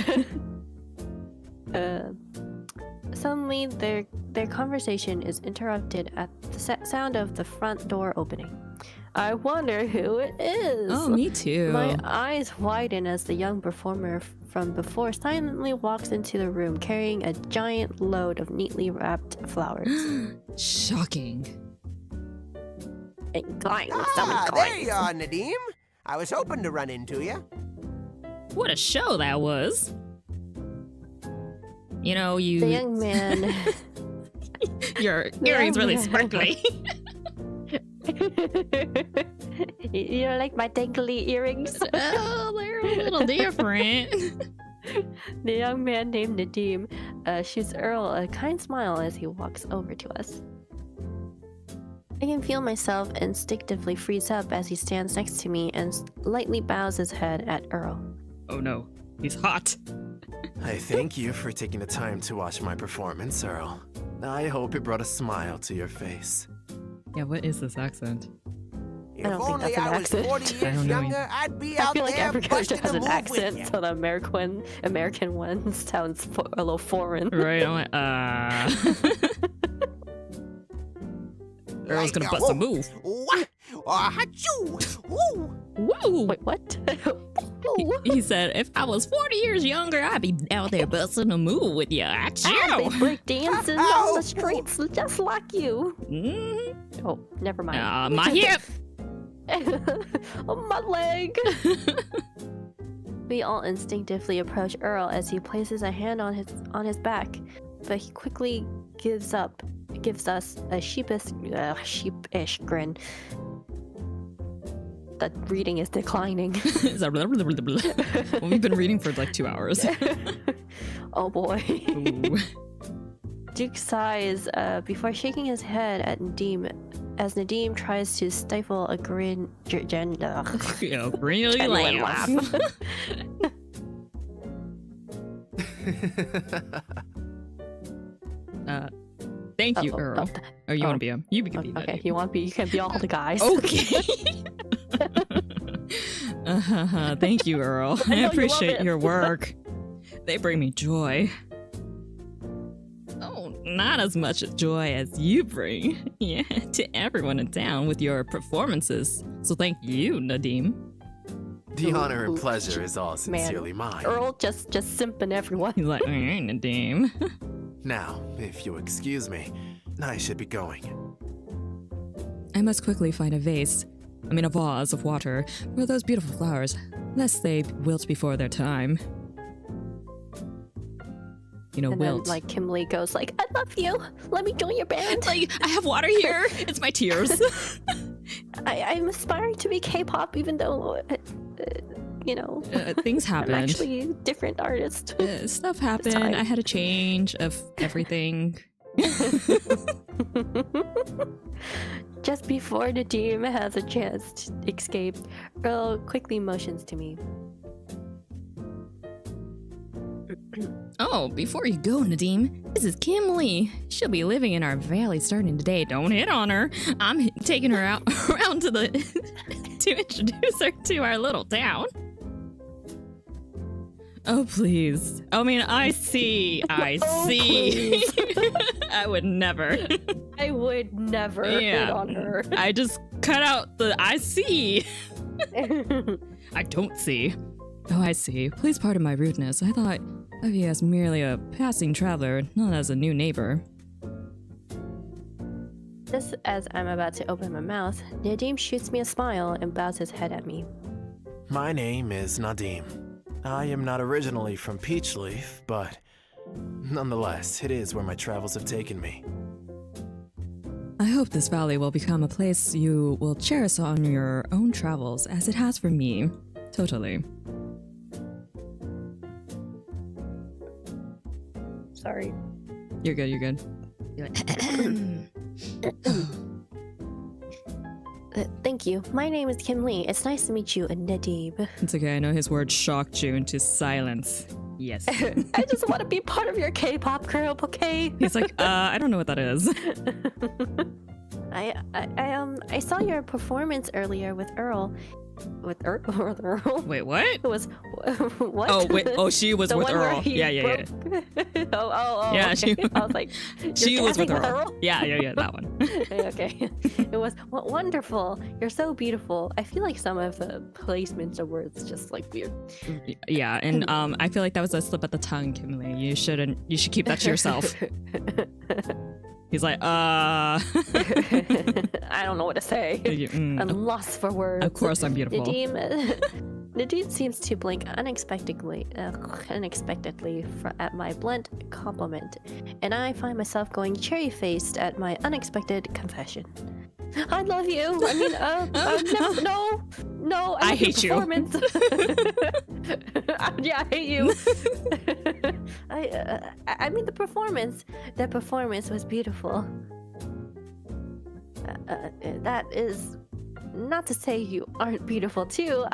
Suddenly, their conversation is interrupted at the sound of the front door opening. I wonder who it is. Oh, me too. My eyes widen as the young performer from before silently walks into the room carrying a giant load of neatly wrapped flowers. Shocking. There you are, Nadim. I was hoping to run into you. What a show that was. You know, you... The young man... Your earring's really sparkly. You don't like my dangly earrings? Oh, they're a little different. The young man named Nadim shoots Earl a kind smile as he walks over to us. I can feel myself instinctively freeze up as he stands next to me and lightly bows his head at Earl. Oh no, he's hot. I thank you for taking the time to watch my performance, Earl. I hope it brought a smile to your face. Yeah, what is this accent? If I don't think only that's an I was accent. 40 I years don't know. younger, I'd be I out feel like there every character busting has a an move accent, with so the American one sounds a little foreign. Right, I'm like, Earl's gonna bust a move. Woo! Wait, what? He said, if I was 40 years younger, I'd be out there busting a move with you. They Achoo! break dancing on the streets just like you. Mm. Oh, never mind. My hip! Oh, my leg! We all instinctively approach Earl as he places a hand on his back, but he quickly gives us a sheepish grin. That reading is declining. Is that blah, blah, blah, blah, blah. Well, we've been reading for like 2 hours. Oh boy. Ooh. Duke sighs before shaking his head at Nadim as Nadim tries to stifle a grin. Yeah, really Genuine laugh. Thank you, Earl. Or you want to be him? You can be that. Okay, you can be all the guys. Okay. Thank you, Earl. I know you love appreciate it. your work. They bring me joy. Oh, not as much joy as you bring. Yeah, to everyone in town with your performances. So thank you, Nadim. The honor and pleasure is all sincerely mine. Earl just simping everyone. He's like, Nadim. Now, if you'll excuse me, I should be going. I must quickly find a vase of water for those beautiful flowers, lest they wilt before their time. You know, And wilt. then, like, Kimberly goes like, I love you. Let me join your band. Like, I have water here. It's my tears. I'm aspiring to be K-pop, even though, you know, things happened. I'm actually a different artist. Stuff happened. time. I had a change of everything. Just before Nadim has a chance to escape, Earl quickly motions to me. Oh, before you go, Nadim, this is Kim Lee. She'll be living in our valley starting today. Don't hit on her. I'm taking her out around to to introduce her to our little town. Oh, please. I mean, I see. Please. I would never. I would never hit on her. I just cut out the I see. I don't see. Oh, I see. Please pardon my rudeness. I thought of you as merely a passing traveler, not as a new neighbor. Just as I'm about to open my mouth, Nadim shoots me a smile and bows his head at me. My name is Nadim. I am not originally from Peachleaf, but nonetheless, it is where my travels have taken me. I hope this valley will become a place you will cherish on your own travels, as it has for me. Totally. Sorry. You're good, you're good. Thank you. My name is Kim Lee. It's nice to meet you, Nadim. It's okay, I know his words shocked you into silence. Yes. I just want to be part of your K-pop group, okay? He's like, I don't know what that is. I saw your performance earlier with Earl. With Earl? Wait, what? It was what? Oh, wait. Oh, she was The with one where Earl. he Yeah. oh. Yeah, okay. she- I was like, She you're was with dancing Earl. Yeah, that one. Okay. It was wonderful. You're so beautiful. I feel like some of the placements of words just like weird. Yeah, and I feel like that was a slip of the tongue, Kimberly. You should keep that to yourself. He's like, I don't know what to say. I'm lost for words. Of course I'm beautiful. Nadim seems to blink unexpectedly at my blunt compliment, and I find myself going cherry-faced at my unexpected confession. I love you. I mean, no. I hate you. Yeah, I hate you. I mean the performance. The performance was beautiful. That is not to say you aren't beautiful too.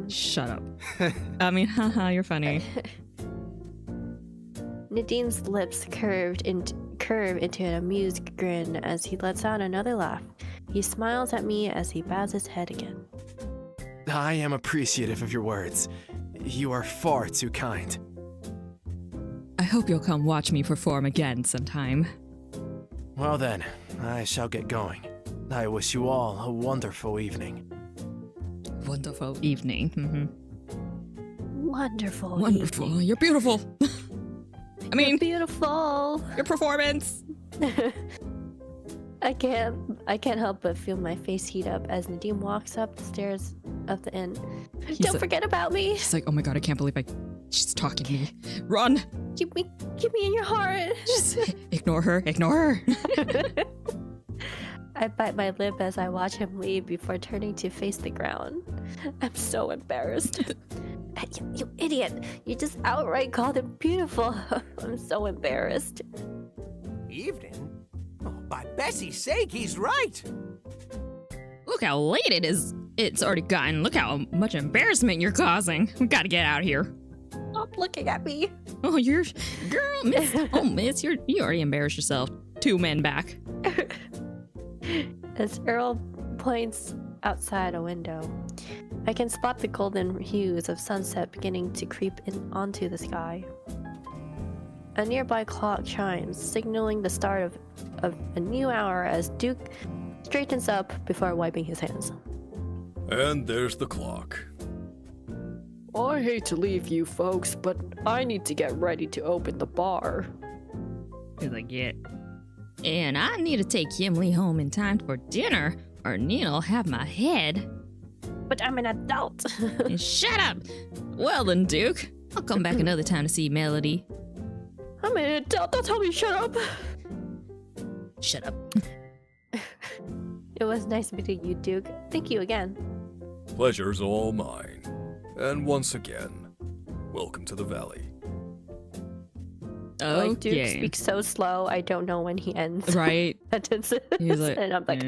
Shut up. I mean, haha, you're funny. Nadine's lips curve into an amused grin as he lets out another laugh. He smiles at me as he bows his head again. I am appreciative of your words. You are far too kind. I hope you'll come watch me perform again sometime. Well then, I shall get going. I wish you all a wonderful evening. Wonderful evening. Wonderful. Wonderful. Evening. You're beautiful. I mean, you're beautiful. Your performance. I can't help but feel my face heat up as Nadim walks up the stairs of the inn. Don't forget about me. He's like, oh my god, I can't believe she's talking to me. Run. Keep me in your heart. Just ignore her. I bite my lip as I watch him leave before turning to face the ground. I'm so embarrassed. You idiot. You just outright called him beautiful. I'm so embarrassed. Evening? Oh, by Bessie's sake, he's right. Look how late it is. It's already gotten. Look how much embarrassment you're causing. We gotta get out of here. Stop looking at me. Oh, you're... Girl, miss. Oh, miss, you already embarrassed yourself. 2 men back. As Earl points outside a window, I can spot the golden hues of sunset beginning to creep in onto the sky. A nearby clock chimes, signaling the start of a new hour as Duke straightens up before wiping his hands. And there's the clock. I hate to leave you folks, but I need to get ready to open the bar. He's like, yeah. And I need to take Kimlee home in time for dinner, or Nina'll have my head. But I'm an adult. Shut up! Well then, Duke. I'll come back another time to see Melody. I'm an adult. Don't tell me shut up. Shut up. It was nice meeting you, Duke. Thank you again. Pleasure's all mine. And once again, welcome to the valley. Oh, like Duke speaks so slow, I don't know when he ends. Right. Sentences. He's like, and I'm like,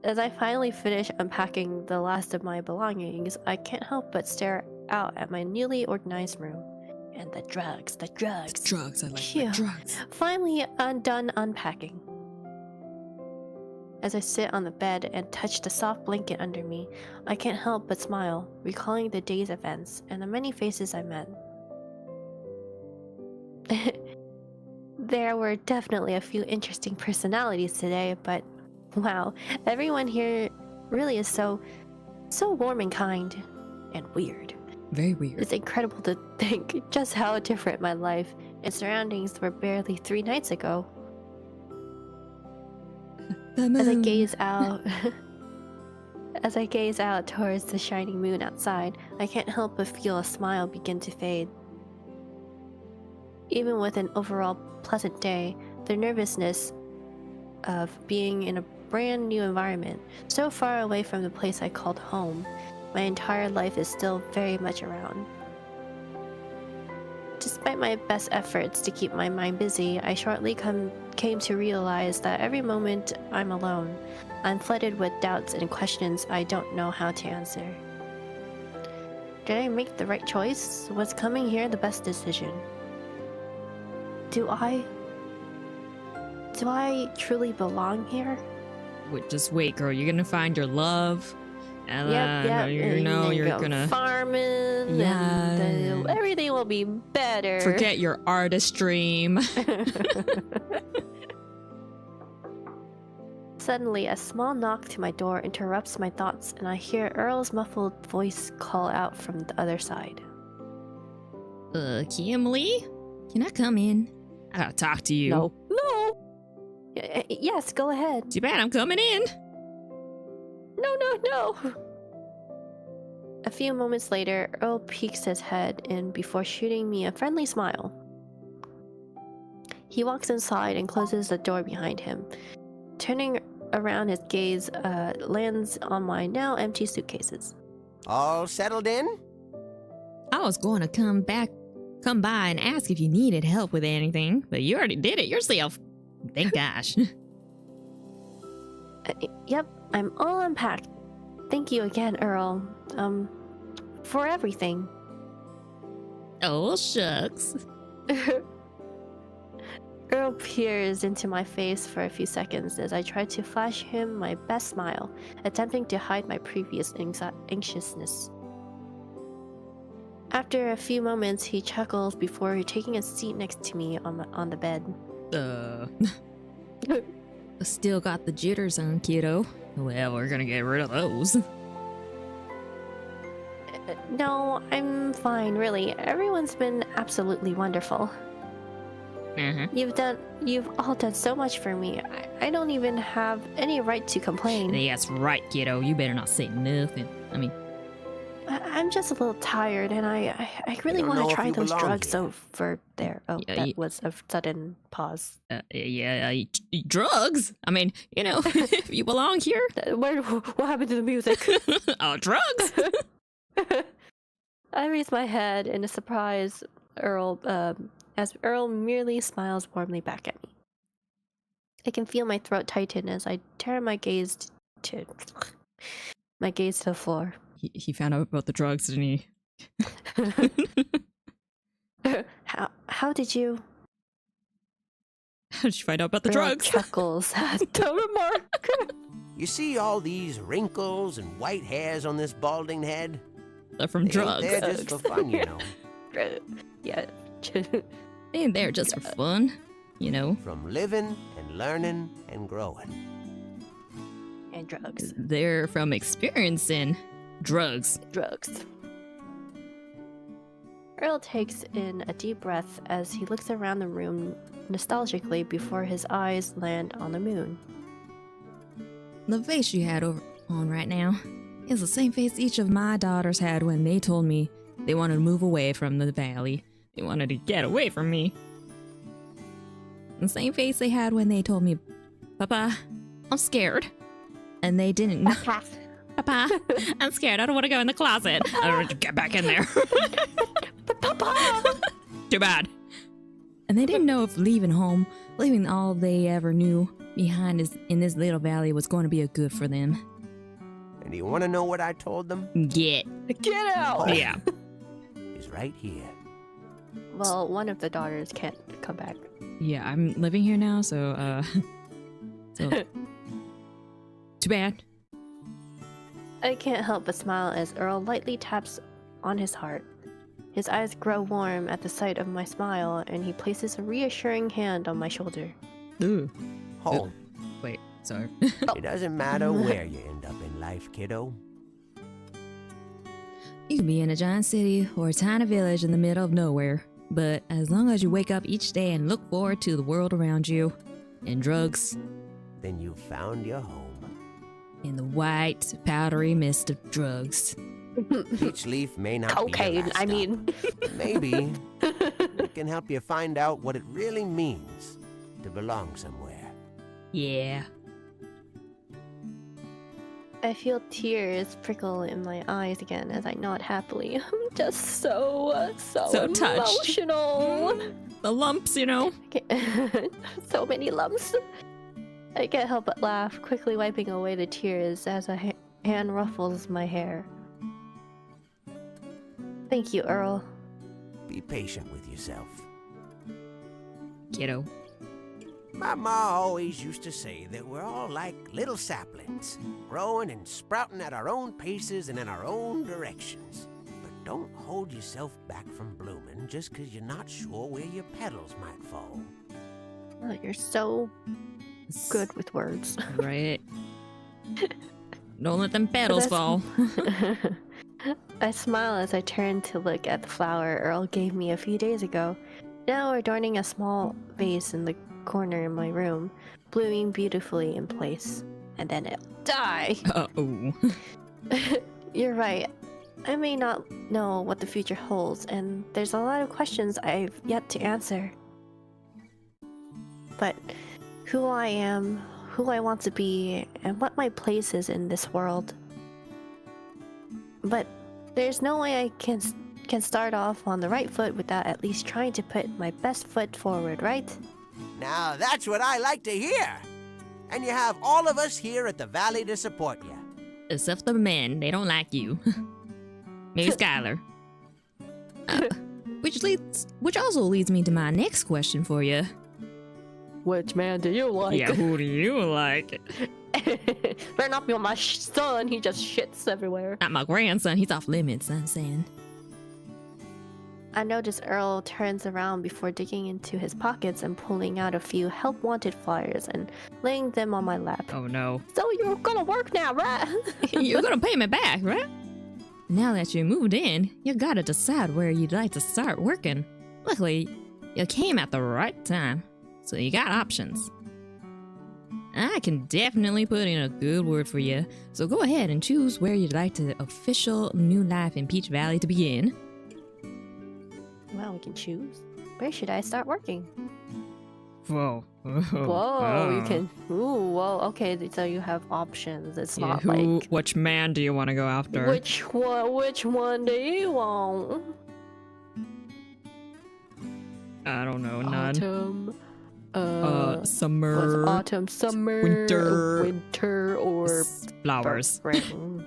As I finally finish unpacking the last of my belongings, I can't help but stare out at my newly organized room. And the drugs. Drugs, I like Phew. drugs. Finally, I'm done unpacking. As I sit on the bed and touch the soft blanket under me, I can't help but smile, recalling the day's events and the many faces I met. There were definitely a few interesting personalities today, but wow, everyone here really is so warm and kind and weird. Very weird. It's incredible to think just how different my life and surroundings were barely 3 nights ago. As I gaze out towards the shining moon outside, I can't help but feel a smile begin to fade. Even with an overall pleasant day, the nervousness of being in a brand new environment, so far away from the place I called home, my entire life is still very much around. Despite my best efforts to keep my mind busy, I shortly came to realize that every moment I'm alone, I'm flooded with doubts and questions I don't know how to answer. Did I make the right choice? Was coming here the best decision? Do I truly belong here? Wait, just wait, girl. You're gonna find your love. And Yep. you know, you're go gonna farming. Yeah. And then everything will be better. forget your artist dream. Suddenly, a small knock to my door interrupts my thoughts, and I hear Earl's muffled voice call out from the other side. Kimlee? Can I come in? I gotta talk to you. No. Yes, go ahead. Too bad I'm coming in. No. A few moments later, Earl peeks his head in before shooting me a friendly smile. He walks inside and closes the door behind him. Turning around, his gaze lands on my now empty suitcases. All settled in? I was going to come by and ask if you needed help with anything, but you already did it yourself. Thank gosh. Yep, I'm all unpacked. Thank you again, Earl. For everything. Oh, shucks. Earl peers into my face for a few seconds as I try to flash him my best smile, attempting to hide my previous anxiousness. After a few moments, he chuckles before taking a seat next to me on the bed. Still got the jitters on, kiddo. Well, we're gonna get rid of those. No, I'm fine, really. Everyone's been absolutely wonderful. You've all done so much for me. I don't even have any right to complain. That's right, kiddo. You better not say nothing. I'm just a little tired, and I really want to try those drugs over there. Oh, that was a sudden pause. Drugs? If you belong here. What happened to the music? Oh, drugs? I raise my head in a surprise, as Earl merely smiles warmly back at me. I can feel my throat tighten as I turn my gaze to the floor. He found out about the drugs, didn't he? How did you? How did you find out about the drugs? Chuckles at the remark. You see all these wrinkles and white hairs on this balding head? They're from drugs. They're just for fun, you know. Yeah. And they're just for fun, you know. From living and learning and growing. And drugs. They're from experiencing drugs. Earl takes in a deep breath as he looks around the room nostalgically before his eyes land on the moon. The face you had on right now is the same face each of my daughters had when they told me they wanted to move away from the valley. They wanted to get away from me. The same face they had when they told me, Papa, I'm scared. And they didn't know. Papa, I'm scared. I don't want to go in the closet. I don't want to get back in there. Papa! Too bad. And they didn't know if leaving home, leaving all they ever knew behind in this little valley was going to be a good for them. And do you want to know what I told them? Get out! Yeah. He's right here. Well, one of the daughters can't come back. Yeah, I'm living here now, so too bad. I can't help but smile as Earl lightly taps on his heart. His eyes grow warm at the sight of my smile, and he places a reassuring hand on my shoulder. Ooh. Home. Wait, sorry. It doesn't matter where you end up in life, kiddo. You can be in a giant city or a tiny village in the middle of nowhere, but as long as you wake up each day and look forward to the world around you, and drugs, then you've found your home. In the white, powdery mist of drugs. Peachleaf may not cocaine, be your last I stop. mean. Maybe it can help you find out what it really means to belong somewhere. Yeah. I feel tears prickle in my eyes again as I nod happily. I'm just so touched. emotional. The lumps, you know. So many lumps. I can't help but laugh, quickly wiping away the tears as a hand ruffles my hair. Thank you, Earl. Be patient with yourself. Kiddo. My ma always used to say that we're all like little saplings, growing and sprouting at our own paces and in our own directions. But don't hold yourself back from blooming just because you're not sure where your petals might fall. Oh, you're so good with words. Right. Don't let them petals fall. I smile as I turn to look at the flower Earl gave me a few days ago, now adorning a small vase in the corner in my room, blooming beautifully in place. And then it'll die. Uh-oh. You're right. I may not know what the future holds, and there's a lot of questions I've yet to answer. but who I am, who I want to be, and what my place is in this world. But there's no way I can start off on the right foot without at least trying to put my best foot forward, right? Now that's what I like to hear. And you have all of us here at the Valley to support you. Except the men, they don't like you. Maybe Skylar. Which also leads me to my next question for you. Which man do you like? Yeah, who do you like? Better not be on my son. He just shits everywhere. Not my grandson. He's off limits, I'm saying. I notice Earl turns around before digging into his pockets and pulling out a few help wanted flyers and laying them on my lap. Oh no. So you're gonna work now, right? You're gonna pay me back, right? Now that you moved in, you gotta decide where you'd like to start working. Luckily, you came at the right time, so you got options. I can definitely put in a good word for you, so go ahead and choose where you'd like the official new life in Peach Valley to begin. Well, we can choose. Where should I start working? Whoa. Whoa, you can. Ooh, whoa. Okay, so you have options. It's not like. Which man do you want to go after? Which one do you want? I don't know. None. Autumn. Summer. Autumn, summer. Winter, or flowers. Spring.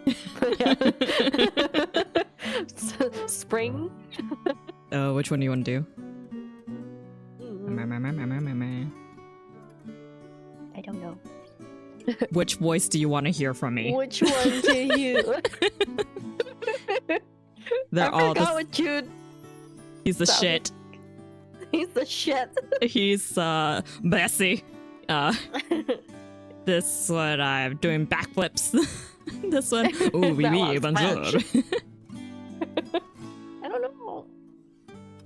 Spring. Which one do you want to do? I don't know. Which voice do you want to hear from me? Which one do you? They're all the. He's the Sorry. shit. He's the shit. He's Bessie. This one I'm doing backflips. This one. Ooh, oui, bonjour. I don't know.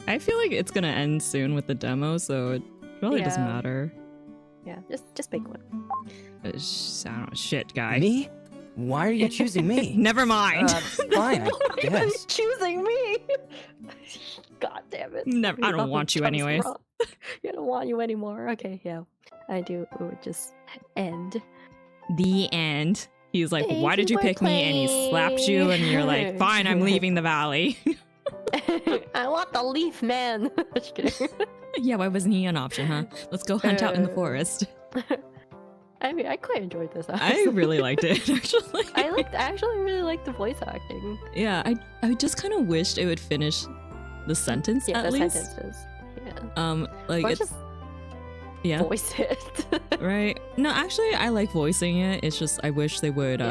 I feel like it's gonna end soon with the demo, so it really doesn't matter. Yeah, just pick one. I don't know, shit guy. Me? Why are you choosing me? Never mind. Fine, I Why are you guess. choosing me? God damn it. Never. I don't want you anyways. I don't want you anymore. Okay, yeah. I do. It would just end. The end. He's like, Thank why did you you pick for me? And he slaps you, and you're like, fine, I'm leaving the valley. I want the leaf man. Just kidding. Yeah, why wasn't he an option, huh? Let's go hunt out in the forest. I mean, I quite enjoyed this. I really liked it, actually. I actually really liked the voice acting. Yeah, I just kind of wished it would finish the sentence Yeah, at the least. sentences. Yeah. Like Or it's just yeah, voice it. right. No, actually, I like voicing it. It's just I wish they would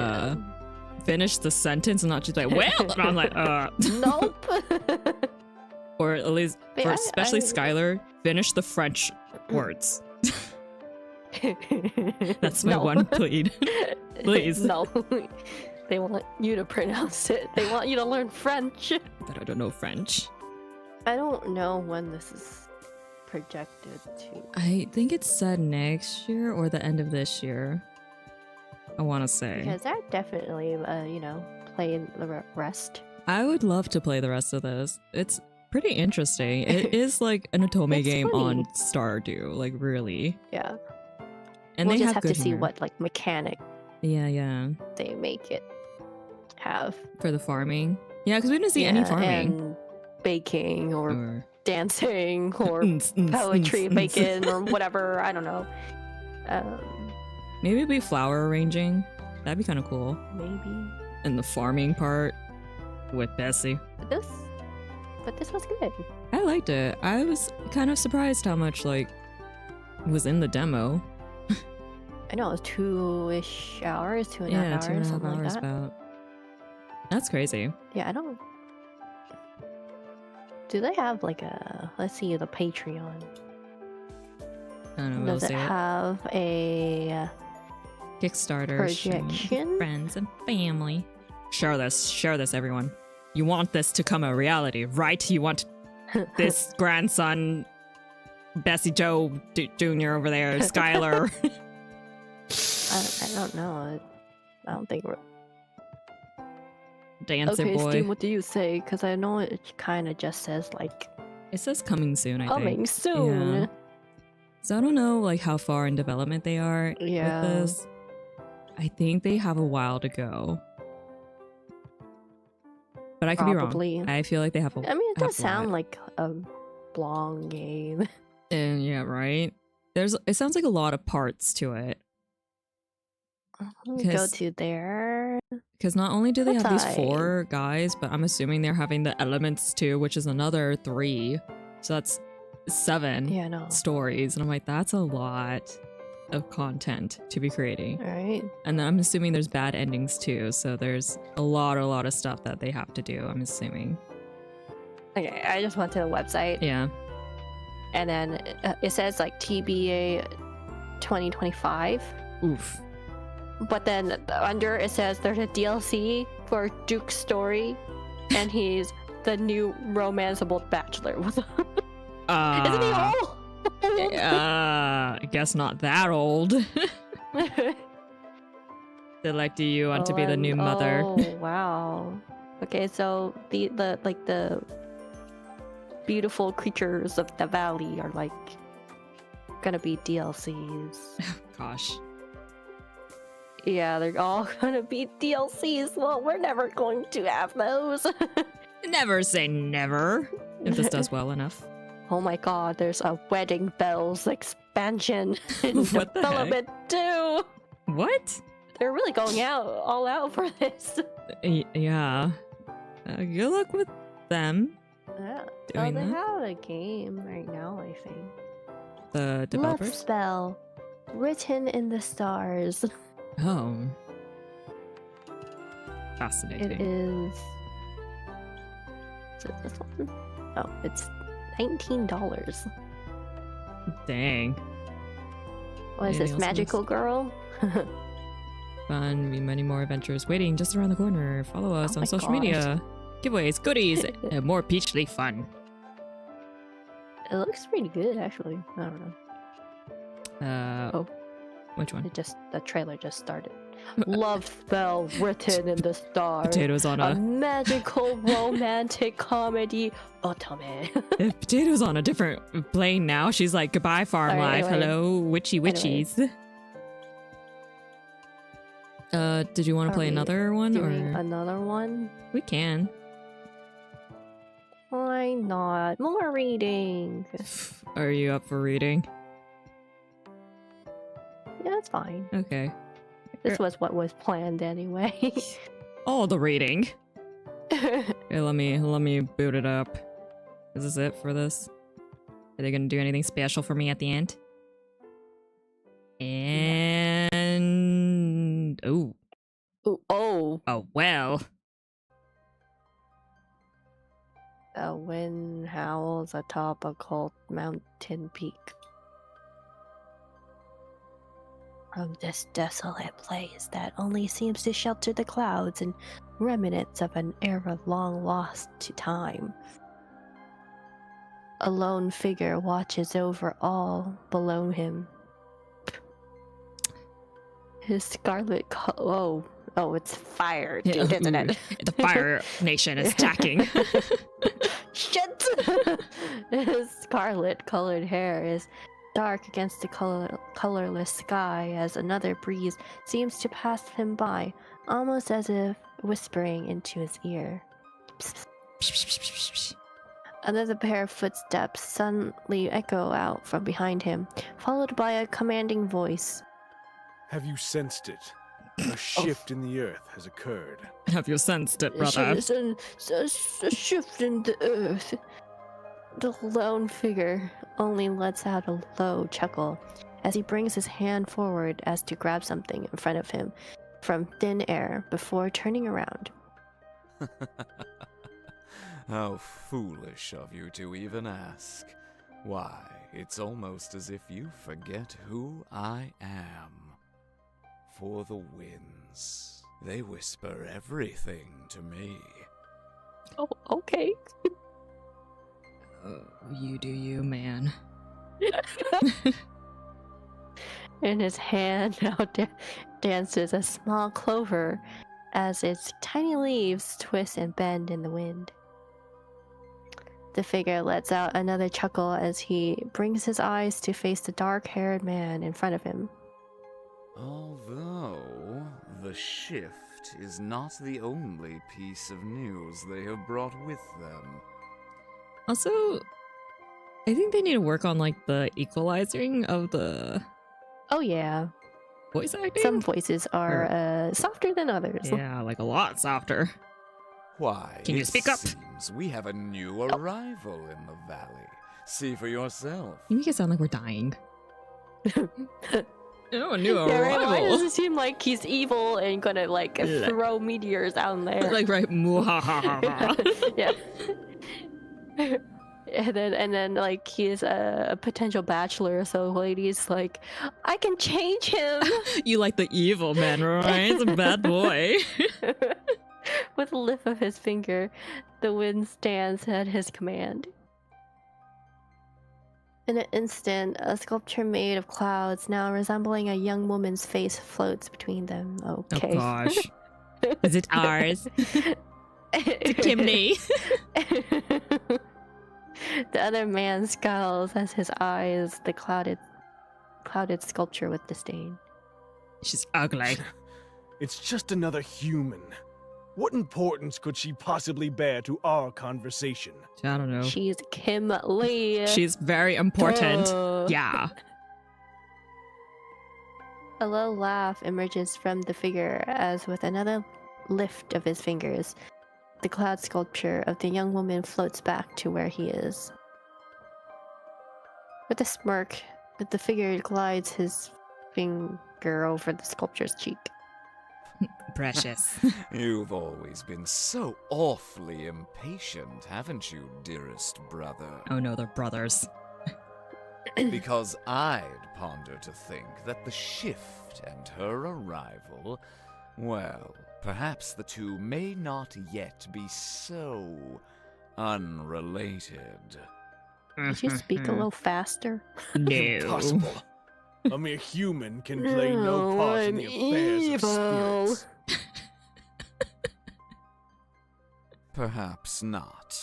finish the sentence and not just like, well, and I'm like, Nope. or at least, Wait, or I- especially I- Skylar, finish the French words. That's my No. one plead. Please. No. They want you to pronounce it. They want you to learn French. But I don't know French. I don't know when this is projected to. I think it's said next year or the end of this year. I want to say. Because they're definitely, playing the rest. I would love to play the rest of this. It's pretty interesting. It is like an Otome It's game funny. on Stardew, like really. Yeah. And we'll they just have have to good see humor. what mechanic Yeah. they make it have. For the farming. Yeah, because we didn't see any farming. And baking or dancing or poetry mm. making or whatever. I don't know. Maybe it'd be flower arranging. That'd be kind of cool. Maybe. And the farming part with Bessie. But this was good. I liked it. I was kind of surprised how much was in the demo. I know it was 2-ish hours, 2.5 hours, 2.5 something like hours that. about. That's crazy. Yeah, I don't. Do they have let's see, the Patreon? I don't know. We'll Does it see it. have a Kickstarter stream with projection? friends and family. Share this, everyone. You want this to come a reality, right? You want this grandson, Bessie Joe Jr. over there, Skylar. I don't know. I don't think we're. Dancer Okay, boy. Steam, what do you say? Because I know it kind of just says It says coming soon, I coming think. soon. Yeah. So I don't know like how far in development they are with this. I think they have a while to go. But I could Probably. be wrong. I feel like they have a I mean, it does a sound lot. like a long game. And yeah, right? It sounds like a lot of parts to it. Let me go to there. Because not only do they have these Website. 4 guys, but I'm assuming they're having the elements too, which is another 3. So that's 7 Yeah, no. stories. And I'm like, that's a lot of content to be creating. All right. And then I'm assuming there's bad endings too. So there's a lot of stuff that they have to do, I'm assuming. Okay, I just went to the website. Yeah. And then it says like TBA 2025. Oof. But then under it says there's a DLC for Duke's story, and he's the new romanceable bachelor. Isn't he old? I guess not that old. Selecting you want to be the new mother. Oh wow. Okay, so the beautiful creatures of the valley are like gonna be DLCs. Gosh. Yeah, they're all gonna be DLCs. Well, we're never going to have those. Never say never. If this does well enough. Oh my god, there's a Wedding Bells expansion in What the development too. What? They're really going all out for this. Yeah. Good luck with them. Yeah. Doing they that? have a game right now, I think. The Love developers? spell, written in the stars. Oh. Fascinating. It is. Is it this one? Oh, it's $19. Dang. What is Anything this, else on Magical Girl? Fun, many more adventures waiting just around the corner. Follow us Oh on my social gosh. media. Giveaways, goodies, and more Peachleaf fun. It looks pretty good, actually. I don't know. Oh. Which one? The trailer just started. Love spell written in the stars. Potatoes on a- magical romantic comedy. Otome. If Potato's on a different plane now, she's like, goodbye, farm All right, life. anyway. Hello, witchy witchies. Did you want to play another one? Doing Or another one? we can. Why not? More reading. Are you up for reading? Yeah, that's fine. Okay. This was what was planned anyway. All the reading. Okay, let me boot it up. Is this it for this? Are they gonna do anything special for me at the end? And oh. Oh. Oh well. A wind howls atop a cold mountain peak. From this desolate place that only seems to shelter the clouds and remnants of an era long lost to time. A lone figure watches over all below him. His scarlet oh, it's fire, dude, isn't it? The Fire Nation is attacking. Shit! His scarlet-colored hair is dark against the colorless sky as another breeze seems to pass him by, almost as if whispering into his ear. Another pair of footsteps suddenly echo out from behind him, followed by a commanding voice. Have you sensed it? A shift in the earth has occurred. Have you sensed it, brother? There's a shift in the earth. The lone figure only lets out a low chuckle as he brings his hand forward as to grab something in front of him from thin air before turning around. How foolish of you to even ask. Why, it's almost as if you forget who I am. For the winds, they whisper everything to me. Oh, okay. Oh, you do you, man. In his hand now dances a small clover as its tiny leaves twist and bend in the wind. The figure lets out another chuckle as he brings his eyes to face the dark-haired man in front of him. Although the shift is not the only piece of news they have brought with them. Also, I think they need to work on like the equalizing of the Oh yeah. voice acting. Some voices are softer than others. Yeah, like a lot softer. Why, Can you it speak up? seems we have a new arrival in the valley. See for yourself. You make it sound like we're dying. Oh, a new Yeah, right, why does arrival. it seem like he's evil and gonna like throw meteors out there? Like right, muhahaha. Yeah. And then like he's a potential bachelor, so ladies like, I can change him. You like the evil man, right? He's a bad boy. With a lift of his finger, the wind stands at his command. In an instant, a sculpture made of clouds, now resembling a young woman's face, floats between them. Okay. Oh gosh. Is it ours? It's Kimney. The other man scowls as his eyes the clouded sculpture with disdain. She's ugly. It's just another human. What importance could she possibly bear to our conversation? I don't know. She's Kim Lee. She's very important. Duh. Yeah. A low laugh emerges from the figure as with another lift of his fingers, the cloud sculpture of the young woman floats back to where he is. With a smirk, the figure glides his finger over the sculpture's cheek. Precious. You've always been so awfully impatient, haven't you, dearest brother? Oh no, they're brothers. Because I'd ponder to think that the shift and her arrival, well, perhaps the two may not yet be so unrelated. Could you speak a little faster? No. Impossible. A mere human can play no part in the affairs of spirits. Perhaps not.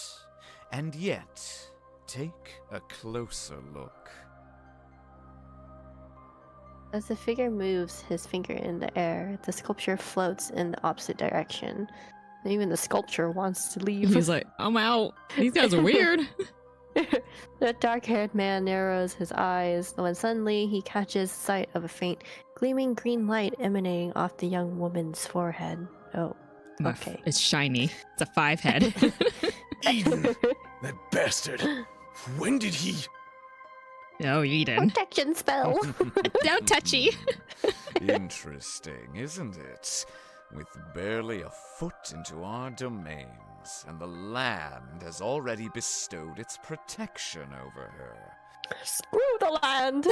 And yet, take a closer look. As the figure moves his finger in the air, the sculpture floats in the opposite direction. Even the sculpture wants to leave. He's like, I'm out. These guys are weird. The dark-haired man narrows his eyes when suddenly he catches sight of a faint, gleaming green light emanating off the young woman's forehead. Oh, okay. It's shiny. It's a 5 head. Eden! That bastard! When did he... Oh, Eden. Protection spell! Don't touchy! Interesting, isn't it? With barely a foot into our domains, and the land has already bestowed its protection over her. Screw the land!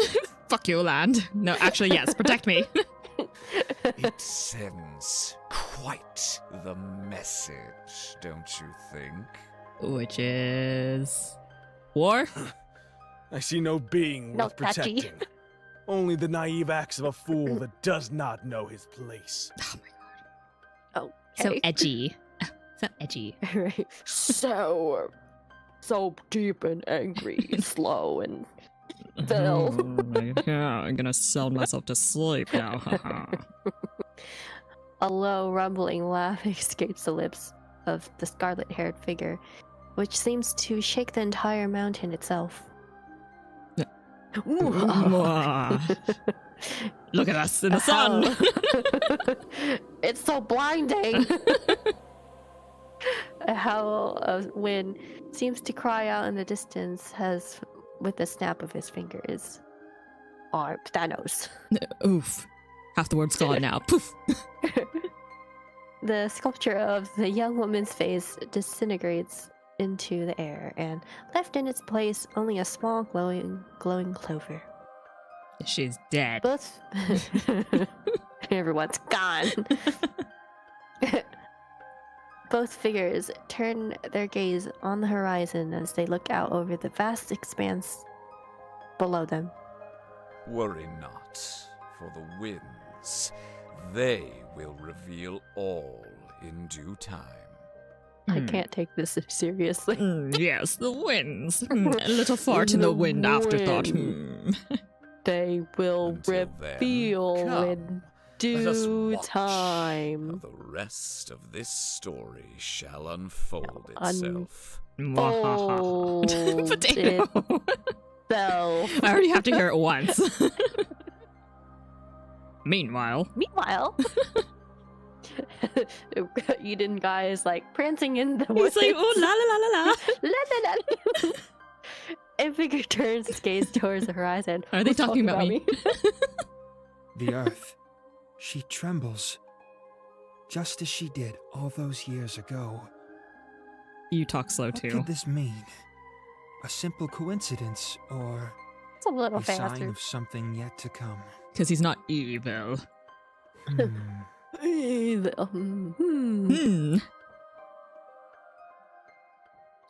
Fuck you, land. No, actually, yes, protect me. It sends quite the message, don't you think? Which is... War? I see no being No worth touchy. protecting. Only the naive acts of a fool that does not know his place. Oh my god. Oh, So edgy. So edgy. Right. So deep and angry, slow and Phil. Yeah, I'm gonna sell myself to sleep now. A low, rumbling laugh escapes the lips of the scarlet-haired figure, which seems to shake the entire mountain itself. Look at us in the sun. It's so blinding. A howl of wind seems to cry out in the distance as, with a snap of his fingers, Thanos. Oof. Half the word's gone now. Poof. The sculpture of the young woman's face disintegrates into the air, and left in its place only a small glowing clover. She's dead. Both everyone's gone. Both figures turn their gaze on the horizon as they look out over the vast expanse below them. Worry not, for the winds, they will reveal all in due time. I can't take this seriously. Yes, the winds. A little fart in the wind afterthought. They will Until then, reveal come, in let us due watch time. how the rest of this story shall unfold itself. Potato. Self. I already have to hear it once. Meanwhile, Eden guy is like prancing in the woods. he's like, oh la la la la la. La, la, la, la. And Figure turns his gaze towards the horizon. Are they Who's talking about me? The earth, she trembles, just as she did all those years ago. You talk slow What too. could this mean? A simple coincidence, or It's a little a sign faster. of something yet to come? Because he's not evil.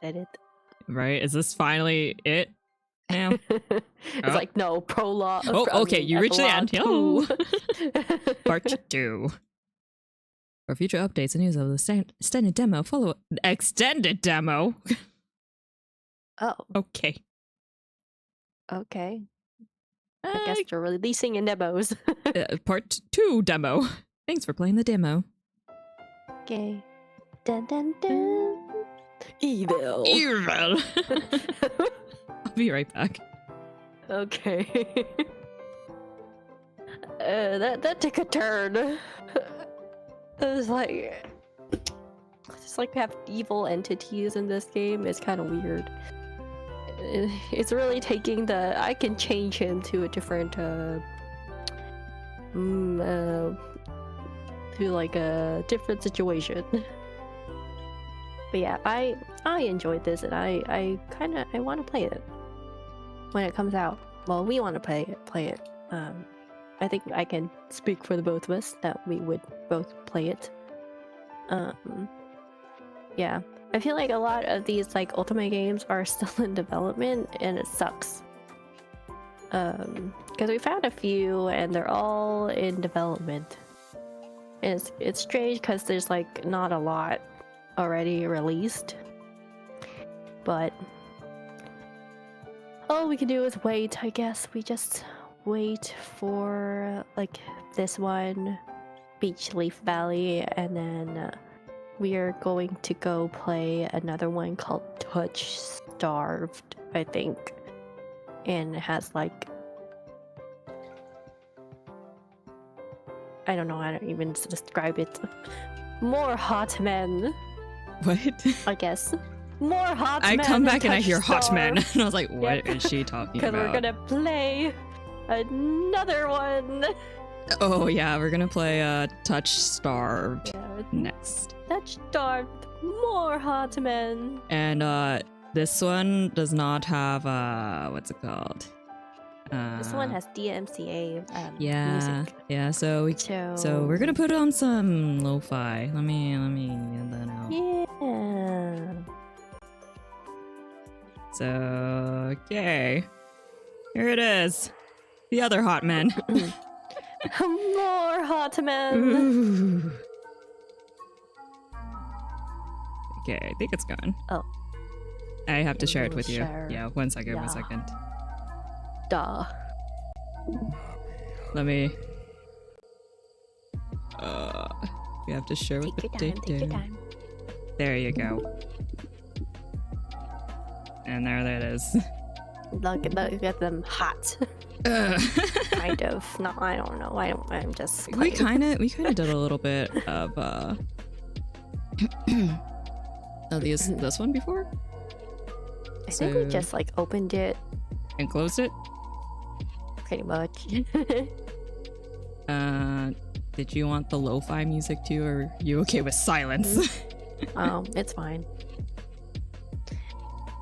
Edit. Right? Is this finally it now? It's like, no, prologue. Oh, okay, you reached the end. epilogue Part 2. For future updates and news of the extended demo, follow extended demo. Oh, Okay. okay. I guess you're releasing in demos. Part 2 demo. Thanks for playing the demo. Okay. Dun dun dun. Evil. Evil. I'll be right back. Okay. That took a turn. It was like, it's like we have evil entities in this game. It's kind of weird. It's really taking the. I can change him to a different, to like a different situation. But yeah, I enjoyed this, and I want to play it when it comes out. Well, we want to play it. I think I can speak for the both of us that we would both play it. Yeah, I feel like a lot of these like Ultimate games are still in development, and it sucks. Because we found a few, and they're all in development. And it's strange because there's like not a lot already released, but all we can do is wait. I guess we just wait for like this one, Peachleaf Valley, and then we are going to go play another one called Touchstarved, I think, and it has like, I don't know how to even describe it. More hot men. What? I guess. More hot men. I come back and I hear hot men. Touchstarved. And I was like, what is she talking Because about? we're gonna play another one. Oh yeah, we're gonna play Touchstarved next. Touchstarved. More hot men. And this one does not have what's it called? This one has DMCA yeah, music. yeah. So we're gonna put on some lo-fi. Let me get that out. Yeah. So okay, here it is. The other hot men. More hot men. Ooh. Okay, I think it's gone. Oh. I have to share it with you. Share. Yeah, one second. Yeah. Duh. Let me. You have to share with the Take your time. There you go. And there that is. Look at them hot. Kind of. No, I don't know. I'm just. We playing. kind of did a little bit of this one before. I think we just like opened it and closed it. Pretty much. Did you want the lo-fi music too, or are you okay with silence? Oh, it's fine.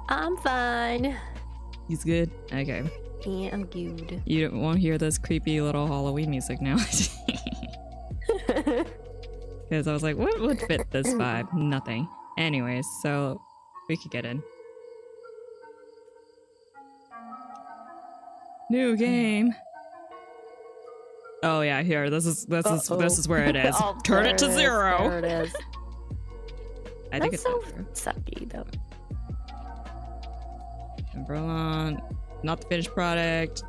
I'm fine. He's good. Okay. Yeah, I'm good. You won't hear this creepy little Halloween music now. Because I was like, what would fit this vibe? Nothing. Anyways, so we could get in. New game. Oh yeah, here. This is where it is. Oh, Turn it to 0. There it is. I think That's it's so editor. sucky though. Umbrella, not the finished product.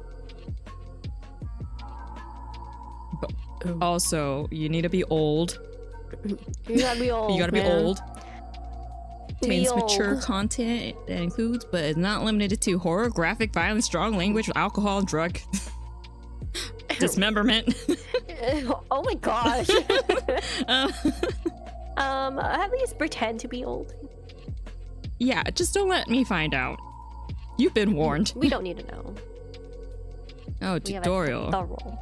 But also, you need to be old. You gotta be old. You gotta be man. old. Contains mature content that includes, but is not limited to, horror, graphic, violence, strong language, alcohol, drug, dismemberment. Oh my gosh. At least pretend to be old. Yeah, just don't let me find out. You've been warned. We don't need to know. Oh, We have a tutorial. thorough.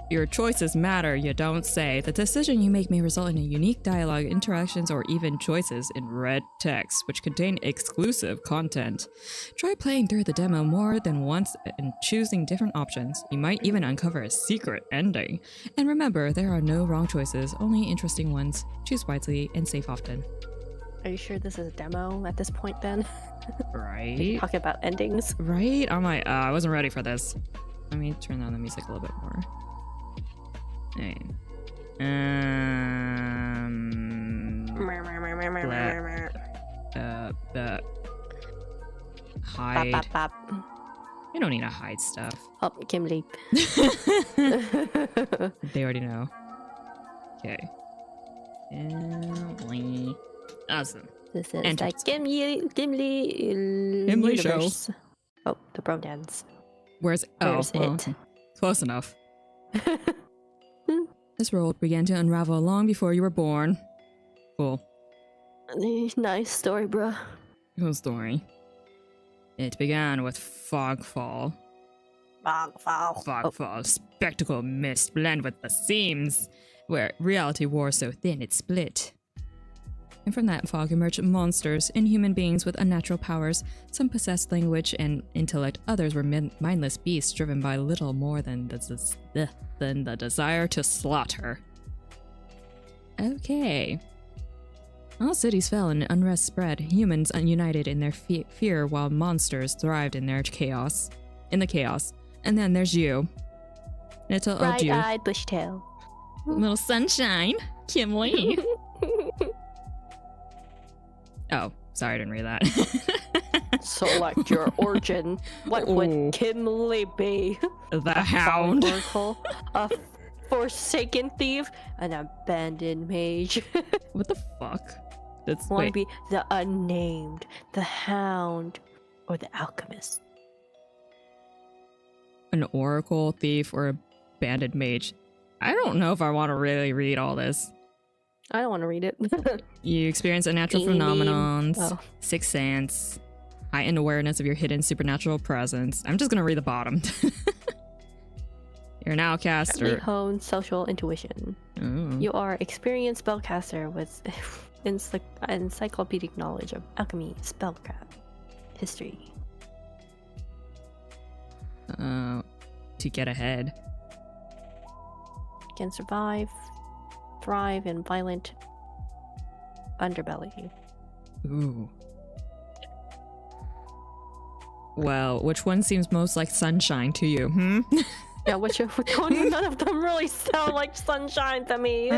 Your choices matter, you don't say. The decision you make may result in a unique dialogue, interactions, or even choices in red text, which contain exclusive content. Try playing through the demo more than once and choosing different options. You might even uncover a secret ending. And remember, there are no wrong choices, only interesting ones. Choose wisely and save often. Are you sure this is a demo at this point then? Right? Talking about endings. Right? I'm like, I wasn't ready for this. Let me turn down the music a little bit more. Hey. The hide. Bop, bop, bop. You don't need to hide stuff. Oh, Kimberly. They already know. Okay. Awesome. This is Enter. like Gimli show. Oh, the bro dance. Where's Where's it? Close enough. This world began to unravel long before you were born. Cool. Nice story, bro. Cool story. It began with fogfall. Fogfall. Spectacle mist blend with the seams, where reality wore so thin it split. And from that fog emerged monsters, inhuman beings with unnatural powers. Some possessed language and intellect, others were mindless beasts driven by little more than the desire to slaughter. Okay. All cities fell and unrest spread, humans united in their fear while monsters thrived in their chaos. And then there's you. Little old you. Bright-eyed bushtail. Little sunshine. Kimberly. Oh, sorry, I didn't read that. Select your origin. What would Kimberly be? The Hound. Oracle, a forsaken thief, an abandoned mage. What the fuck? That's Want to be the unnamed, the Hound, or the alchemist? An oracle, thief, or abandoned mage. I don't know if I want to really read all this. I don't want to read it. You experience unnatural phenomenons, sixth sense, heightened awareness of your hidden supernatural presence. I'm just gonna read the bottom. You're an outcaster. Honed social intuition. Oh. You are experienced spellcaster with encyclopedic knowledge of alchemy, spellcraft, history. To get ahead. Can thrive in violent underbelly. Ooh. Well, which one seems most like sunshine to you, hmm? Yeah, which one? None of them really sound like sunshine to me.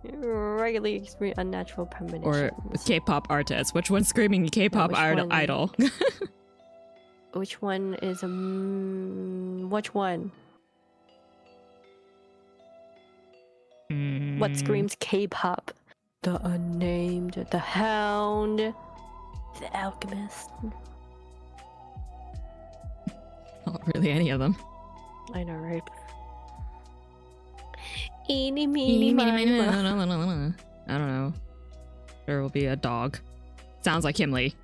Regularly experience unnatural premonitions. Or K-pop artist. Which one's screaming K-pop idol? Which one is which one? What screams K-pop? The unnamed, the Hound, the alchemist. Not really any of them. I know, right? Eeny, meeny, miny, I don't know. There will be a dog. Sounds like Kimberly.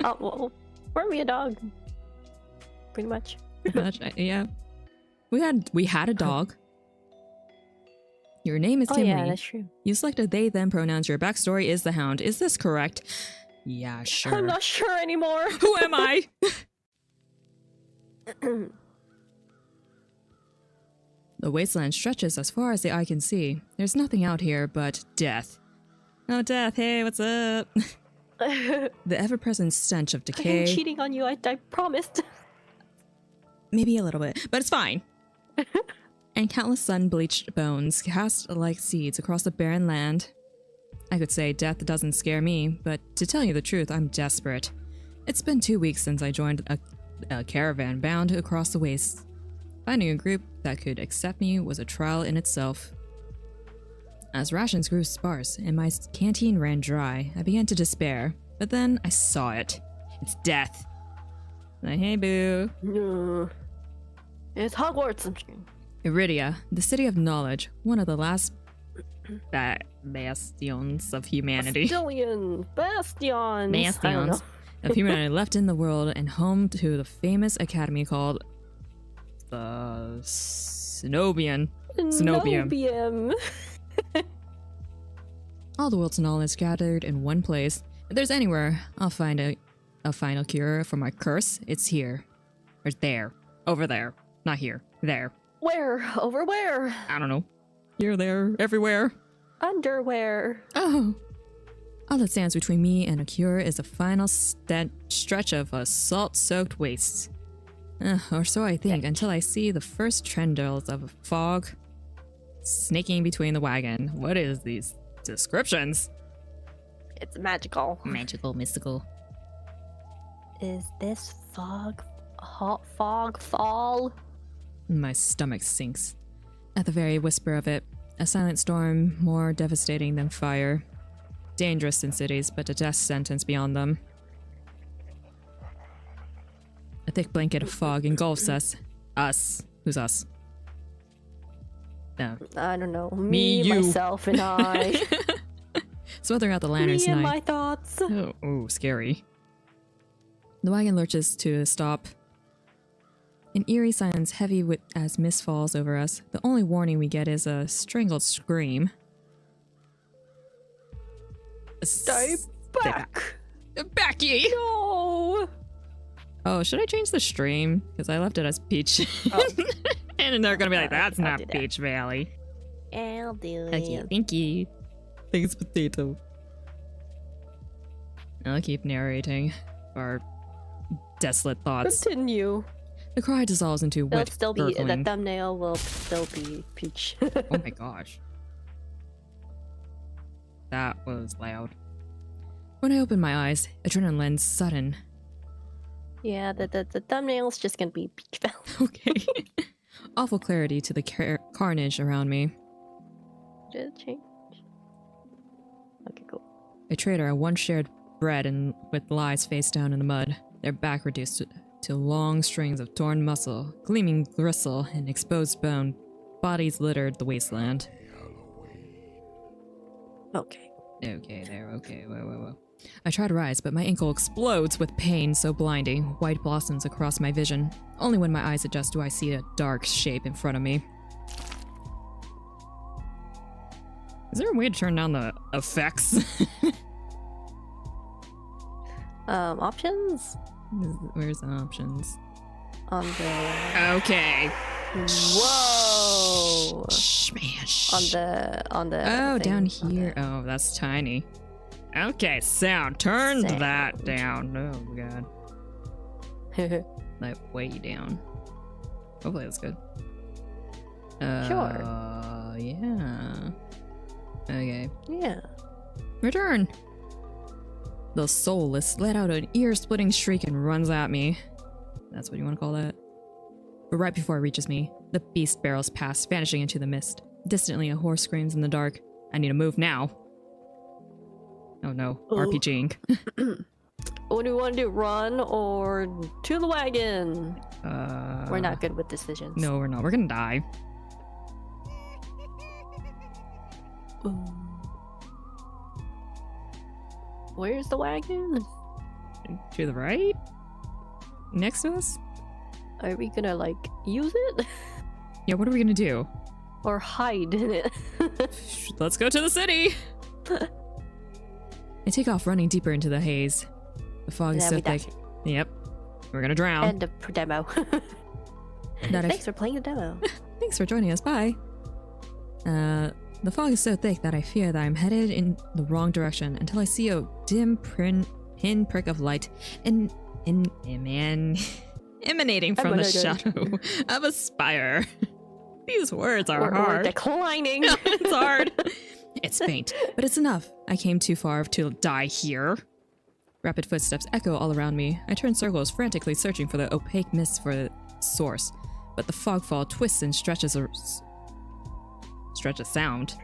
Oh, well, weren't we a dog? Pretty much. Pretty much, yeah. We had a dog. Your name is Kimberly. Oh yeah, that's true. You selected they them pronouns. Your backstory is the Hound. Is this correct? Yeah, sure. I'm not sure anymore. Who am I? The wasteland stretches as far as the eye can see. There's nothing out here but death. Oh, death, hey, what's up? The ever-present stench of decay. I'm cheating on you, I promised. Maybe a little bit, but it's fine. And countless sun-bleached bones cast like seeds across the barren land. I could say death doesn't scare me, but to tell you the truth, I'm desperate. It's been 2 weeks since I joined a caravan bound across the wastes. Finding a group that could accept me was a trial in itself. As rations grew sparse and my canteen ran dry, I began to despair. But then I saw it. It's death. Like, hey, boo. It's Hogwarts. Iridia, the city of knowledge, one of the last bastions of humanity. Bastions. Of humanity left in the world and home to the famous academy called the Cenobium. All the world's knowledge gathered in one place. If there's anywhere I'll find a final cure for my curse, it's here. Or there. Over there. Not here. There. Where? Over where? I don't know. Here, there, everywhere. Underwear. Oh. All that stands between me and a cure is a final stretch of a salt-soaked waste. Or so I think, until I see the first tendrils of a fog snaking between the wagon. What is these descriptions? It's magical. Magical, mystical. Is this hot fog fall? My stomach sinks. At the very whisper of it, a silent storm more devastating than fire. Dangerous in cities, but a death sentence beyond them. A thick blanket of fog engulfs us. Us. Who's us? No. I don't know. Me, you. Myself, and I. Smothering out the lanterns Me and night. my thoughts. Oh, scary. The wagon lurches to a stop. An eerie silence heavy as mist falls over us. The only warning we get is a strangled scream. Stay back! Becky! No! Oh, should I change the stream? Because I left it as Peach. Oh. And they're gonna be like, that's I'll not do that. Peach Valley. I'll do Okay, it. thank you. Thanks, potato. I'll keep narrating our desolate thoughts. Continue. The cry dissolves into It'll wet still be the gurgling. thumbnail will still be Peach. Oh my gosh. That was loud. When I open my eyes, adrenaline sudden. Yeah, the thumbnail's just gonna be Peach Valley. Okay. Awful clarity to the carnage around me. Did it change? Okay, cool. A traitor I once shared bread and with lies face down in the mud, their back reduced to long strings of torn muscle, gleaming gristle, and exposed bone. Bodies littered the wasteland. Okay. Okay, there, okay, whoa. I try to rise, but my ankle explodes with pain so blinding. White blossoms across my vision. Only when my eyes adjust do I see a dark shape in front of me. Is there a way to turn down the effects? Options? Where's the options? On the... Okay. Whoa! Smash. On the Oh, thing. down here. Oh, that's tiny. Okay, sound. Turn that down. Oh, God. Like, way down. Hopefully that's good. Sure. Yeah. Okay. Yeah. Return! The soulless let out an ear-splitting shriek and runs at me. That's what you want to call that? But right before it reaches me, the beast barrels past, vanishing into the mist. Distantly, a horse screams in the dark. I need to move now. Oh no, RPGing. What do we want to do? Run or to the wagon? We're not good with decisions. No, we're not. We're gonna die. Where's the wagon? To the right? Next to us? Are we gonna, like, use it? Yeah, what are we gonna do? Or hide in it? Let's go to the city! I take off, running deeper into the haze. The fog is Then so we die. thick. Yep. We're gonna drown. End of demo. Thanks for playing the demo. Thanks for joining us. Bye. The fog is so thick that I fear that I'm headed in the wrong direction until I see a dim pinprick of light emanating from the shadow of a spire. These words are We're hard. declining. It's hard. It's It's faint, but it's enough. I came too far to die here. Rapid footsteps echo all around me. I turn circles, frantically searching for the opaque mist for the source. But the fogfall twists and stretches sound.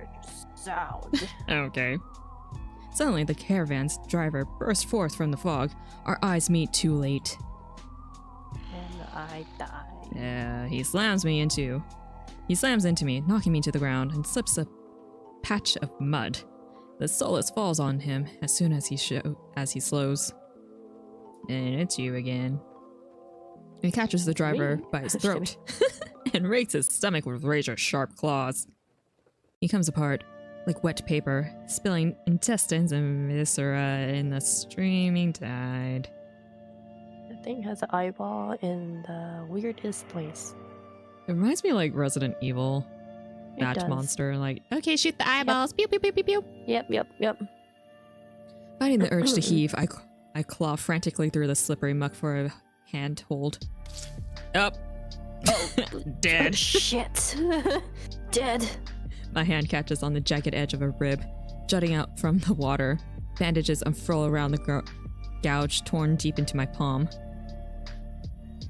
Sound. Okay. Suddenly, the caravan's driver bursts forth from the fog. Our eyes meet too late. And I die. Yeah, he slams into me, knocking me to the ground, and slips a patch of mud. The solace falls on him as soon as he slows. And it's you again. He catches the driver by his throat and rakes his stomach with razor-sharp claws. He comes apart like wet paper, spilling intestines and viscera in the streaming tide. The thing has an eyeball in the weirdest place. It reminds me of like Resident Evil. That monster, like, okay, shoot the eyeballs. Pew, pew, pew, pew, pew. Yep. Fighting the urge to heave, I claw frantically through the slippery muck for a handhold. Up. Oh, dead. Shit. Dead. My hand catches on the jagged edge of a rib, jutting out from the water. Bandages unfurl around the gouge torn deep into my palm.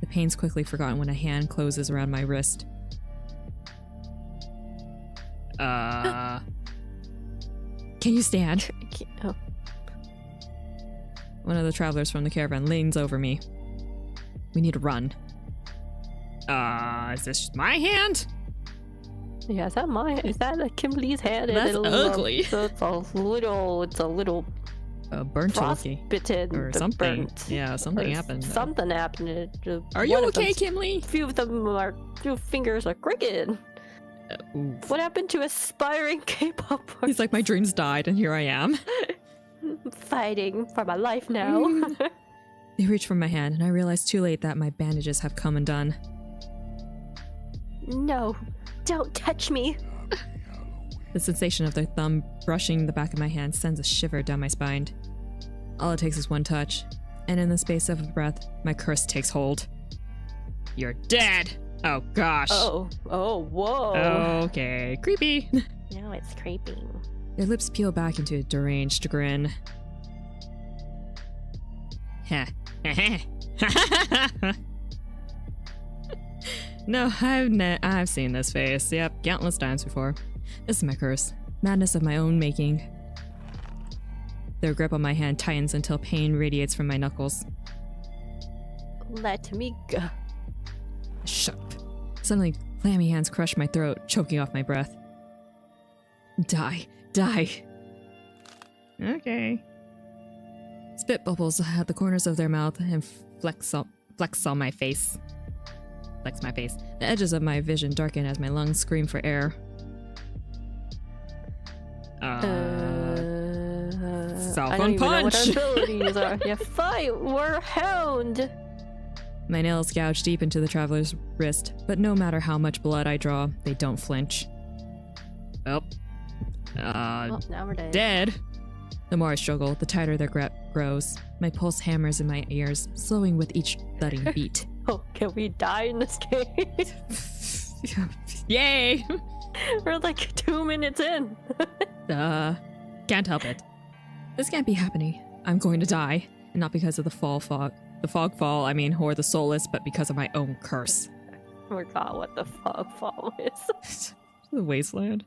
The pain's quickly forgotten when a hand closes around my wrist. Can you stand? Oh. One of the travelers from the caravan leans over me. We need to run. Is this my hand? Yeah, is that Kimberly's hand? That's ugly. It's a little burnt frostbitten or something. Burnt. Yeah, something happened. Something happened. Are you okay, Kimberly? Few fingers are crooked. What happened to aspiring K-pop artists? He's like, my dreams died, and here I am. Fighting for my life now. They reach for my hand, and I realize too late that my bandages have come undone. No, don't touch me. The sensation of their thumb brushing the back of my hand sends a shiver down my spine. All it takes is one touch, and in the space of a breath, my curse takes hold. You're dead! Oh gosh. Oh, whoa. Okay, creepy. Now it's creepy. Their lips peel back into a deranged grin. No, I've seen this face. Yep, countless times before. This is my curse. Madness of my own making. Their grip on my hand tightens until pain radiates from my knuckles. Let me go. Shut up. Suddenly, clammy hands crush my throat, choking off my breath. Die. Okay. Spit bubbles at the corners of their mouth and flex on my face. Flex my face. The edges of my vision darken as my lungs scream for air. Falcon punch! I don't even know what our abilities are. Yeah, fight! We're hound! My nails gouge deep into the traveler's wrist, but no matter how much blood I draw, they don't flinch. Well, now we're dead. The more I struggle, the tighter their grip grows. My pulse hammers in my ears, slowing with each thudding beat. Oh, can we die in this game? Yay! We're like 2 minutes in. Can't help it. This can't be happening. I'm going to die. And not because of the fog fall, or the soulless, but because of my own curse. I forgot what the fog fall is. The wasteland.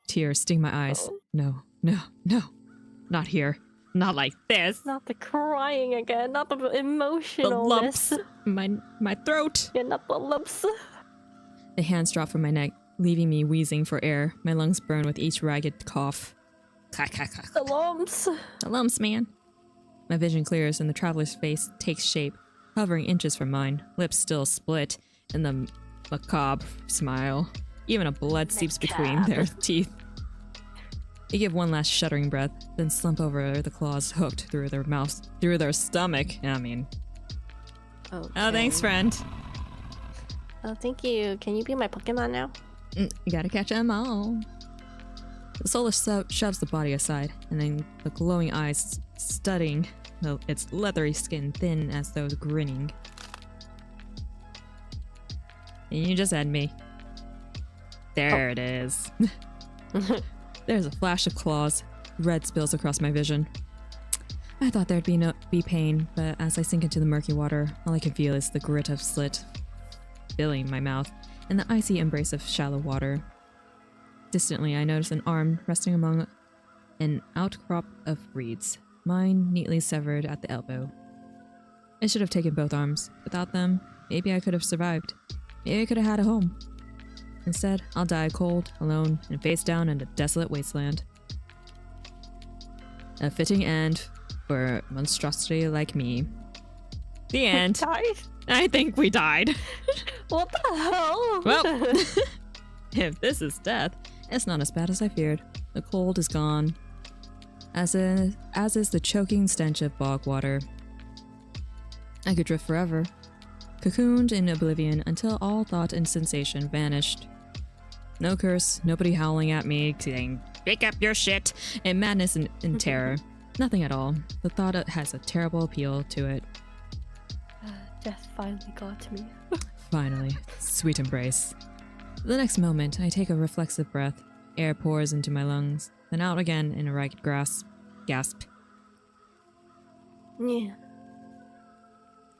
Tears sting my eyes. Oh. No. Not here. Not like this. Not the crying again. Not the emotionalness. The lumps. My throat. Yeah, not the lumps. The hands drop from my neck, leaving me wheezing for air. My lungs burn with each ragged cough. The lumps. The lumps, man. My vision clears and the traveler's face takes shape, hovering inches from mine, lips still split in the macabre smile. Even a blood seeps between their teeth. They give one last shuddering breath, then slump over, the claws hooked through their mouths, through their stomach. Okay. Oh, thanks, friend. Oh, thank you. Can you be my Pokemon now? You gotta catch them all. The soulless shoves the body aside, and then the glowing eyes studying its leathery skin thin as though grinning. And you just had me. There it is. There's a flash of claws. Red spills across my vision. I thought there'd be pain, but as I sink into the murky water, all I can feel is the grit of slit filling my mouth and the icy embrace of shallow water. Distantly, I notice an arm resting among an outcrop of reeds, mine neatly severed at the elbow. I should have taken both arms. Without them, maybe I could have survived. Maybe I could have had a home. Instead, I'll die cold, alone, and face down in a desolate wasteland. A fitting end for a monstrosity like me. The end. Died? I think we died. What the hell? Well, if this is death, it's not as bad as I feared. The cold is gone, as is the choking stench of bog water. I could drift forever, cocooned in oblivion until all thought and sensation vanished. No curse, nobody howling at me, saying, "Pick up your shit," and madness and terror. Nothing at all. The thought has a terrible appeal to it. Death finally got me. Finally. Sweet embrace. The next moment, I take a reflexive breath. Air pours into my lungs, then out again in a ragged gasp. Yeah.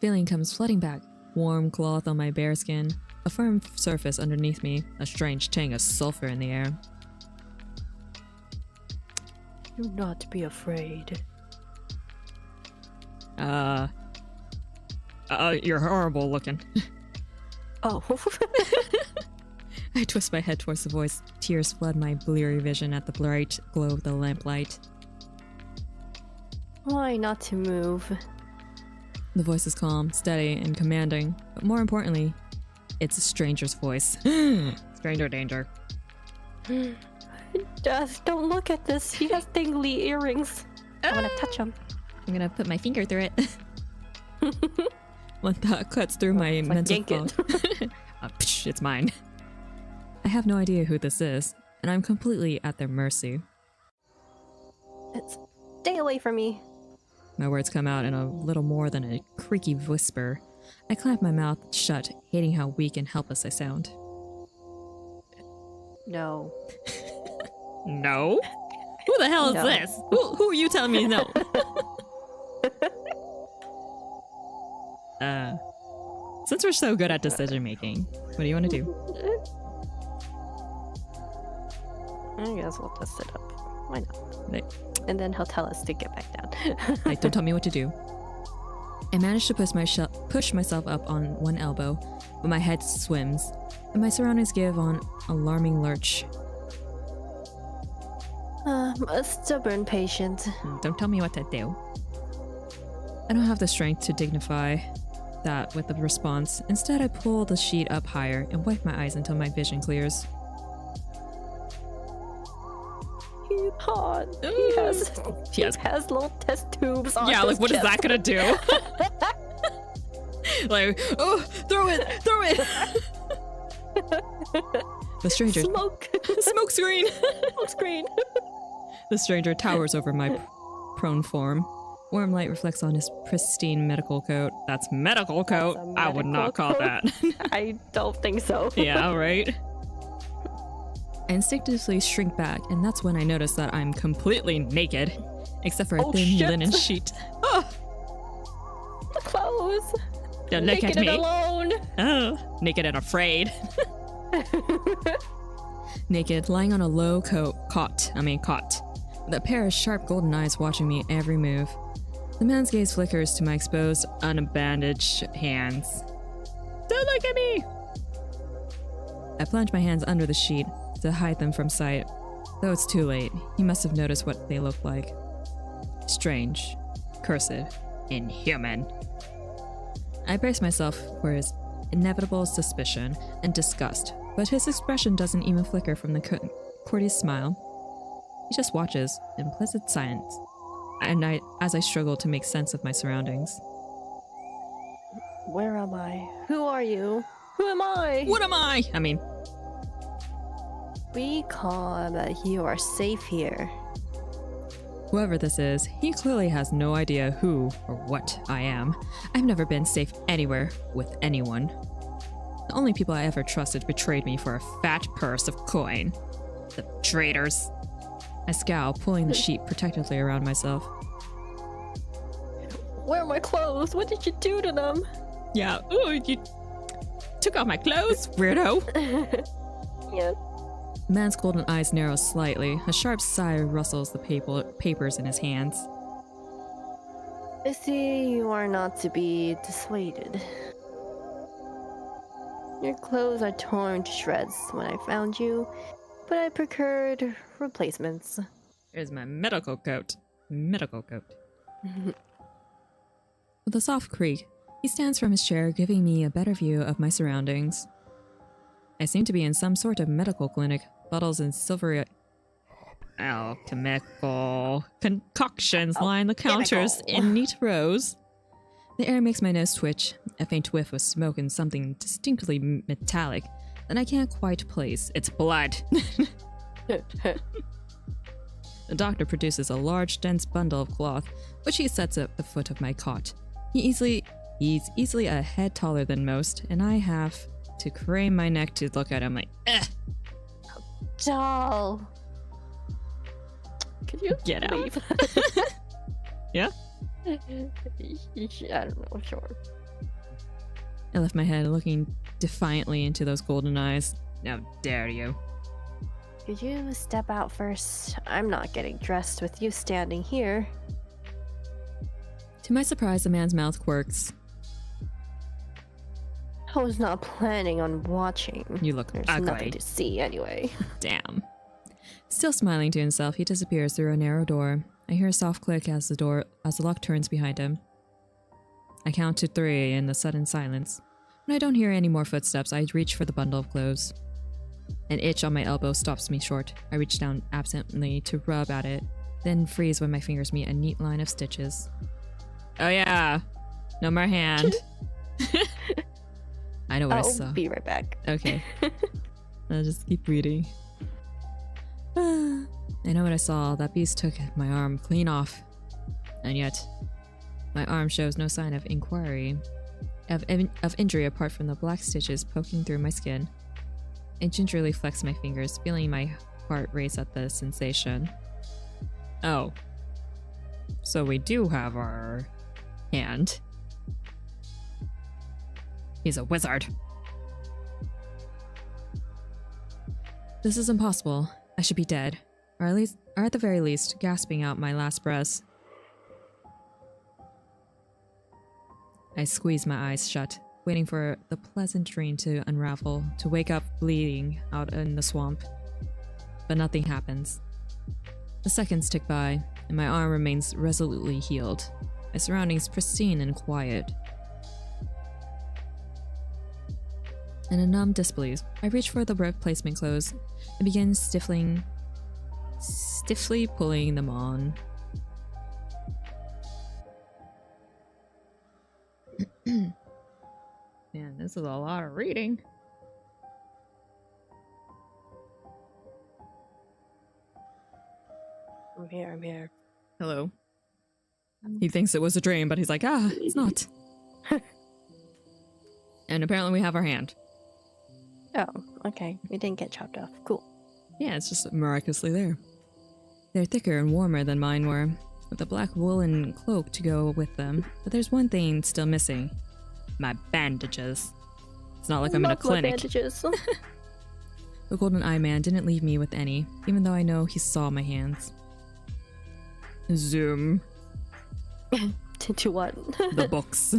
Feeling comes flooding back. Warm cloth on my bare skin, a firm surface underneath me, a strange tang of sulfur in the air. Do not be afraid. You're horrible looking. Oh. I twist my head towards the voice. Tears flood my bleary vision at the bright glow of the lamplight. Why not to move? The voice is calm, steady, and commanding, but more importantly, it's a stranger's voice. Stranger danger. Just don't look at this. He has dangly earrings. I want to touch him. I'm gonna put my finger through it. One thought cuts through my mental fog. It's mine. I have no idea who this is, and I'm completely at their mercy. Stay away from me. My words come out in a little more than a creaky whisper. I clamp my mouth shut, hating how weak and helpless I sound. No. No? Who the hell is No. this? Who are you telling me no? Since we're so good at decision making, what do you want to do? I guess we'll just sit up. Why not? Right. And then he'll tell us to get back down. Like, don't tell me what to do. I manage to push myself up on one elbow, but my head swims, and my surroundings give an alarming lurch. A stubborn patient. Don't tell me what to do. I don't have the strength to dignify that with a response. Instead, I pull the sheet up higher and wipe my eyes until my vision clears. He's hot. He has little test tubes on Yeah, his like, what is chest. that gonna do? Like, oh, throw it! The stranger. Smoke screen! Smoke screen! The stranger towers over my prone form. Warm light reflects on his pristine medical coat. That's medical coat? I would not call that. I don't think so. Yeah, right? I instinctively shrink back, and that's when I notice that I'm completely naked, except for a thin linen sheet. Oh! The clothes! Don't look naked at me. and alone! Oh, naked and afraid. Naked, lying on a low cot, with a pair of sharp golden eyes watching me every move. The man's gaze flickers to my exposed, unbandaged hands. Don't look at me! I plunge my hands under the sheet to hide them from sight. Though it's too late, he must have noticed what they look like. Strange, cursed, inhuman. I brace myself for his inevitable suspicion and disgust, but his expression doesn't even flicker from the courteous smile. He just watches in pleasant silence, and as I struggle to make sense of my surroundings. Where am I? Who are you? Who am I? What am I? I mean... Be calm. You are safe here. Whoever this is, he clearly has no idea who or what I am. I've never been safe anywhere with anyone. The only people I ever trusted betrayed me for a fat purse of coin. The traitors. I scowl, pulling the sheet protectively around myself. Where are my clothes? What did you do to them? Yeah, ooh, you took off my clothes, weirdo. Yeah. The man's golden eyes narrow slightly. A sharp sigh rustles the papers in his hands. I see you are not to be dissuaded. Your clothes are torn to shreds when I found you, but I procured replacements. Here's my medical coat. Medical coat. With a soft creak, he stands from his chair, giving me a better view of my surroundings. I seem to be in some sort of medical clinic. Bottles and silvery alchemical concoctions line the counters in neat rows. The air makes my nose twitch, a faint whiff of smoke and something distinctly metallic that I can't quite place. It's blood. The doctor produces a large, dense bundle of cloth, which he sets at the foot of my cot. He's easily a head taller than most, and I have to crane my neck to look at him like, ugh. Doll. Could you Get out. leave? Yeah? I don't know, sure. I left my head looking defiantly into those golden eyes. How dare you? Could you step out first? I'm not getting dressed with you standing here. To my surprise, the man's mouth quirks. I was not planning on watching. You look There's ugly. nothing to see anyway. Damn. Still smiling to himself, he disappears through a narrow door. I hear a soft click as the lock turns behind him. I count to 3 in the sudden silence. When I don't hear any more footsteps, I reach for the bundle of clothes. An itch on my elbow stops me short. I reach down absently to rub at it, then freeze when my fingers meet a neat line of stitches. Oh yeah, no more hand. I know what I saw. I'll be right back. Okay. I'll just keep reading. I know what I saw. That beast took my arm clean off. And yet, my arm shows no sign of injury apart from the black stitches poking through my skin. I gingerly flex my fingers, feeling my heart race at the sensation. Oh. So we do have our hand. He's a wizard. This is impossible. I should be dead. Or at the very least, gasping out my last breaths. I squeeze my eyes shut, waiting for the pleasant dream to unravel, to wake up bleeding out in the swamp. But nothing happens. The seconds tick by, and my arm remains resolutely healed. My surroundings pristine and quiet. In a numb disbelief, I reach for the replacement clothes and begin stiffly pulling them on. Man, this is a lot of reading. I'm here. Hello. He thinks it was a dream, but he's like, it's not. And apparently we have our hand. Oh, okay. We didn't get chopped off. Cool. Yeah, it's just miraculously there. They're thicker and warmer than mine were, with a black woolen cloak to go with them. But there's one thing still missing. My bandages. It's not like I'm in a clinic. Bandages. The Golden Eye Man didn't leave me with any, even though I know he saw my hands. Zoom. To what? The books.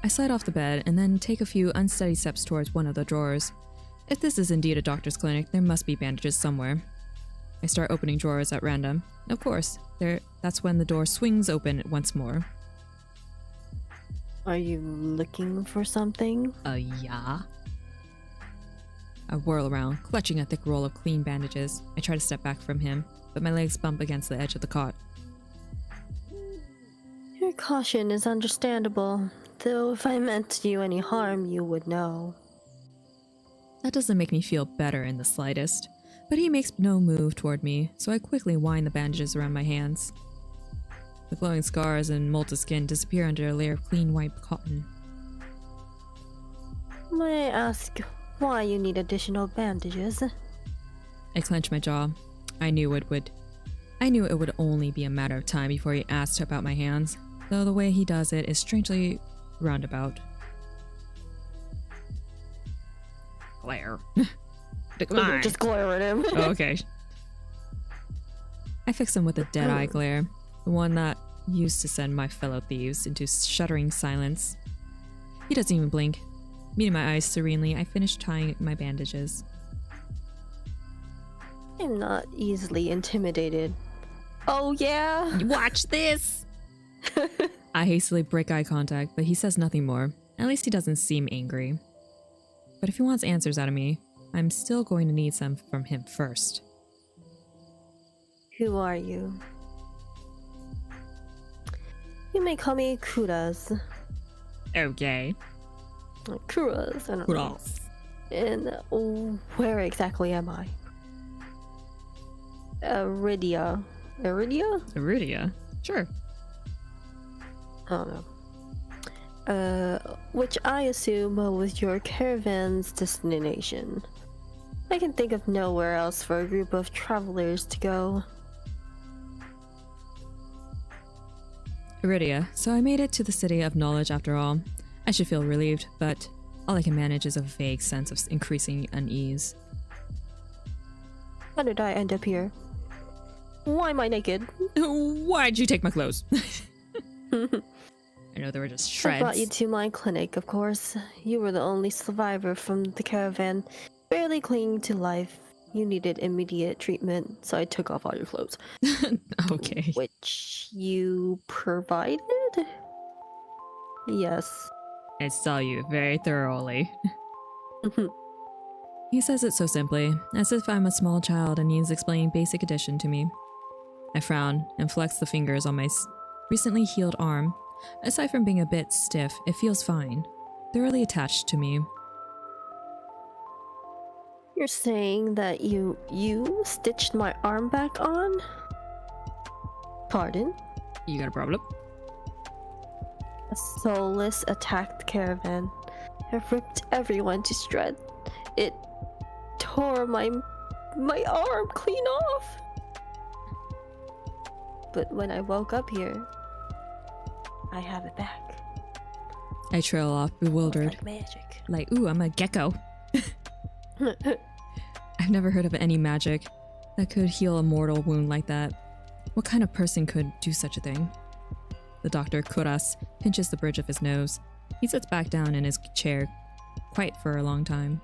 I slide off the bed and then take a few unsteady steps towards one of the drawers. If this is indeed a doctor's clinic, there must be bandages somewhere. I start opening drawers at random. Of course, that's when the door swings open once more. Are you looking for something? Yeah. I whirl around, clutching a thick roll of clean bandages. I try to step back from him, but my legs bump against the edge of the cot. Your caution is understandable, though if I meant you any harm, you would know. That doesn't make me feel better in the slightest, but he makes no move toward me, so I quickly wind the bandages around my hands. The glowing scars and molted skin disappear under a layer of clean white cotton. May I ask why you need additional bandages? I clench my jaw. I knew it would only be a matter of time before he asked about my hands, though the way he does it is strangely roundabout. Glare. Decline. Just glare at him. Oh, okay. I fix him with a dead-eye glare, the one that used to send my fellow thieves into shuddering silence. He doesn't even blink. Meeting my eyes serenely, I finish tying my bandages. I'm not easily intimidated. Oh, yeah? Watch this! I hastily break eye contact, but he says nothing more. At least he doesn't seem angry. But if he wants answers out of me, I'm still going to need some from him first. Who are you? You may call me Kuras. Okay. Kuras, I don't know. And where exactly am I? Iridia. Iridia? Iridia? Sure. I don't know. Which I assume was your caravan's destination. I can think of nowhere else for a group of travelers to go. Iridia, so I made it to the city of knowledge after all. I should feel relieved, but all I can manage is a vague sense of increasing unease. How did I end up here? Why am I naked? Why'd you take my clothes? I know they were just shreds. I brought you to my clinic, of course. You were the only survivor from the caravan, barely clinging to life. You needed immediate treatment, so I took off all your clothes. Okay. Which you provided? Yes. I saw you very thoroughly. He says it so simply, as if I'm a small child and needs explaining basic addition to me. I frown and flex the fingers on my recently healed arm. Aside from being a bit stiff, it feels fine, thoroughly attached to me. You're saying that you stitched my arm back on? Pardon? You got a problem? A soulless attacked caravan. It ripped everyone to shreds. It tore my arm clean off. But when I woke up here, I have it back. I trail off, bewildered. Like magic. Like, ooh, I'm a gecko. I've never heard of any magic that could heal a mortal wound like that. What kind of person could do such a thing? The doctor, Kuras, pinches the bridge of his nose. He sits back down in his chair, quite for a long time.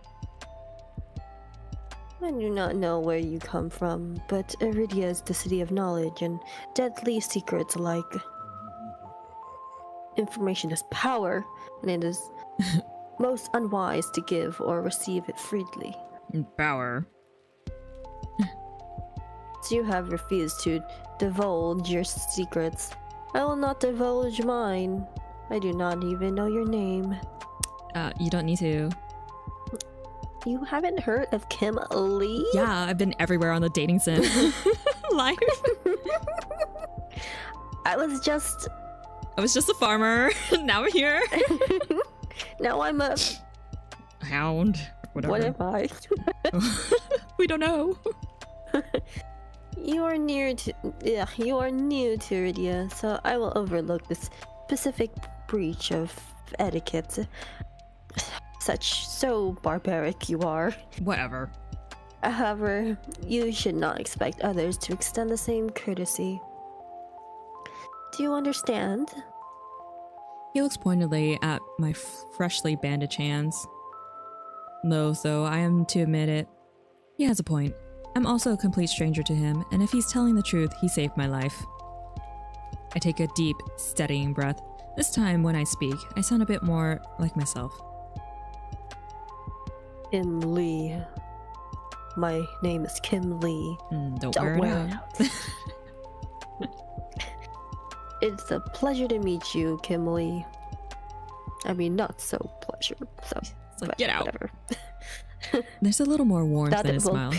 I do not know where you come from, but Iridia is the city of knowledge and deadly secrets alike. Information is power, and it is most unwise to give or receive it freely. Power. So you have refused to divulge your secrets. I will not divulge mine. I do not even know your name. You don't need to. You haven't heard of Kim Lee? Yeah, I've been everywhere on the dating sim life. I was just a farmer. Now I'm here. Now I'm a hound. Whatever. What am I? We don't know. You are new to Iridia, so I will overlook this specific breach of etiquette. So barbaric you are. Whatever. However, you should not expect others to extend the same courtesy. Do you understand? He looks pointedly at my freshly bandaged hands. Though I am to admit it, he has a point. I'm also a complete stranger to him, and if he's telling the truth, he saved my life. I take a deep, steadying breath. This time, when I speak, I sound a bit more like myself. Kim Lee. My name is Kim Lee. Don't wear it out. It's a pleasure to meet you, Kim Lee. I mean, not so pleasure. So, it's like, get out. Whatever. There's a little more warmth in his smile.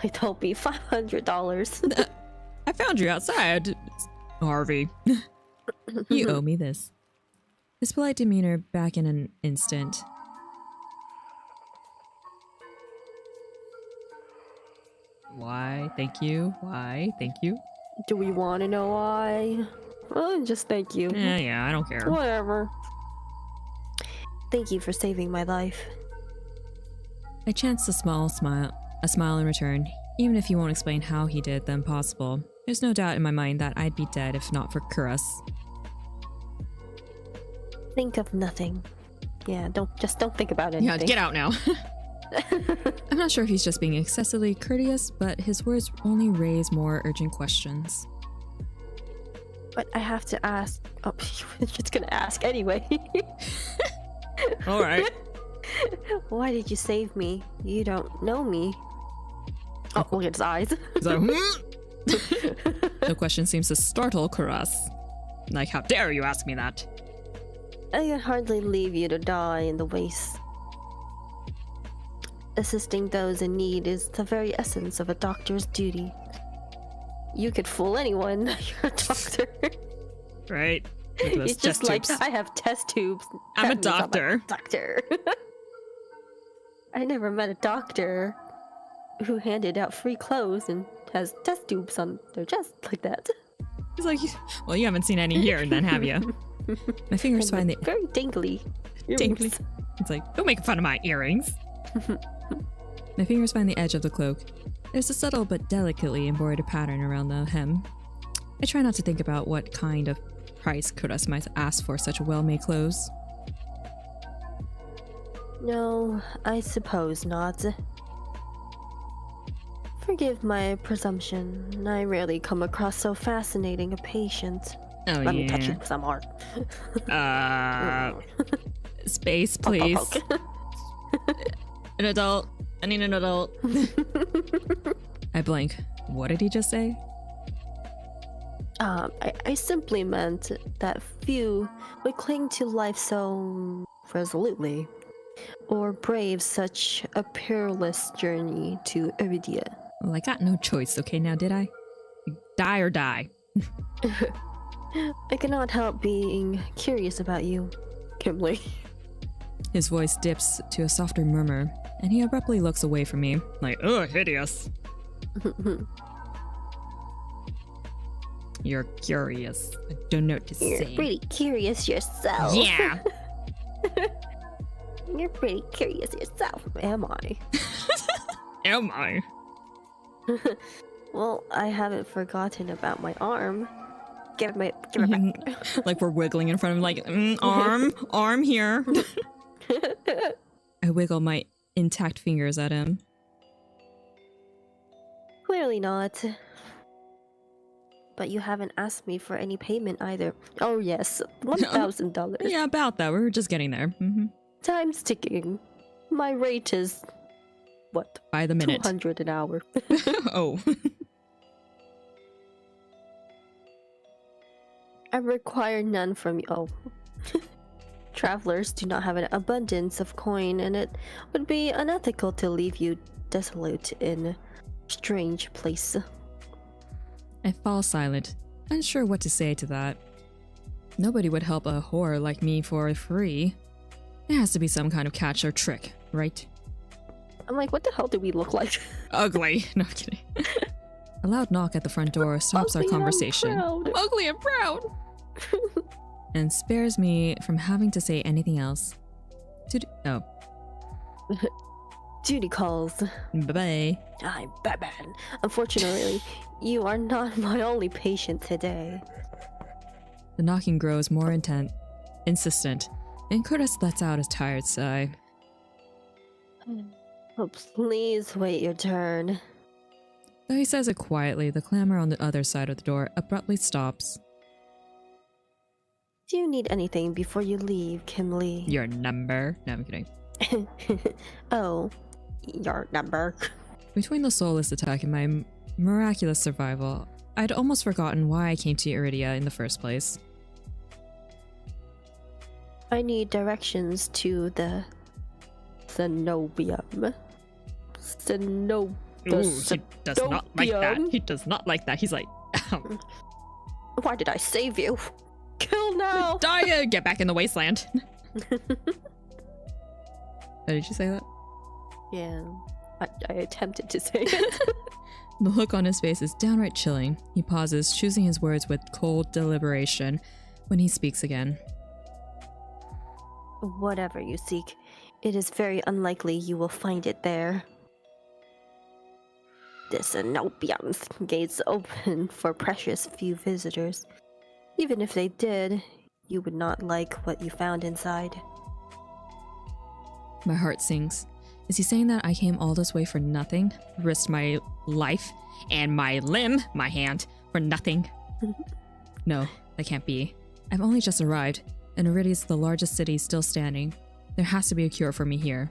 He told me $500. I found you outside, Harvey. You owe me this. His polite demeanor back in an instant. Why? Thank you. Why? Thank you. Do we want to know why? Well, just thank you. Yeah, I don't care. Whatever. Thank you for saving my life. I chanced a smile in return. Even if you won't explain how he did, then possible. There's no doubt in my mind that I'd be dead if not for Kuras. Think of nothing. Yeah, don't think about anything. Yeah, get out now. I'm not sure if he's just being excessively courteous, but his words only raise more urgent questions. But I have to ask. Oh, you're just gonna ask anyway. All right. Why did you save me? You don't know me. Oh, look at his eyes. He's like, The question seems to startle Kuras. Like, how dare you ask me that? I can hardly leave you to die in the waste. Assisting those in need is the very essence of a doctor's duty. You could fool anyone. You're a doctor. Right. It's just like, I have test tubes. I'm a That means doctor. I'm a doctor. I never met a doctor who handed out free clothes and has test tubes on their chest like that. He's like, well, you haven't seen any here then, have you? My fingers find the... Very dangly. Dangly. It's like, don't make fun of my earrings. My fingers find the edge of the cloak. There's a subtle but delicately embroidered pattern around the hem. I try not to think about what kind of price Kuras might ask for such well-made clothes. No, I suppose not. Forgive my presumption. I rarely come across so fascinating a patient. Oh, Let me touch you some more. Space, please. An adult. I need an adult. I blink. What did he just say? I simply meant that few would cling to life so resolutely, or brave such a perilous journey to Iridia. Well, I got no choice, okay now, did I? Die or die. I cannot help being curious about you, Kimberly. His voice dips to a softer murmur, and he abruptly looks away from me, like, ugh, hideous. You're curious. I don't know what to say. You're pretty curious yourself. Yeah. You're pretty curious yourself. Am I? Am I? Well, I haven't forgotten about my arm. Give it back. Like we're wiggling in front of him, like, arm here. I wiggle my intact fingers at him. Clearly not. But you haven't asked me for any payment either. Oh yes, $1,000. Yeah, about that. We were just getting there. Mm-hmm. Time's ticking. My rate is, what? By the minute. 200 an hour. Oh. I require none from you. Oh. Travelers do not have an abundance of coin, and it would be unethical to leave you desolate in a strange place. I fall silent, unsure what to say to that. Nobody would help a whore like me for free. There has to be some kind of catch or trick, right? I'm like, what the hell do we look like? Ugly. No, I'm kidding. A loud knock at the front door stops our conversation. I'm ugly and proud. And spares me from having to say anything else. Duty calls. Bye-bye. I'm Batman. Unfortunately, you are not my only patient today. The knocking grows more insistent, and Curtis lets out a tired sigh. Oh, please wait your turn. Though he says it quietly, the clamor on the other side of the door abruptly stops. Do you need anything before you leave, Kimberly? Your number? No, I'm kidding. Oh, your number. Between the soulless attack and my miraculous survival, I'd almost forgotten why I came to Iridia in the first place. I need directions to the Cenobium. Ooh, he does not like that. He does not like that. He's like, why did I save you? Kill now! Die! Get back in the wasteland. Oh, did you say that? Yeah, I attempted to say it. The look on his face is downright chilling. He pauses, choosing his words with cold deliberation when he speaks again. Whatever you seek, it is very unlikely you will find it there. The Cenobium's gates open for precious few visitors. Even if they did, you would not like what you found inside. My heart sinks. Is he saying that I came all this way for nothing? Risked my life and my limb, my hand, for nothing? No, that can't be. I've only just arrived, and Iridia is the largest city still standing. There has to be a cure for me here.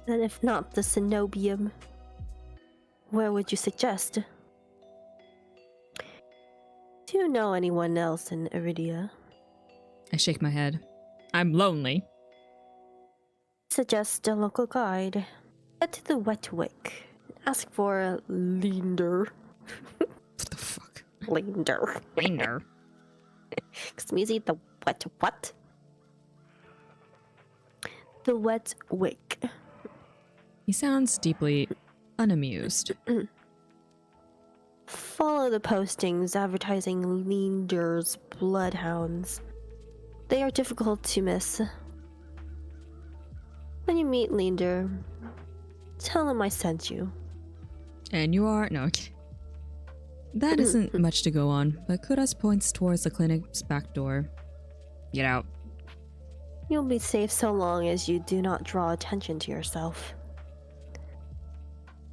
And if not the Cenobium, where would you suggest? Do you know anyone else in Iridia? I shake my head. I'm lonely. Suggest a local guide. Head to the Wet Wick. Ask for Linder. What the fuck? Linder. Linder. Excuse me, the Wet what? The Wet Wick. He sounds deeply unamused. Follow the postings advertising Linder's bloodhounds. They are difficult to miss. When you meet Linder, tell him I sent you. And you are... No, okay. That isn't much to go on, but Kudas points towards the clinic's back door. Get out. You'll be safe so long as you do not draw attention to yourself.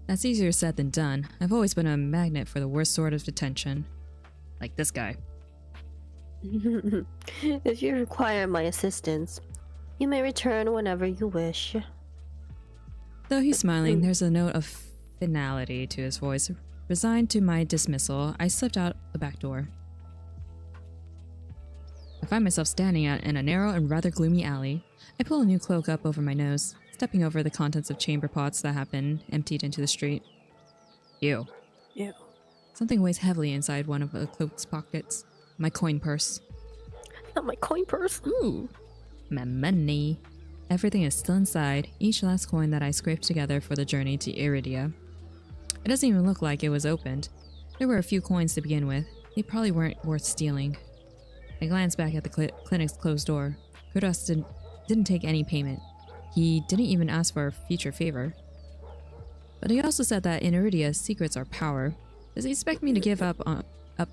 That's easier said than done. I've always been a magnet for the worst sort of detention. Like this guy. If you require my assistance, you may return whenever you wish. Though he's smiling, there's a note of finality to his voice. Resigned to my dismissal, I slipped out the back door. I find myself standing in a narrow and rather gloomy alley. I pull a new cloak up over my nose, stepping over the contents of chamber pots that have been emptied into the street. Ew. Ew. Something weighs heavily inside one of the cloak's pockets. My coin purse. Not my coin purse. Ooh. My money. Everything is still inside, each last coin that I scraped together for the journey to Iridia. It doesn't even look like it was opened. There were a few coins to begin with. They probably weren't worth stealing. I glanced back at the clinic's closed door. Kudas didn't take any payment. He didn't even ask for a future favor. But he also said that in Iridia, secrets are power. Does he expect me to give up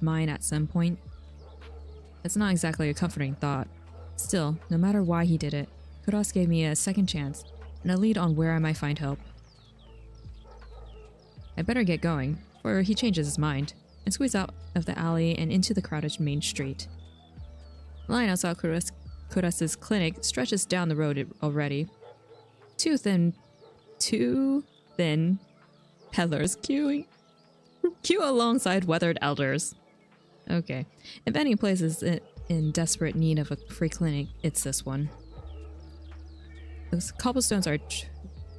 mine at some point? It's not exactly a comforting thought. Still, no matter why he did it, Kudas gave me a second chance and a lead on where I might find help. I better get going, for he changes his mind, and squeeze out of the alley and into the crowded main street. The line outside Kudas's clinic stretches down the road already. Two thin peddlers queue alongside weathered elders. Okay, if any place is in desperate need of a free clinic, it's this one. The cobblestones are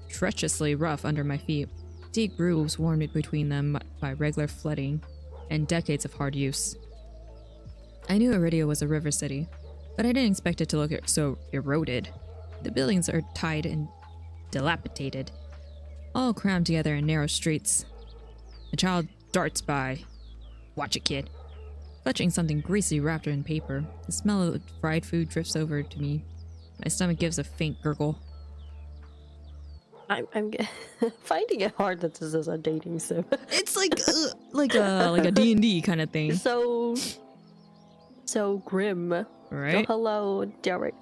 treacherously rough under my feet. Deep grooves worn between them by regular flooding and decades of hard use. I knew Iridia was a river city, but I didn't expect it to look so eroded. The buildings are tight and dilapidated, all crammed together in narrow streets. A child darts by. Watch it, kid. Clutching something greasy wrapped in paper, the smell of fried food drifts over to me. My stomach gives a faint gurgle. I'm finding it hard that this is a dating sim. It's like a D&D kind of thing. So grim. Right? Oh, hello, Derek.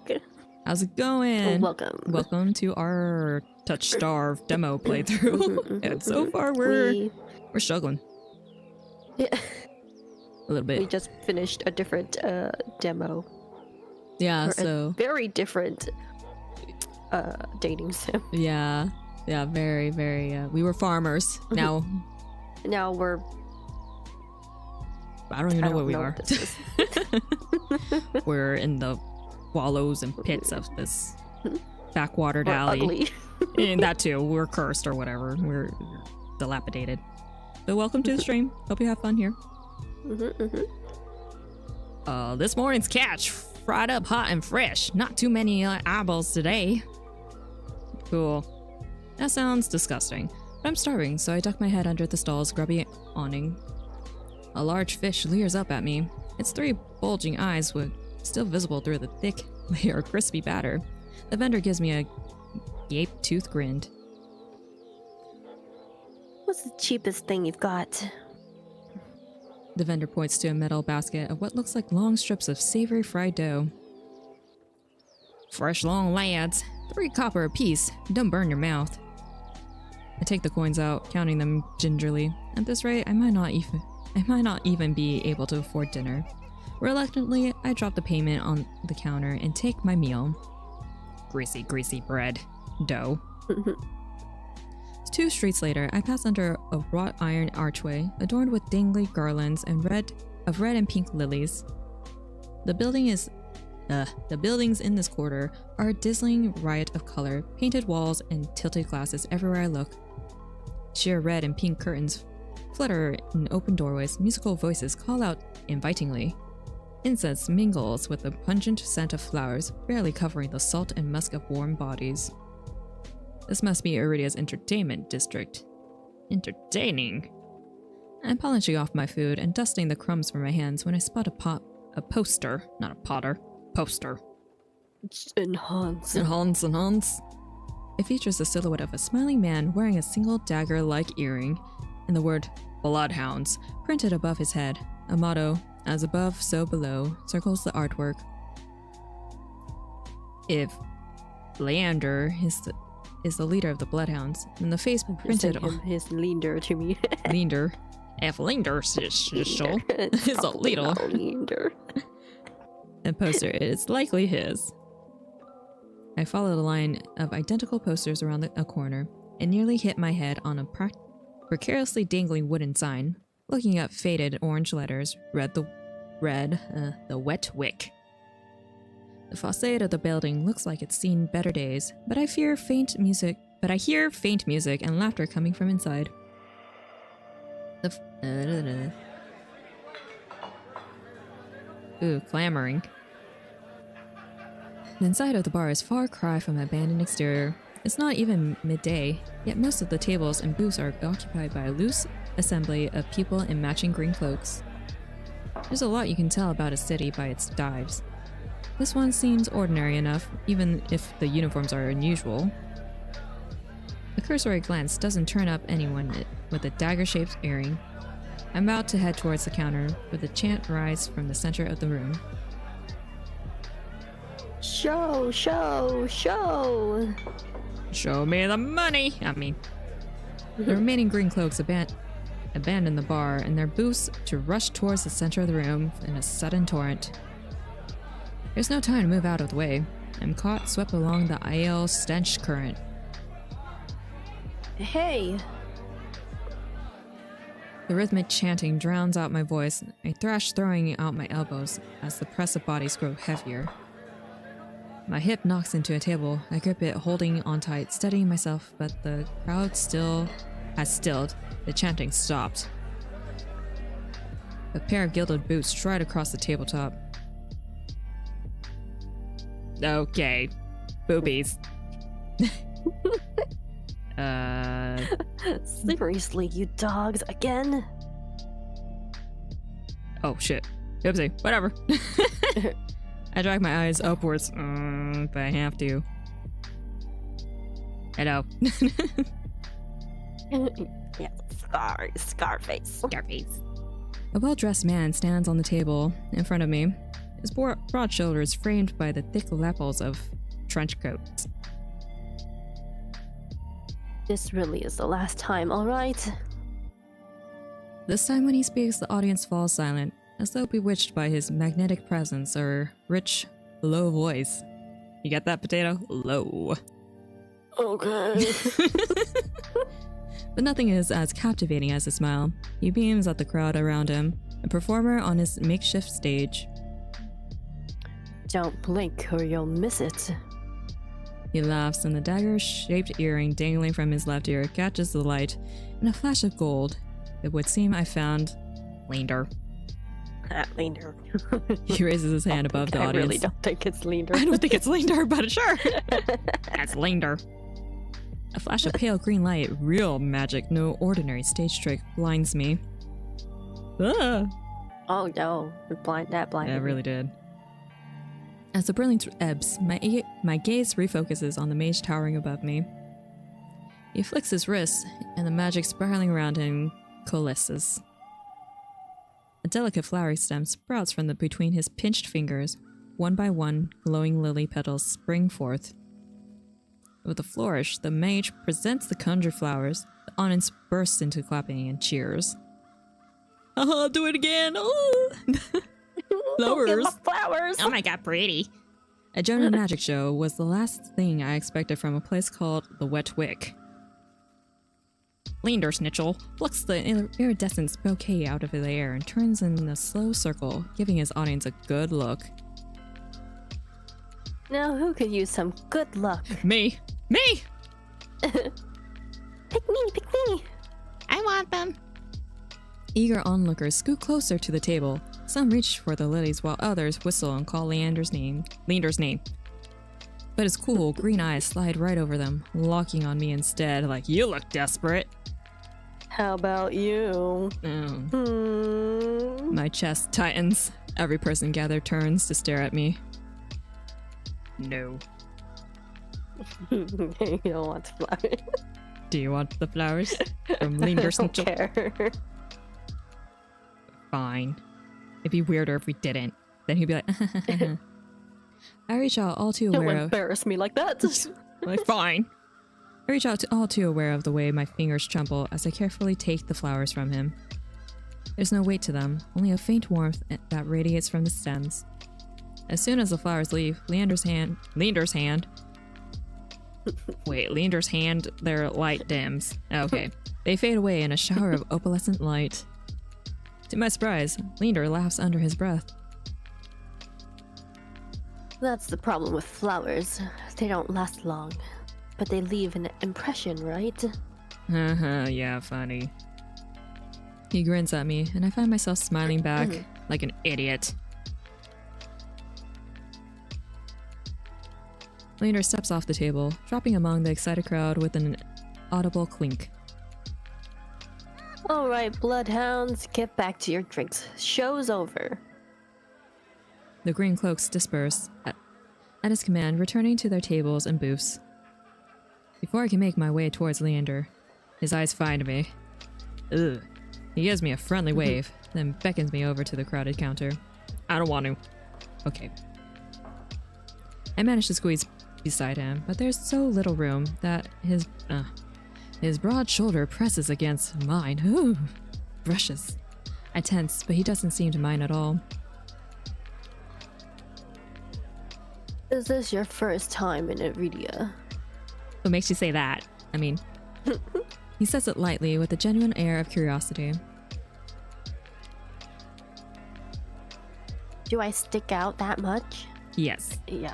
How's it going? Welcome. Welcome to our Touchstarved demo playthrough. And so far we're struggling. Yeah. A little bit. We just finished a different demo. Yeah, or so a very different dating sim. Yeah, very, very. We were farmers. Now we're. I don't even know what we are. What this is. We're in the wallows and pits of this backwatered alley. Ugly. And that too. We're cursed or whatever. We're dilapidated. So welcome to the stream. Hope you have fun here. This morning's catch, fried up hot and fresh. Not too many eyeballs today. Cool. That sounds disgusting, but I'm starving, so I duck my head under the stall's grubby awning. A large fish leers up at me, its 3 bulging eyes still visible through the thick layer of crispy batter. The vendor gives me a gape-toothed grin. What's the cheapest thing you've got? The vendor points to a metal basket of what looks like long strips of savory fried dough. Fresh long lads, 3 copper apiece. Don't burn your mouth. I take the coins out, counting them gingerly. At this rate, I might not even be able to afford dinner. Reluctantly, I drop the payment on the counter and take my meal. Greasy, greasy bread. Dough. 2 streets later, I pass under a wrought iron archway adorned with dangly garlands of red and pink lilies. The buildings in this quarter are a dazzling riot of color, painted walls and tilted glasses everywhere I look. Sheer red and pink curtains flutter in open doorways, musical voices call out invitingly. Incense mingles with the pungent scent of flowers, barely covering the salt and musk of warm bodies. This must be Iridia's entertainment district. Entertaining. I'm polishing off my food and dusting the crumbs from my hands when I spot a poster, not a potter, poster. Enhance. It features the silhouette of a smiling man wearing a single dagger-like earring and the word Bloodhounds printed above his head. A motto, as above, so below, circles the artwork. If Leander is the leader of the Bloodhounds, and the face printed on his Leander to me. Leander. If Leander is a leader. Leander. The poster is likely his. I follow the line of identical posters around a corner and nearly hit my head on a precariously dangling wooden sign. Looking up faded orange letters, read the wet wick. The facade of the building looks like it's seen better days, but I hear faint music and laughter coming from inside. Clamoring. The inside of the bar is far cry from an abandoned exterior. It's not even midday, yet most of the tables and booths are occupied by a loose assembly of people in matching green cloaks. There's a lot you can tell about a city by its dives. This one seems ordinary enough, even if the uniforms are unusual. A cursory glance doesn't turn up anyone with a dagger-shaped earring. I'm about to head towards the counter, but the chant rises from the center of the room. Show, show, show! Show me the money! The remaining green cloaks abandon the bar and their booths to rush towards the center of the room in a sudden torrent. There's no time to move out of the way. I'm caught, swept along the ale stench current. Hey! The rhythmic chanting drowns out my voice. I thrash, throwing out my elbows as the press of bodies grow heavier. My hip knocks into a table. I grip it, holding on tight, steadying myself, but the crowd has stilled. The chanting stopped. A pair of gilded boots stride across the tabletop. Okay. Boobies. Seriously, you dogs, again? Oh shit. Oopsie. Whatever. I drag my eyes upwards, if I have to. Hello. Yeah, Scarface. A well-dressed man stands on the table in front of me, his broad shoulders framed by the thick lapels of trench coats. This really is the last time, alright? This time when he speaks, the audience falls silent, as though bewitched by his magnetic presence or rich, low voice. You get that, potato? Low. Okay. But nothing is as captivating as his smile. He beams at the crowd around him, a performer on his makeshift stage. Don't blink or you'll miss it. He laughs, and the dagger-shaped earring dangling from his left ear catches the light. In a flash of gold, it would seem I found Leander. Leander. He raises his hand above the audience. I really don't think it's Leander. I don't think it's Leander, but sure. That's Leander. A flash of pale green light, real magic, no ordinary stage trick, blinds me. Ah! Oh no, that blinded Yeah, it really did. As the brilliance ebbs, my gaze refocuses on the mage towering above me. He flicks his wrists, and the magic spiraling around him coalesces. A delicate flowery stem sprouts from between his pinched fingers. One by one, glowing lily petals spring forth. With a flourish, the mage presents the conjured flowers. The audience bursts into clapping and cheers. Oh, do it again! Oh! Flowers! Flowers! Oh my god, pretty! A general magic show was the last thing I expected from a place called the Wet Wick. Leander Snitchell plucks the iridescent bouquet out of the air and turns in a slow circle, giving his audience a good look. Now who could use some good luck? Me! Me! Pick me! I want them. Eager onlookers scoot closer to the table. Some reach for the lilies while others whistle and call Leander's name. But his cool, green eyes slide right over them, locking on me instead, like, you look desperate. How about you? My chest tightens. Every person gathered turns to stare at me. No. You don't want the flowers. Do you want the flowers? From Leander Snitchell? I don't care. Fine. It'd be weirder if we didn't. Then he'd be like, I reach out all too aware Don't of... embarrass me like that. Like, fine. I reach out all too aware of the way my fingers tremble as I carefully take the flowers from him. There's no weight to them, only a faint warmth that radiates from the stems. As soon as the flowers leave, Leander's hand, their light dims. Okay. They fade away in a shower of opalescent light. To my surprise, Leander laughs under his breath. That's the problem with flowers. They don't last long, but they leave an impression, right? Yeah, funny. He grins at me, and I find myself smiling back like an idiot. Leander steps off the table, dropping among the excited crowd with an audible clink. All right, bloodhounds, get back to your drinks. Show's over. The green cloaks disperse at his command, returning to their tables and booths. Before I can make my way towards Leander, his eyes find me. Ugh. He gives me a friendly wave, then beckons me over to the crowded counter. I don't want to. Okay. I manage to squeeze beside him, but there's so little room that his broad shoulder presses against mine. Ooh, brushes. I tense, but he doesn't seem to mind at all. Is this your first time in Iridia? What makes you say that? I mean, he says it lightly with a genuine air of curiosity. Do I stick out that much? Yes. Yeah.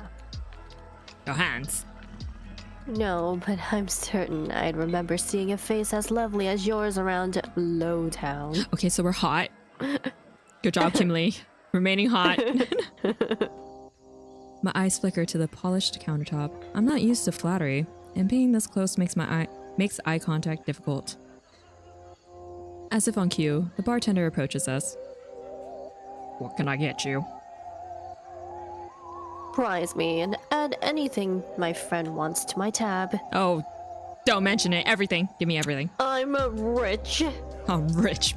Your hands. No, but I'm certain I'd remember seeing a face as lovely as yours around Lowtown. Okay, so we're hot. Good job, Kimberly. Remaining hot. My eyes flicker to the polished countertop. I'm not used to flattery, and being this close makes eye contact difficult. As if on cue, the bartender approaches us. What can I get you? Prize me and add anything my friend wants to my tab. Oh, don't mention it. Everything. Give me everything. I'm rich. I'm rich.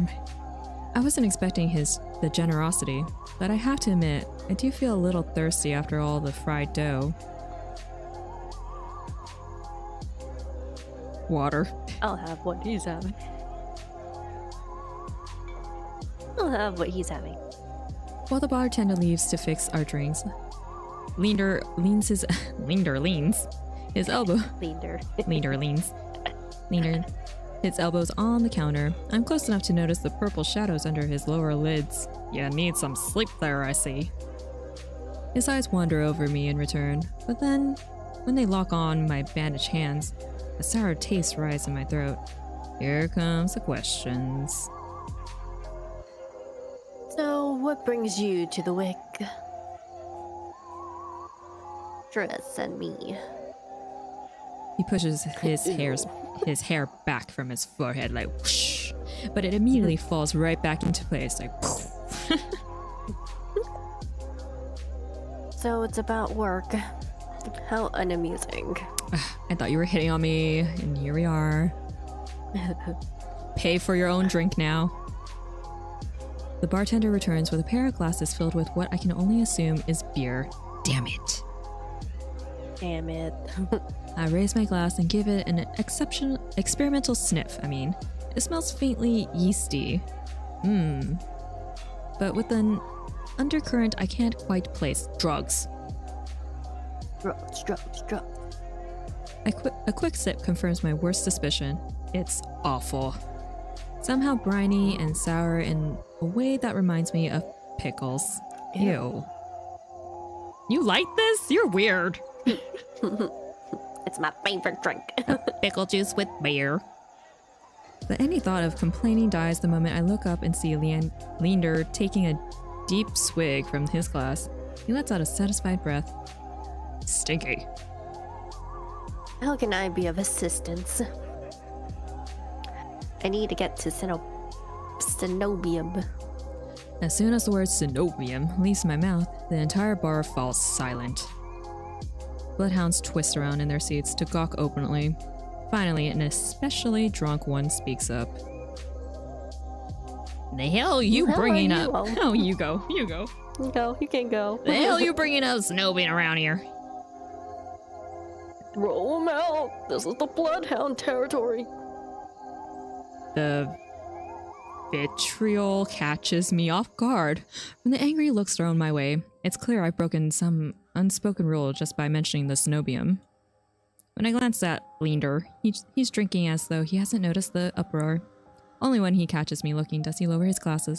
I wasn't expecting the generosity, but I have to admit, I do feel a little thirsty after all the fried dough. Water. I'll have what he's having. I'll have what he's having. While the bartender leaves to fix our drinks, Leander leans his elbow. His elbows on the counter. I'm close enough to notice the purple shadows under his lower lids. Yeah, need some sleep there, I see. His eyes wander over me in return, but then, when they lock on my bandaged hands, a sour taste rises in my throat. Here comes the questions. So, what brings you to the Wick? Dress and me. He pushes his hair back from his forehead like whoosh, but it immediately falls right back into place like poof. So it's about work. How unamusing. I thought you were hitting on me, and here we are. Pay for your own drink now. The bartender returns with a pair of glasses filled with what I can only assume is beer. Damn it. Damn it. I raise my glass and give it an experimental sniff. It smells faintly yeasty. But with an undercurrent I can't quite place. Drugs. Drugs. A quick sip confirms my worst suspicion. It's awful. Somehow briny and sour in a way that reminds me of pickles. Ew. You like this? You're weird. It's my favorite drink. Pickle juice with beer. But any thought of complaining dies the moment I look up and see Leander taking a deep swig from his glass. He lets out a satisfied breath. Stinky. How can I be of assistance? I need to get to Cenobium. As soon as the word Cenobium leaves my mouth, the entire bar falls silent. Bloodhounds twist around in their seats to gawk openly. Finally, an especially drunk one speaks up. The hell you bringing up? Oh, you go. You can go. The hell you bringing up Cenobium around here? Roll him out. This is the Bloodhound territory. The vitriol catches me off guard from the angry looks thrown my way. It's clear I've broken some unspoken rule just by mentioning the Cenobium. When I glance at Leander, he's drinking as though he hasn't noticed the uproar. Only when he catches me looking does he lower his glass.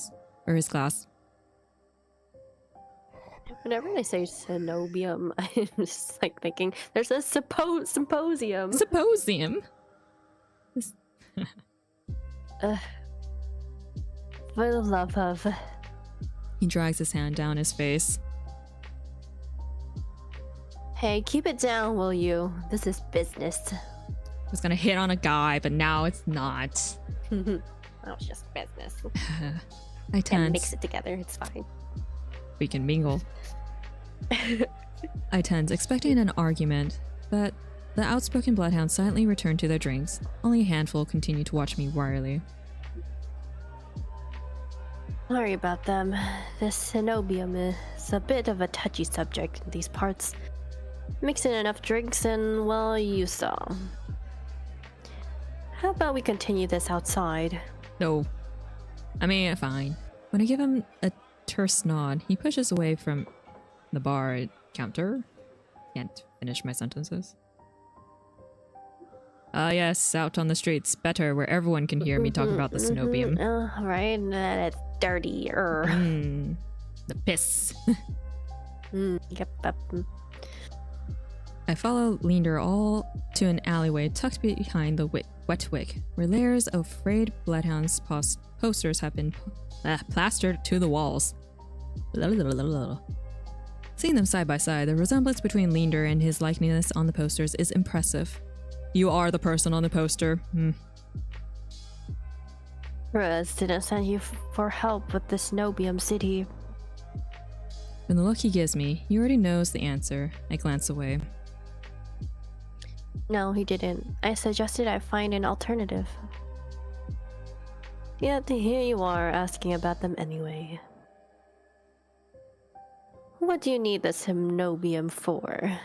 Whenever I say Cenobium, I'm just like thinking, there's a symposium. Symposium? For the love of... He drags his hand down his face. Hey, keep it down, will you? This is business. I was gonna hit on a guy, but now it's not. That was just business. I tense. And mix it together, it's fine. We can mingle. I tense, expecting an argument, but the outspoken bloodhounds silently return to their drinks. Only a handful continue to watch me warily. Sorry about them. The Cenobium is a bit of a touchy subject in these parts. Mixing enough drinks and, well, you saw. How about we continue this outside? No. Fine. When I give him a terse nod, he pushes away from the bar counter. Can't finish my sentences. Yes, out on the streets. Better, where everyone can hear me talk about the Cenobium. Right, it's dirty. The piss. Yep. I follow Leander all to an alleyway tucked behind the wet wick, where layers of frayed bloodhounds posters have been plastered to the walls. Seeing them side by side, the resemblance between Leander and his likeness on the posters is impressive. You are the person on the poster. Rose didn't send you for help with the Cenobium city. From the look he gives me, he already knows the answer. I glance away. No, he didn't. I suggested I find an alternative. Yet here you are asking about them anyway. What do you need the Cenobium for?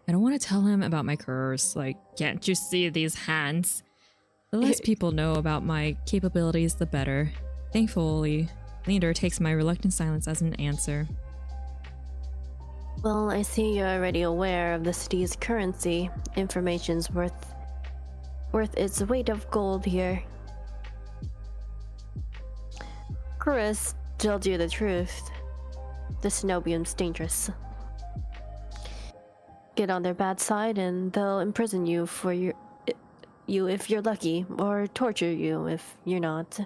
I don't want to tell him about my curse. Can't you see these hands? The less people know about my capabilities, the better. Thankfully, Leander takes my reluctant silence as an answer. Well, I see you're already aware of the city's currency. Information's worth its weight of gold here. Chris told you the truth. The Cenobium's dangerous. Get on their bad side and they'll imprison you for you if you're lucky, or torture you if you're not.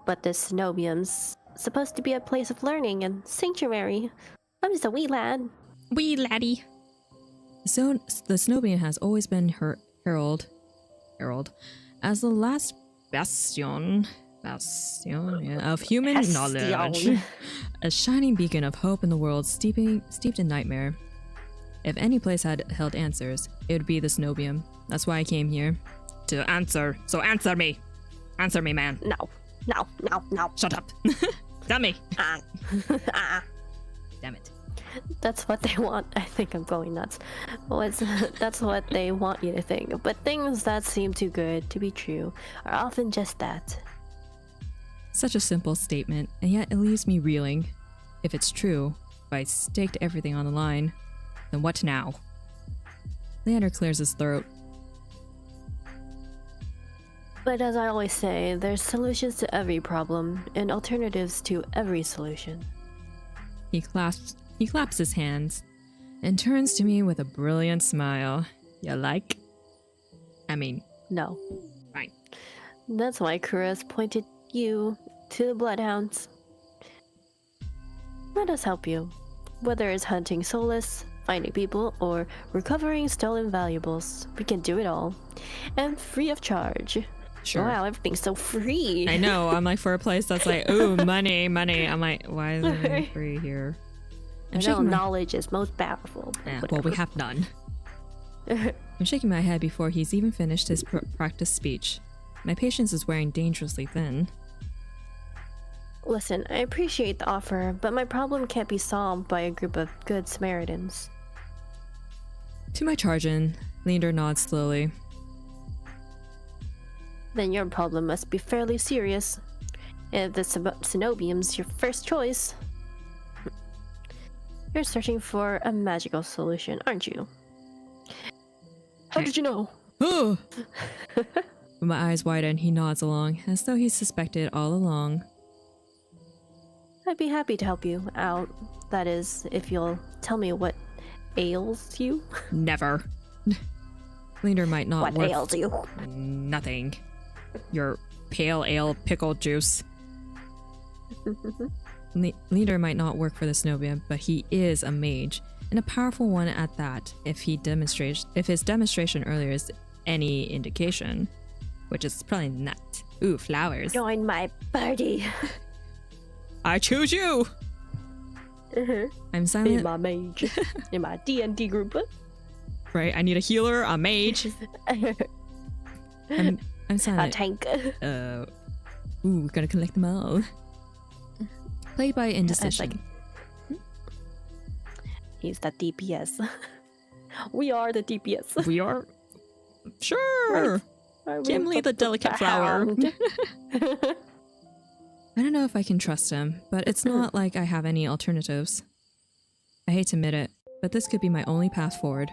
But the Cenobium's supposed to be a place of learning and sanctuary. I'm just a wee lad. Wee laddie. So the Snobian has always been heralded as the last bastion of human knowledge, a shining beacon of hope in the world steeped in nightmare. If any place had held answers, it would be the Snobium. That's why I came here. To answer. So answer me. Answer me, man. No. Shut up. Tell me. Damn it. That's what they want. I think I'm going nuts. That's what they want you to think. But things that seem too good to be true are often just that. Such a simple statement, and yet it leaves me reeling. If it's true, if I staked everything on the line, then what now? Leander clears his throat. But as I always say, there's solutions to every problem and alternatives to every solution. He claps his hands and turns to me with a brilliant smile. You like? I mean, no. Fine. That's why Kura's pointed you to the Bloodhounds. Let us help you. Whether it's hunting Solus, finding people, or recovering stolen valuables, we can do it all. And free of charge. Sure. Wow, everything's so free. I know. I'm like, for a place that's like, ooh, money. I'm like, why is it free here? I know knowledge is most powerful. Yeah, well, we have none. I'm shaking my head before he's even finished his practice speech. My patience is wearing dangerously thin. Listen, I appreciate the offer, but my problem can't be solved by a group of good Samaritans. To my charge-in, Leander nods slowly. Then your problem must be fairly serious. If the Cenobium's your first choice, you're searching for a magical solution, aren't you? How did you know? With my eyes widen, he nods along, as though he suspected all along. I'd be happy to help you out. That is, if you'll tell me what ails you. Never. Leander might not What work. ails you? Nothing. Your pale ale pickle juice. Leader might not work for the Snobium, but he is a mage, and a powerful one at that, if his demonstration earlier is any indication. Which is probably not. Ooh, flowers. Join my party. I choose you! I'm silent. In my mage. In my D&D group. Right, I need a healer, a mage. I'm silent. A tank. Ooh, gotta collect them all. Played by indecision. He's the DPS. We are the DPS. We are? Sure! Right. Gimli the delicate flower. I don't know if I can trust him, but it's not like I have any alternatives. I hate to admit it, but this could be my only path forward.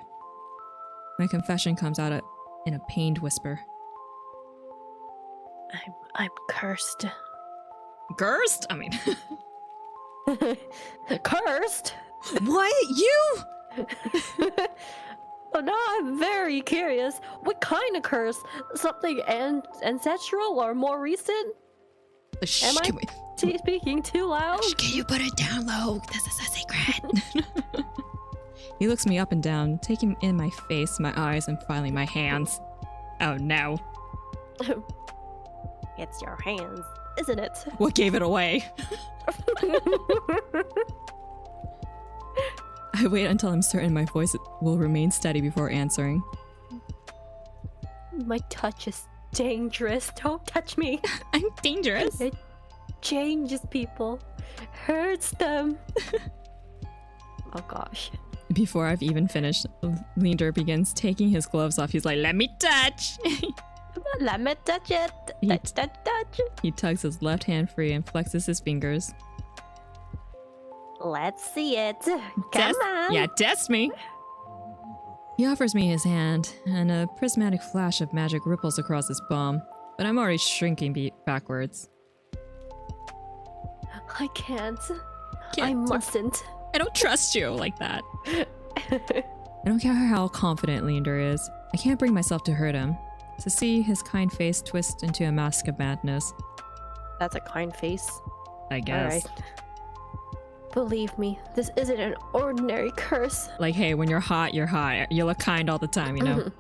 My confession comes out in a pained whisper. I'm cursed. Cursed? I mean... Cursed? What? You? Well, now I'm very curious. What kind of curse? Something ancestral or more recent? Am I speaking too loud? Can you put it down low? This is a secret. He looks me up and down, taking in my face, my eyes, and finally my hands. Oh no. It's your hands, isn't it? What gave it away? I wait until I'm certain my voice will remain steady before answering. My touch is dangerous. Don't touch me. I'm dangerous. It changes people. Hurts them. Oh gosh. Before I've even finished, Leander begins taking his gloves off. He's like, let me touch. Let me touch it. Touch. He tugs his left hand free and flexes his fingers. Let's see it. Come on. Yeah, test me. He offers me his hand, and a prismatic flash of magic ripples across his palm, but I'm already shrinking backwards. I can't. I mustn't. I don't trust you like that. I don't care how confident Leander is. I can't bring myself to hurt him. To see his kind face twist into a mask of madness. That's a kind face. I guess. All right. Believe me, this isn't an ordinary curse. Like, hey, when you're hot, you're hot. You look kind all the time, you know?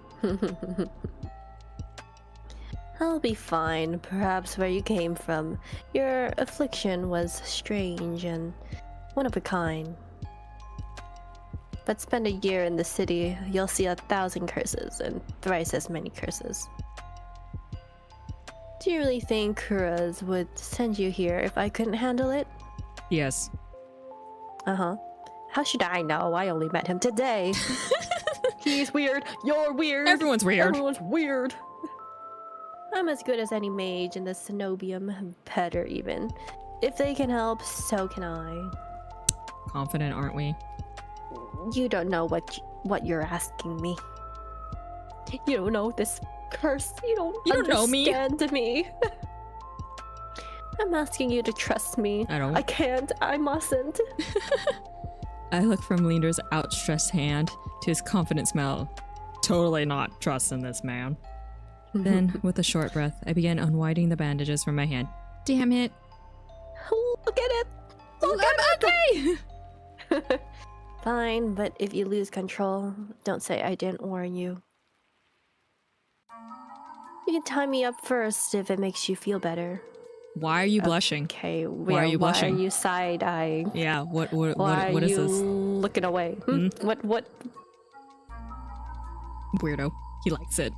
I'll be fine. Perhaps where you came from, your affliction was strange and one of a kind. But spend a year in the city, you'll see 1,000 curses and thrice as many curses. Do you really think Kuras would send you here if I couldn't handle it? Yes. Uh-huh. How should I know? I only met him today. He's weird. You're weird. Everyone's weird. Everyone's weird. I'm as good as any mage in the Cenobium. Better even. If they can help, so can I. Confident, aren't we? You don't know what you're asking me. You don't know this curse. You don't know me. Understand me. I'm asking you to trust me. I can't. I mustn't. I look from Linder's outstretched hand to his confident smile. Totally not trusting this man. Then, with a short breath, I began unwinding the bandages from my hand. Damn it! Look at it! Look at it! Okay! Fine, but if you lose control, don't say I didn't warn you. You can tie me up first if it makes you feel better. Why are you blushing? Okay, why are you blushing? Why are you side-eyeing? Yeah, what why is are you this? Looking away? What? Weirdo. He likes it.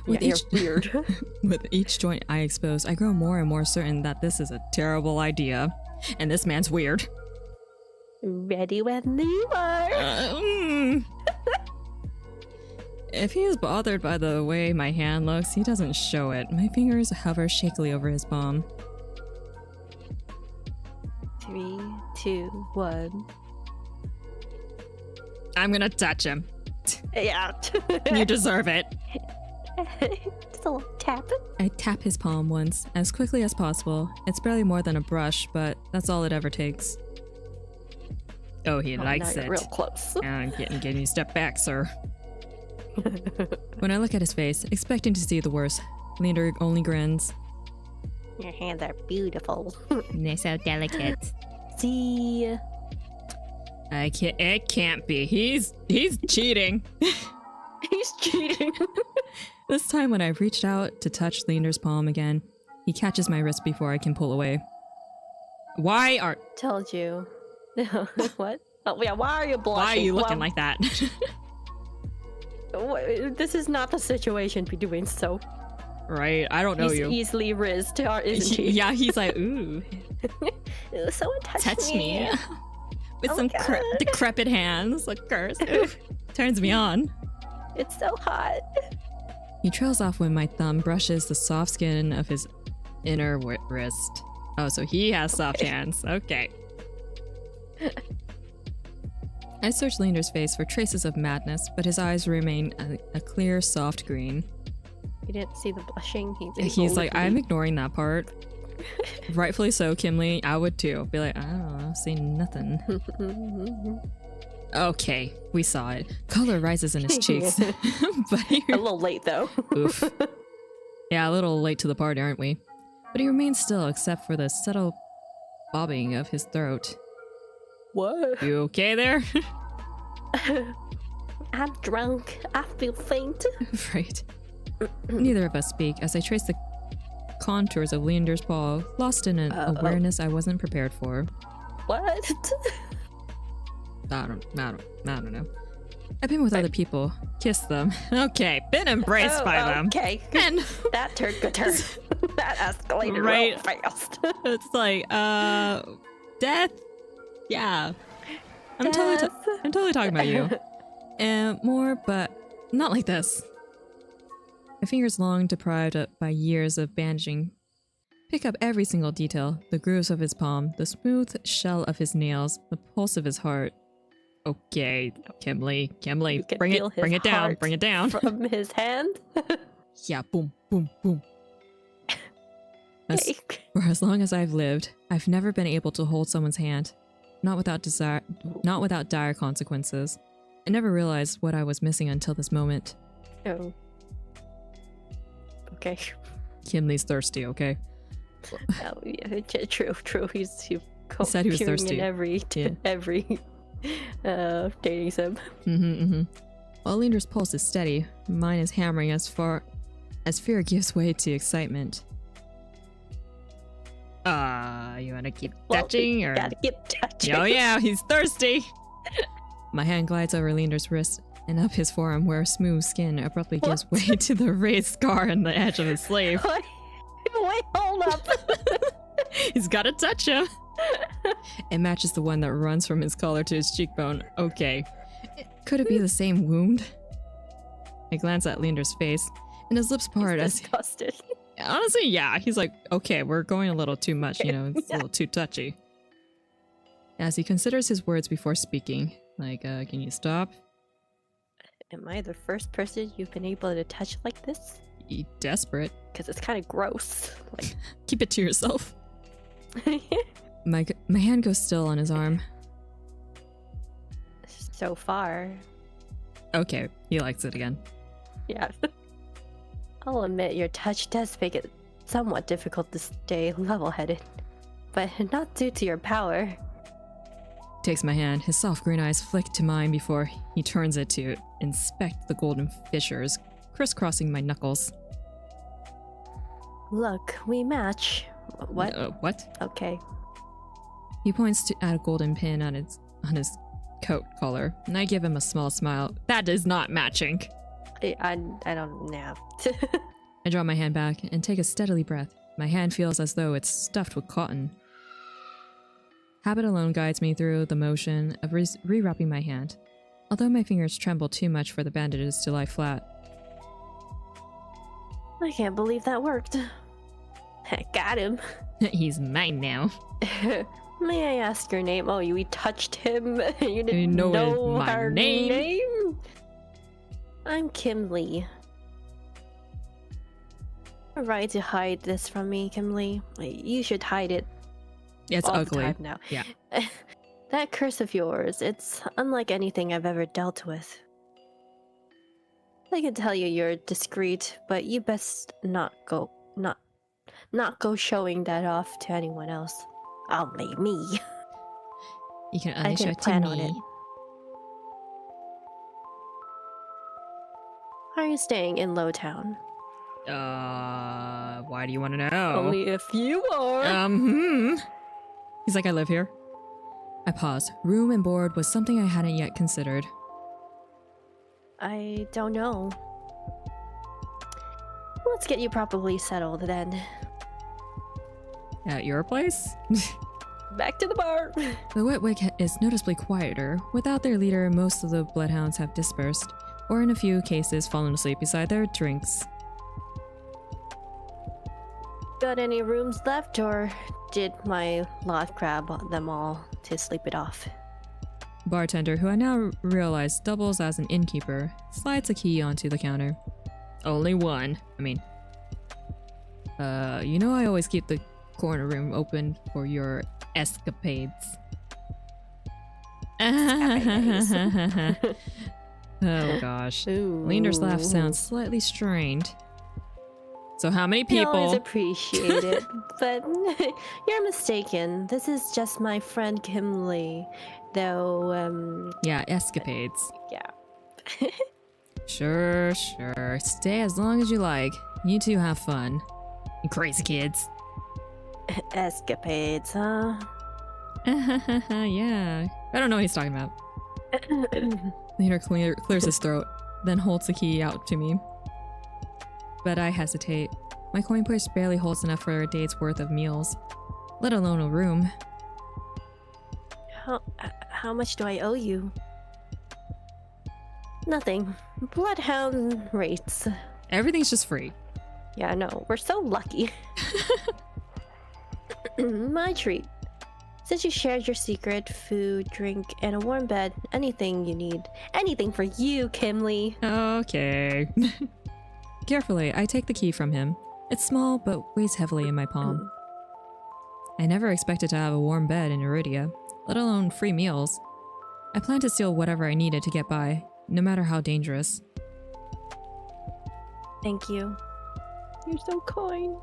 You're weird. With each joint I expose, I grow more and more certain that this is a terrible idea. And this man's weird. Ready when you are. If he is bothered by the way my hand looks, he doesn't show it. My fingers hover shakily over his palm. 3, 2, 1. I'm gonna touch him. Yeah. You deserve it. Just a little tap. I tap his palm once, as quickly as possible. It's barely more than a brush, but that's all it ever takes. Oh, he likes now it. you're real close. Getting you step back, sir. When I look at his face, expecting to see the worst, Linder only grins. Your hands are beautiful. They're so delicate. See? It can't be. He's cheating. He's cheating. This time when I've reached out to touch Linder's palm again, he catches my wrist before I can pull away. Why are... Told you. What? Oh, yeah, why are you blushing? Why are you looking like that? This is not the situation to be doing so. Right, I don't know He's you. Easily rizzed, isn't he? Yeah, he's like, ooh. Someone touch me. With some decrepit hands. Like, curse. Turns me on. It's so hot. He trails off when my thumb brushes the soft skin of his inner wrist. Oh, so he has soft hands. Okay. I search Linder's face for traces of madness, but his eyes remain a clear, soft green. You didn't see the blushing? He's like, I'm ignoring that part. Rightfully so, Kimlee. I would too. Be like, I don't know, see nothing. Okay, we saw it. Color rises in his cheeks. But a little late, though. Oof. Yeah, a little late to the party, aren't we? But he remains still, except for the subtle bobbing of his throat. What? You okay there? I'm drunk. I feel faint. Right. Neither of us speak as I trace the contours of Linder's paw, lost in an awareness I wasn't prepared for. What? I don't know. I've been with other people, kissed them. Okay, been embraced by them. Okay, and that took a turn. That escalated real fast. It's like, death. Yeah, I'm totally talking about you. And more, but not like this. My fingers, long deprived by years of bandaging, pick up every single detail: the grooves of his palm, the smooth shell of his nails, the pulse of his heart. Okay, Kimlee, bring it down. From his hand? Yeah, boom, boom, boom. For as long as I've lived, I've never been able to hold someone's hand, not without dire consequences. I never realized what I was missing until this moment. Oh. Okay. Kimlee's thirsty, okay? Oh, yeah, true. He's He said he was appearing thirsty. in every dating sim. While Linder's pulse is steady, mine is hammering as fear gives way to excitement. You wanna keep touching or? Gotta keep touching. Oh yeah, he's thirsty. My hand glides over Linder's wrist and up his forearm, where smooth skin abruptly gives way to the raised scar on the edge of his sleeve. Wait, hold up. He's gotta touch him. It matches the one that runs from his collar to his cheekbone. Okay. Could it be the same wound? I glance at Linder's face, and his lips part as disgusted. Honestly, yeah. He's like, okay, we're going a little too much, you know, it's a little too touchy. As he considers his words before speaking, like, can you stop? Am I the first person you've been able to touch like this? You desperate. Because it's kind of gross. Like, keep it to yourself. My hand goes still on his arm. So far. Okay, he likes it again. Yeah. I'll admit your touch does make it somewhat difficult to stay level-headed, but not due to your power. Takes my hand, his soft green eyes flick to mine before he turns it to inspect the golden fissures crisscrossing my knuckles. Look, we match. What? What? Okay. He points at a golden pin on his coat collar, and I give him a small smile. That is not matching. I don't know. I draw my hand back and take a steady breath. My hand feels as though it's stuffed with cotton. Habit alone guides me through the motion of rewrapping my hand, although my fingers tremble too much for the bandages to lie flat. I can't believe that worked. I got him. He's mine now. May I ask your name? Oh, you touched him. You didn't know my her name? I'm Kim Lee. You're right to hide this from me, Kim Lee. You should hide it. It's all ugly. The time now. Yeah. That curse of yours, it's unlike anything I've ever dealt with. I can tell you're discreet, but you best not go showing that off to anyone else. Only me. You can only show it to plan me. on it. Are you staying in Lowtown? Why do you want to know? Only if you are. He's like, I live here. I pause. Room and board was something I hadn't yet considered. I don't know. Let's get you properly settled then. At your place? Back to the bar. The Wetwick is noticeably quieter. Without their leader, most of the bloodhounds have dispersed, or in a few cases fallen asleep beside their drinks. Got any rooms left, or did my lot grab them all to sleep it off? Bartender, who I now realize doubles as an innkeeper, slides a key onto the counter. Only one. I mean, you know I always keep the corner room open for your escapades. Oh gosh. Linder's laugh sounds slightly strained. So how many people? I always appreciate it, but you're mistaken. This is just my friend Kim Lee, though. Yeah, escapades. Yeah. Sure. Stay as long as you like. You two have fun. You crazy kids. Escapades, huh? Yeah. I don't know what he's talking about. Leader clears his throat, then holds the key out to me. But I hesitate. My coin purse barely holds enough for a day's worth of meals, let alone a room. How much do I owe you? Nothing. Bloodhound rates. Everything's just free. Yeah, I know. We're so lucky. My treat. Since you shared your secret, food, drink, and a warm bed, anything you need. Anything for you, Kim Lee. Okay. Carefully, I take the key from him. It's small, but weighs heavily in my palm. I never expected to have a warm bed in Iridia, let alone free meals. I planned to steal whatever I needed to get by, no matter how dangerous. Thank you. You're so kind.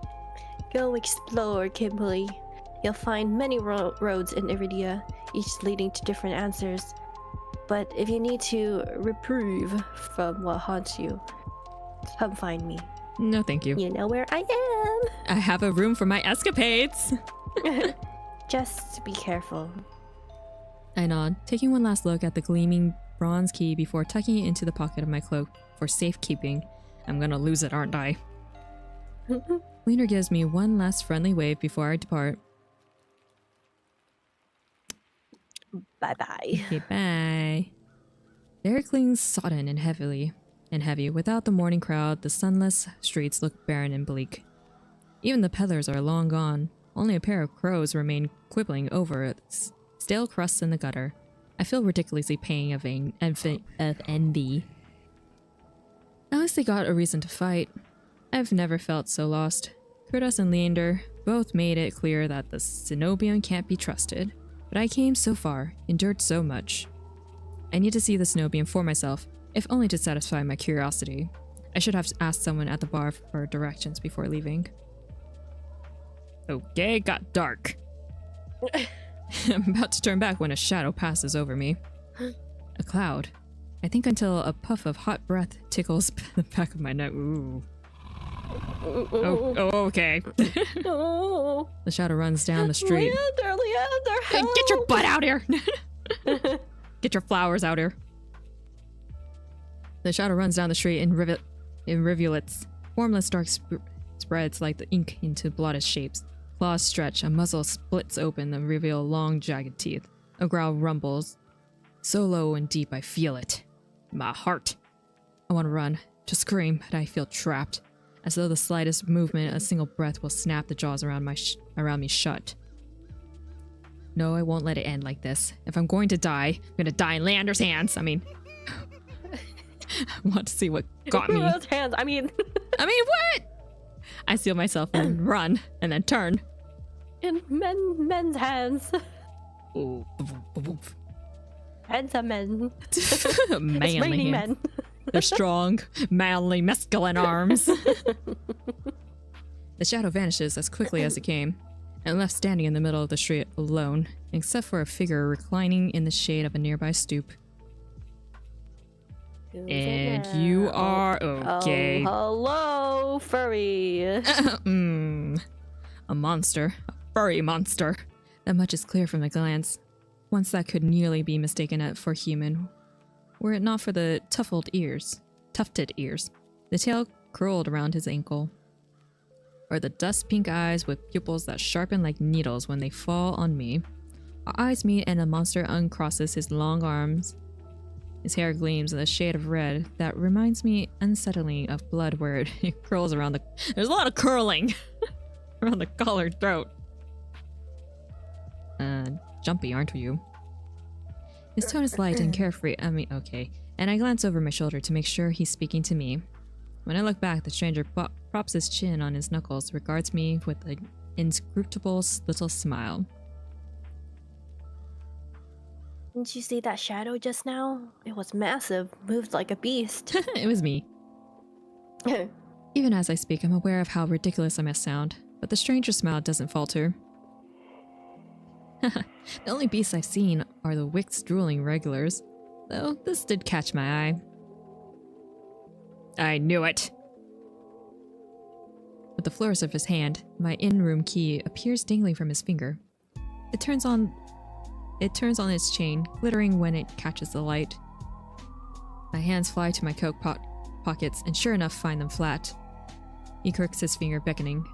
Go explore, Kimberly. You'll find many roads in Iridia, each leading to different answers. But if you need to reprieve from what haunts you, come find me. No, thank you. You know where I am. I have a room for my escapades. Just be careful. I nod, taking one last look at the gleaming bronze key before tucking it into the pocket of my cloak for safekeeping. I'm gonna lose it, aren't I? Leaner gives me one last friendly wave before I depart. Bye-bye. Okay, bye. The air clings sodden and heavy. Without the morning crowd, the sunless streets look barren and bleak. Even the peddlers are long gone. Only a pair of crows remain quibbling over stale crusts in the gutter. I feel ridiculously paying of envy. At least they got a reason to fight. I've never felt so lost. Kurtas and Leander both made it clear that the Cenobian can't be trusted. But I came so far, endured so much. I need to see the Cenobian for myself, if only to satisfy my curiosity. I should have asked someone at the bar for directions before leaving. Okay, it got dark. I'm about to turn back when a shadow passes over me. A cloud. I think until a puff of hot breath tickles the back of my neck. Ooh. Oh, okay. No. The shadow runs down the street. Leander, help! Get your butt out here! Get your flowers out here. The shadow runs down the street in rivulets. Formless dark spreads like the ink into blotted shapes. Claws stretch, a muzzle splits open and reveal long, jagged teeth. A growl rumbles. So low and deep I feel it. My heart. I want to run, to scream, but I feel trapped. As though the slightest movement, a single breath will snap the jaws around me shut. No, I won't let it end like this. If I'm going to die, I'm going to die in Leander's hands. I mean, I want to see what got me. Those hands. I mean, what? I seal myself and run, and then turn. In men's hands. Ooh. Hands of men. Manly It's raining men. They're strong, manly, masculine arms. The shadow vanishes as quickly as it came, and left standing in the middle of the street alone, except for a figure reclining in the shade of a nearby stoop. And you are okay. Oh, hello, furry. A monster. A furry monster. That much is clear from the glance. Once that could nearly be mistaken for human, were it not for the tufted ears. The tail curled around his ankle. Or the dust pink eyes with pupils that sharpen like needles when they fall on me. Our eyes meet and the monster uncrosses his long arms. His hair gleams in a shade of red that reminds me unsettlingly of blood where it curls around the... There's a lot of curling around the collared throat. Jumpy, aren't you? His tone is light and carefree. Okay. And I glance over my shoulder to make sure he's speaking to me. When I look back, the stranger props his chin on his knuckles, regards me with an inscrutable little smile. Didn't you see that shadow just now? It was massive, moved like a beast. It was me. Even as I speak, I'm aware of how ridiculous I must sound, but the stranger's smile doesn't falter. The only beasts I've seen are the Wicks drooling regulars, though this did catch my eye. I knew it! With the flourish of his hand, my in-room key appears dangling from his finger. It turns on its chain, glittering when it catches the light. My hands fly to my coat pockets and sure enough find them flat. He crooks his finger, beckoning.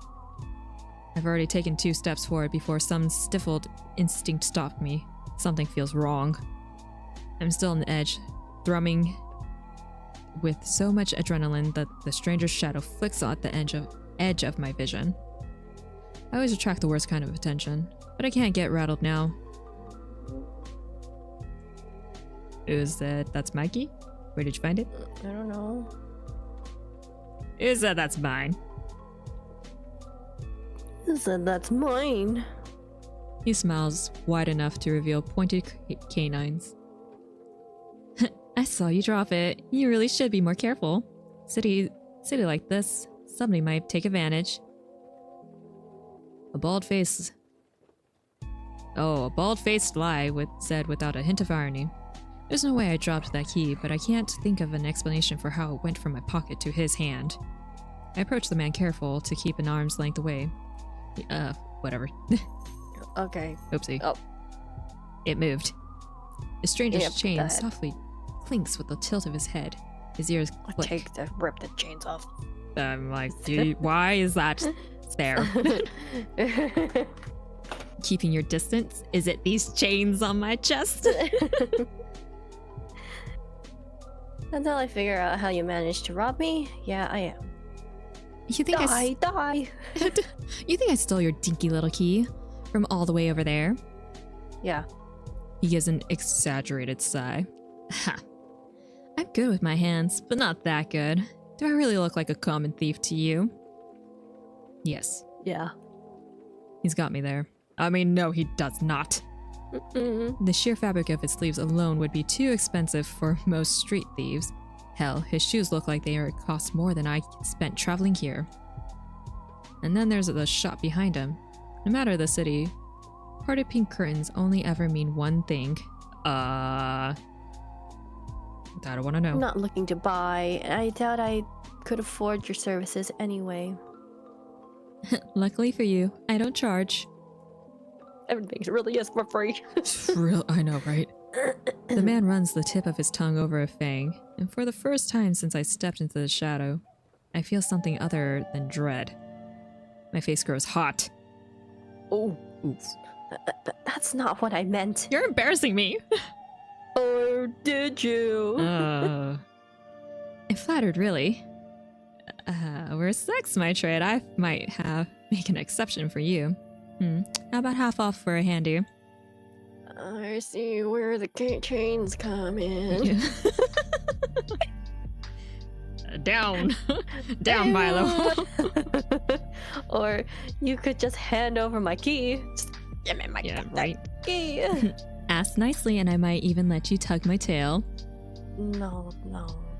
I've already taken 2 steps forward before some stifled instinct stopped me. Something feels wrong. I'm still on the edge, thrumming with so much adrenaline that the stranger's shadow flicks at the edge of my vision. I always attract the worst kind of attention, but I can't get rattled now. That's my key? Where did you find it? I don't know. That's mine. Who said that's mine? He smiles wide enough to reveal pointed canines. I saw you drop it. You really should be more careful. City like this, somebody might take advantage. A bald face Oh, a bald-faced lie, said without a hint of irony. There's no way I dropped that key, but I can't think of an explanation for how it went from my pocket to his hand. I approached the man careful to keep an arm's length away. Whatever. Okay. Oopsie. Oh. It moved. The stranger's Yep, chain that. softly clinks with the tilt of his head. His ears click. Rip the chains off. I'm like, why is that there? Keeping your distance? Is it these chains on my chest? Until I figure out how you managed to rob me, yeah, I am. You think Die! You think I stole your dinky little key from all the way over there? Yeah. He gives an exaggerated sigh. Ha. I'm good with my hands, but not that good. Do I really look like a common thief to you? Yes. Yeah. He's got me there. I mean, no, he does not. The sheer fabric of his sleeves alone would be too expensive for most street thieves. Hell, his shoes look like they cost more than I spent traveling here. And then there's the shop behind him. No matter the city, parted pink curtains only ever mean one thing. I don't want to know. I'm not looking to buy. I doubt I could afford your services anyway. Luckily for you, I don't charge. Everything really is for free. I know, right? The man runs the tip of his tongue over a fang, and for the first time since I stepped into the shadow, I feel something other than dread. My face grows hot. Oh, oof. That's not what I meant. You're embarrassing me. Or did you? It flattered, really. Were sex my trade, I might make an exception for you. How about half off for a handy? I see where the chains come in. Down. Down, Milo. Or you could just hand over my key. Just give me my key. Ask nicely and I might even let you tug my tail. No.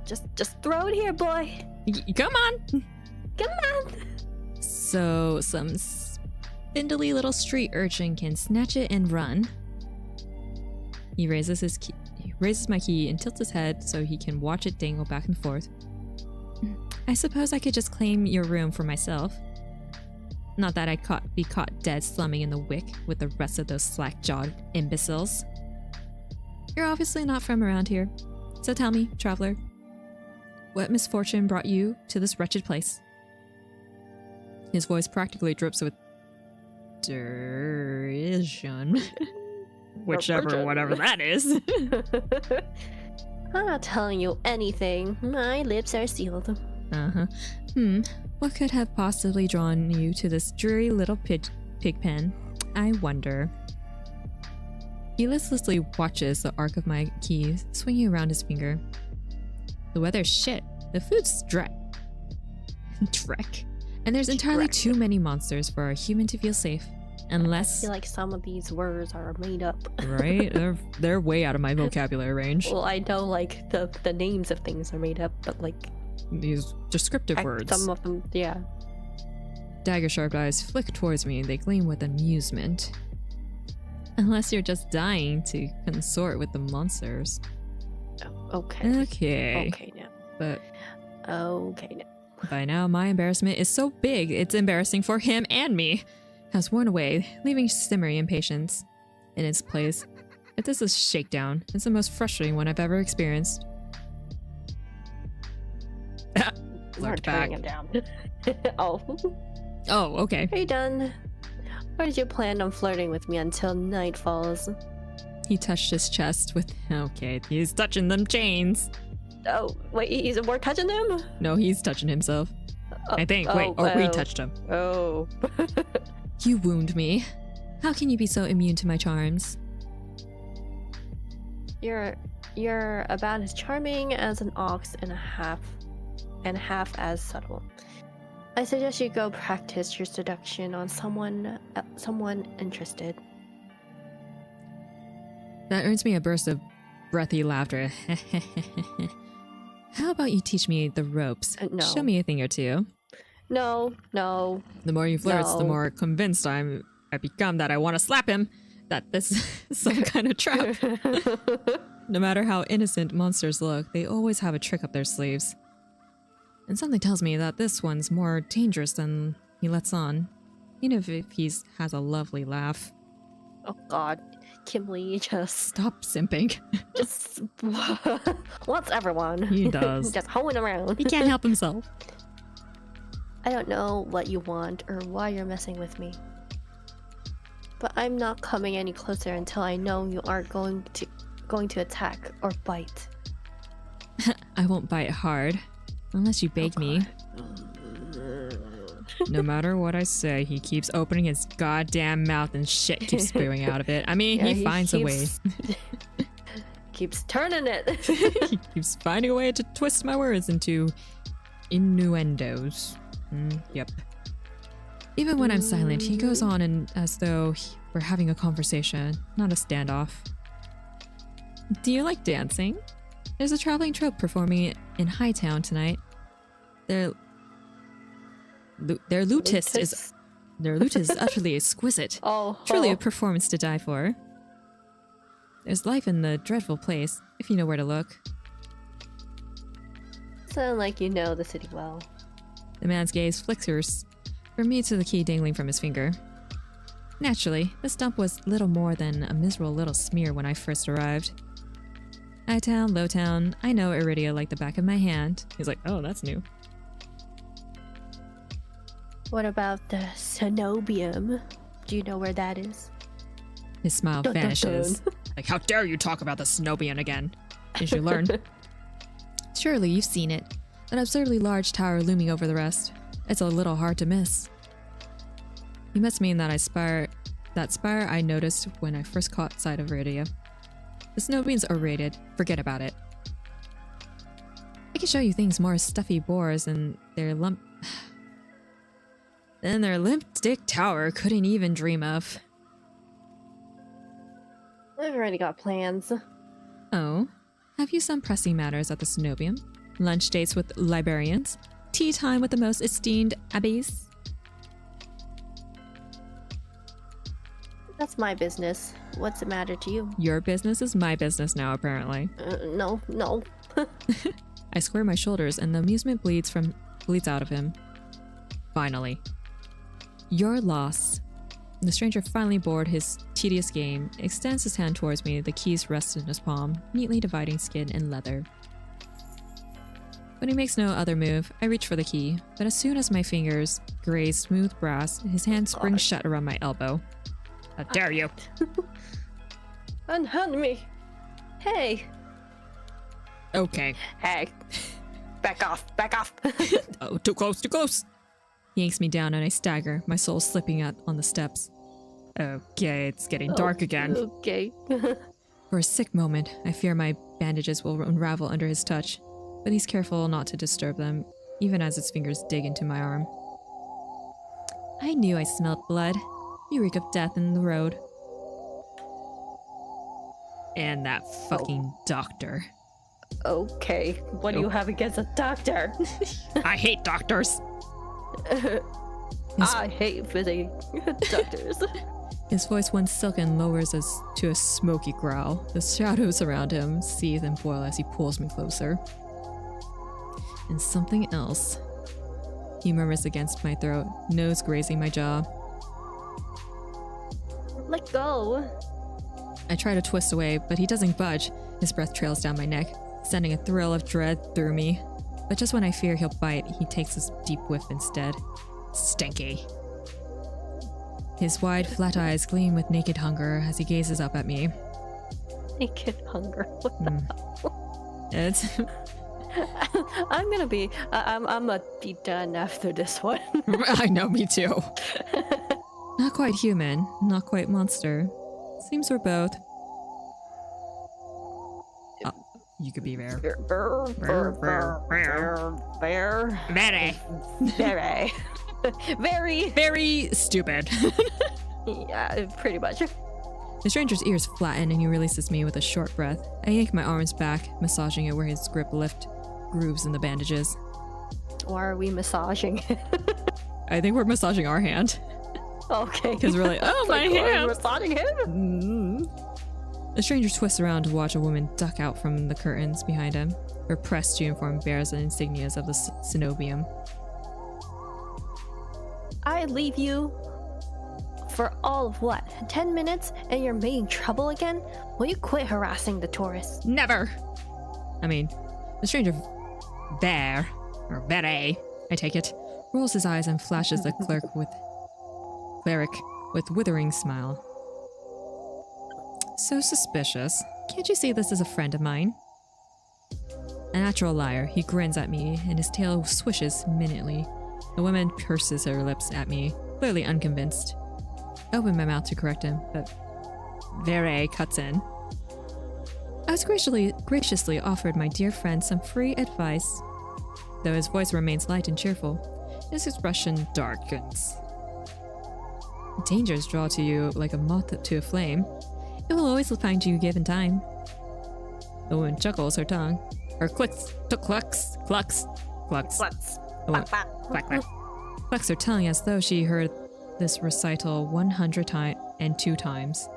Just throw it here, boy. Come on. Come on. So, some spindly little street urchin can snatch it and run. He raises my key and tilts his head so he can watch it dangle back and forth. I suppose I could just claim your room for myself. Not that I'd be caught dead slumming in the wick with the rest of those slack-jawed imbeciles. You're obviously not from around here. So tell me, traveler, what misfortune brought you to this wretched place? His voice practically drips with derision. Whatever that is. I'm not telling you anything. My lips are sealed. What could have possibly drawn you to this dreary little pig pen? I wonder. He listlessly watches the arc of my keys swinging around his finger. The weather's shit. The food's dreck. And there's entirely too many monsters for a human to feel safe. Unless... I feel like some of these words are made up. Right? They're way out of my vocabulary range. Well, I know, like, the names of things are made up, but, like... These descriptive words. Some of them, yeah. Dagger-sharp eyes flick towards me. They gleam with amusement. Unless you're just dying to consort with the monsters. Okay. Okay now. But... Okay now. By now, my embarrassment is so big, it's embarrassing for him and me. Has worn away, leaving simmering impatience in its place. If this is shakedown, it's the most frustrating one I've ever experienced. Looked back. Him down. Oh, okay. Are you done? Or did you plan on flirting with me until night falls? He touched his chest with... Okay, he's touching them chains. Oh, wait, we're touching them? No, he's touching himself. I think. Wait, we touched him. Oh. You wound me. How can you be so immune to my charms? You're about as charming as an ox and half as subtle. I suggest you go practice your seduction on someone interested. That earns me a burst of breathy laughter. How about you teach me the ropes? No. Show me a thing or two. No. The more he flirts, the more convinced I become that I want to slap him. that this is some kind of trap. No matter how innocent monsters look, they always have a trick up their sleeves. And something tells me that this one's more dangerous than he lets on, even if he has a lovely laugh. Oh god, Kimberly, just stop simping. Just wants everyone. He does. Just hoeing around. He can't help himself. I don't know what you want or why you're messing with me. But I'm not coming any closer until I know you aren't going to attack or bite. I won't bite hard. Unless you beg me. No matter what I say, he keeps opening his goddamn mouth and shit keeps spewing out of it. I mean, Yeah, he finds a way. Keeps turning it. He keeps finding a way to twist my words into innuendos. Yep. Even when I'm silent, he goes on and as though we're having a conversation, not a standoff. Do you like dancing? There's a traveling troupe performing in Hightown tonight. Their lutist is utterly exquisite. Truly a performance to die for. There's life in the dreadful place, if you know where to look. Sound like you know the city well. The man's gaze flickers from me to the key dangling from his finger. Naturally, this dump was little more than a miserable little smear when I first arrived. Hightown, Lowtown, I know Iridia like the back of my hand. He's like, oh, that's new. What about the Cenobium? Do you know where that is? His smile Dun, dun, vanishes. dun. Like, how dare you talk about the Cenobian again? Did you learn? Surely you've seen it. An absurdly large tower looming over the rest. It's a little hard to miss. You must mean that spire I noticed when I first caught sight of Iridia. The Cenobians are rated. Forget about it. I can show you things more stuffy bores and their limp dick tower couldn't even dream of. I've already got plans. Oh? Have you some pressing matters at the Cenobium? Lunch dates with librarians? Tea time with the most esteemed abbeys? That's my business. What's the matter to you? Your business is my business now, apparently. No. I square my shoulders and the amusement bleeds out of him. Finally. Your loss. The stranger finally bored his tedious game, extends his hand towards me, the keys rest in his palm, neatly dividing skin and leather. When he makes no other move, I reach for the key, but as soon as my fingers graze smooth brass, his hand springs shut around my elbow. How dare you! Unhand me! Hey! Okay. Hey! Back off! Oh, too close, too close! He yanks me down and I stagger, my soul slipping out on the steps. Okay, it's getting dark again. Okay. For a sick moment, I fear my bandages will unravel under his touch, but he's careful not to disturb them, even as his fingers dig into my arm. I knew I smelled blood. You reek of death in the road. And that fucking doctor. Okay, what do you have against a doctor? I hate doctors! I hate visiting doctors. His voice, once silken, lowers us to a smoky growl. The shadows around him seethe and boil as he pulls me closer. And something else. He murmurs against my throat, nose grazing my jaw. Let go. I try to twist away, but he doesn't budge. His breath trails down my neck, sending a thrill of dread through me. But just when I fear he'll bite, he takes a deep whiff instead. Stinky. His wide, flat eyes gleam with naked hunger as he gazes up at me. Naked hunger? What the hell? It's... I'm gonna be done after this one. I know, me too. Not quite human, not quite monster. Seems we're both. Oh, you could be bear. Very stupid. Yeah, pretty much. The stranger's ears flatten and he releases me with a short breath. I yank my arms back, massaging it where his grip left grooves in the bandages. Or are we massaging? I think we're massaging our hand. Okay. Because we're like, oh, my hand! We're spotting him? The stranger twists around to watch a woman duck out from the curtains behind him. Her pressed uniform bears the insignias of the cenobium. I leave you for all of what? 10 minutes and you're making trouble again? Will you quit harassing the tourists? Never! I mean, the stranger Bear, or Beret, I take it, rolls his eyes and flashes the cleric with withering smile. So suspicious. Can't you see this is a friend of mine? A natural liar, he grins at me and his tail swishes minutely. The woman purses her lips at me, clearly unconvinced. I open my mouth to correct him, but Vere cuts in. I was graciously offered my dear friend some free advice. Though his voice remains light and cheerful, his expression darkens. Dangers draw to you like a moth to a flame. It will always find you given time. The woman chuckles her tongue, or clucks. Clucks her tongue as though she heard this recital 102 times.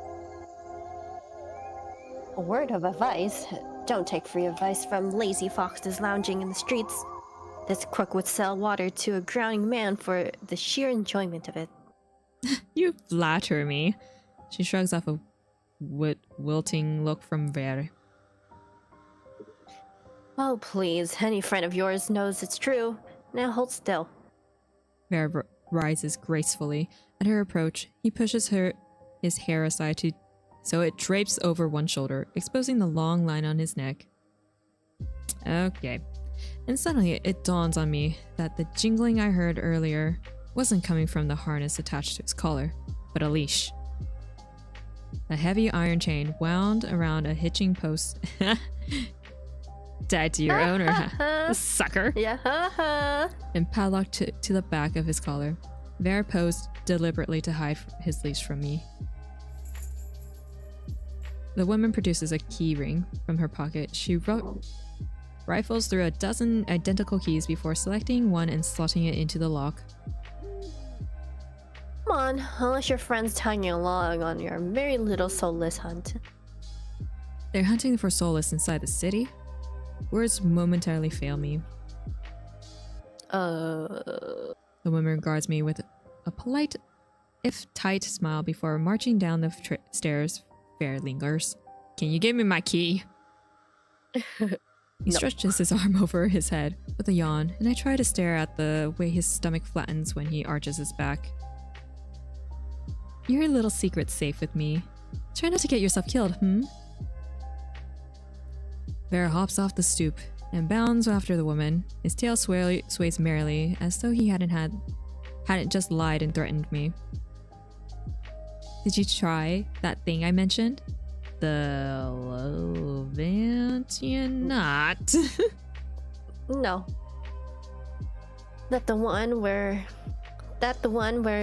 A word of advice. Don't take free advice from lazy foxes lounging in the streets. This crook would sell water to a drowning man for the sheer enjoyment of it. You flatter me. She shrugs off a wilting look from Ver. Oh, please. Any friend of yours knows it's true. Now hold still. Ver rises gracefully. At her approach, he pushes his hair aside so it drapes over one shoulder, exposing the long line on his neck. Okay. And suddenly it dawns on me that the jingling I heard earlier wasn't coming from the harness attached to his collar, but a leash. A heavy iron chain wound around a hitching post. Tied to your owner, sucker. Yeah. And padlocked to the back of his collar. Vera posed deliberately to hide his leash from me. The woman produces a key ring from her pocket. She rifles through a dozen identical keys before selecting one and slotting it into the lock. Come on, unless your friend's tagging along on your merry little soulless hunt. They're hunting for soulless inside the city? Words momentarily fail me. The woman regards me with a polite, if tight, smile before marching down the stairs. Fair lingers. Can you give me my key? He stretches his arm over his head with a yawn, and I try to stare at the way his stomach flattens when he arches his back. Your little secret's safe with me. Try not to get yourself killed, Vera hops off the stoop and bounds after the woman. His tail sways merrily, as though he hadn't just lied and threatened me. Did you try that thing I mentioned? The Levantian knot? No. That the one where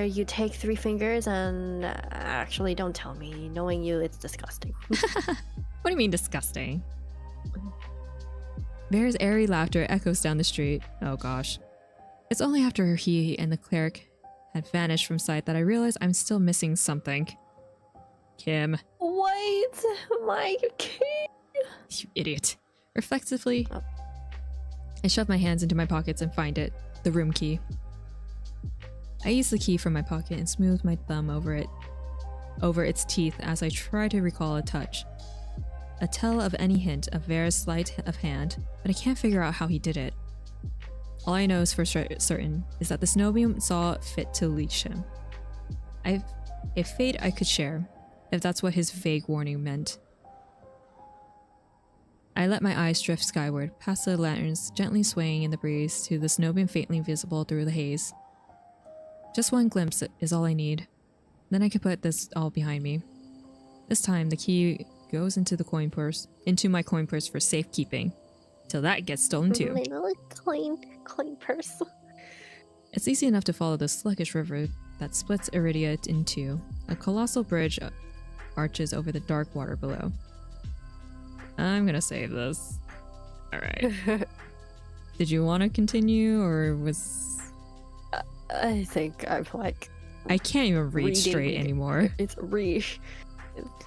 you take 3 fingers and actually don't tell me. Knowing you, it's disgusting. What do you mean disgusting? Vera's airy laughter echoes down the street. Oh gosh. It's only after he and the cleric had vanished from sight that I realize I'm still missing something. Kim. Wait, my key. You idiot. Reflexively, I shove my hands into my pockets and find it. The room key. I use the key from my pocket and smooth my thumb over its teeth as I try to recall a touch. A tell of any hint of Vera's sleight of hand, but I can't figure out how he did it. All I know is for certain is that the Cenobium saw fit to leash him. A fate I could share, if that's what his vague warning meant. I let my eyes drift skyward, past the lanterns gently swaying in the breeze to the Cenobium faintly visible through the haze. Just one glimpse is all I need. Then I can put this all behind me. This time the key goes into my coin purse for safekeeping. Till that gets stolen too. Little coin purse. It's easy enough to follow the sluggish river that splits Iridia in two. A colossal bridge arches over the dark water below. I'm gonna save this. Alright. Did you want to continue, or was... I think I'm like I can't even read straight anymore. It's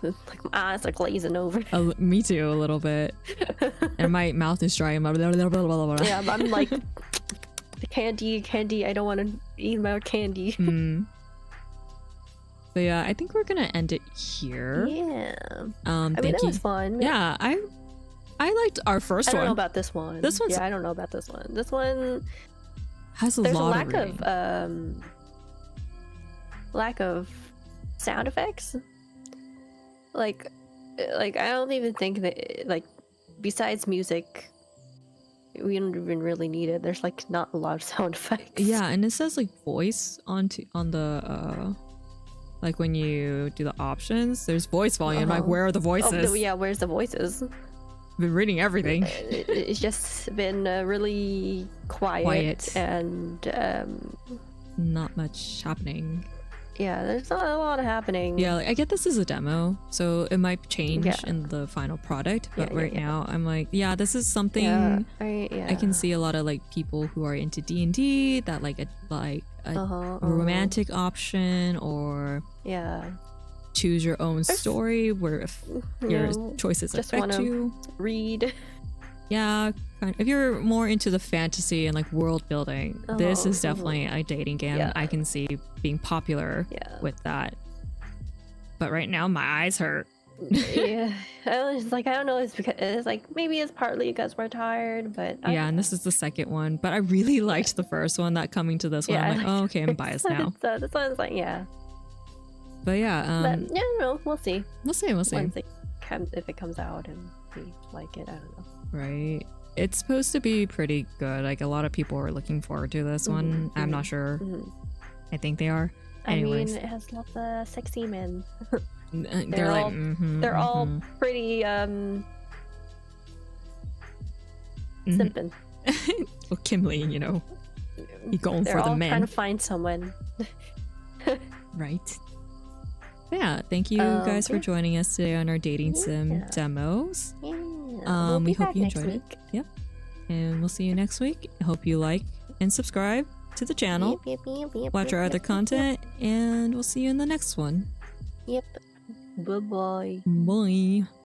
like my eyes are glazing over. Me too, a little bit. And my mouth is dry. Yeah, I'm like candy. I don't want to eat more candy. But yeah, I think we're gonna end it here. Yeah. I mean, that was fun. Yeah, I liked our first one. I don't know about this one. This one's... Yeah, I don't know about this one. This one has a there's lot a lack of lack of sound effects. Like I don't even think that, like, besides music, we don't even really need it. There's like not a lot of sound effects. Yeah, and it says like voice on the like when you do the options, there's voice volume. Like, where are the voices? Oh, yeah, where's the voices? I've been reading everything. It's just been really quiet and not much happening. Yeah, there's not a lot happening. Yeah, like, I get this is a demo, so it might change in the final product. But right now, I'm like, yeah, this is something. I can see a lot of like people who are into D&D that like a romantic option, or choose your own story where if your choices just affect you. Read. Yeah, if you're more into the fantasy and like world building, this is definitely a dating game. Yeah. I can see being popular with that. But right now, my eyes hurt. Yeah, I was like, I don't know. It's because it's like maybe it's partly because we're tired, but yeah. And this is the second one, but I really liked the first one. That coming to this one, I'm like, oh, okay, I'm biased now. So this one's like, yeah. But yeah, but, no, we'll see. We'll see. Once if it comes out and we like it, I don't know. Right. It's supposed to be pretty good. Like, a lot of people are looking forward to this one. I'm not sure. I think they are. Anyways. I mean, it has lots of sexy men. they're all, like, they're all pretty simping. Well, Kimley, you know, you going they're for the all men. trying to find someone. Right. Yeah, thank you guys for joining us today on our dating sim demos. We'll we be hope back you next enjoyed week. it. Yep. And we'll see you next week. I hope you like and subscribe to the channel. Watch our other content, and we'll see you in the next one. Yep. Bye-bye. Bye.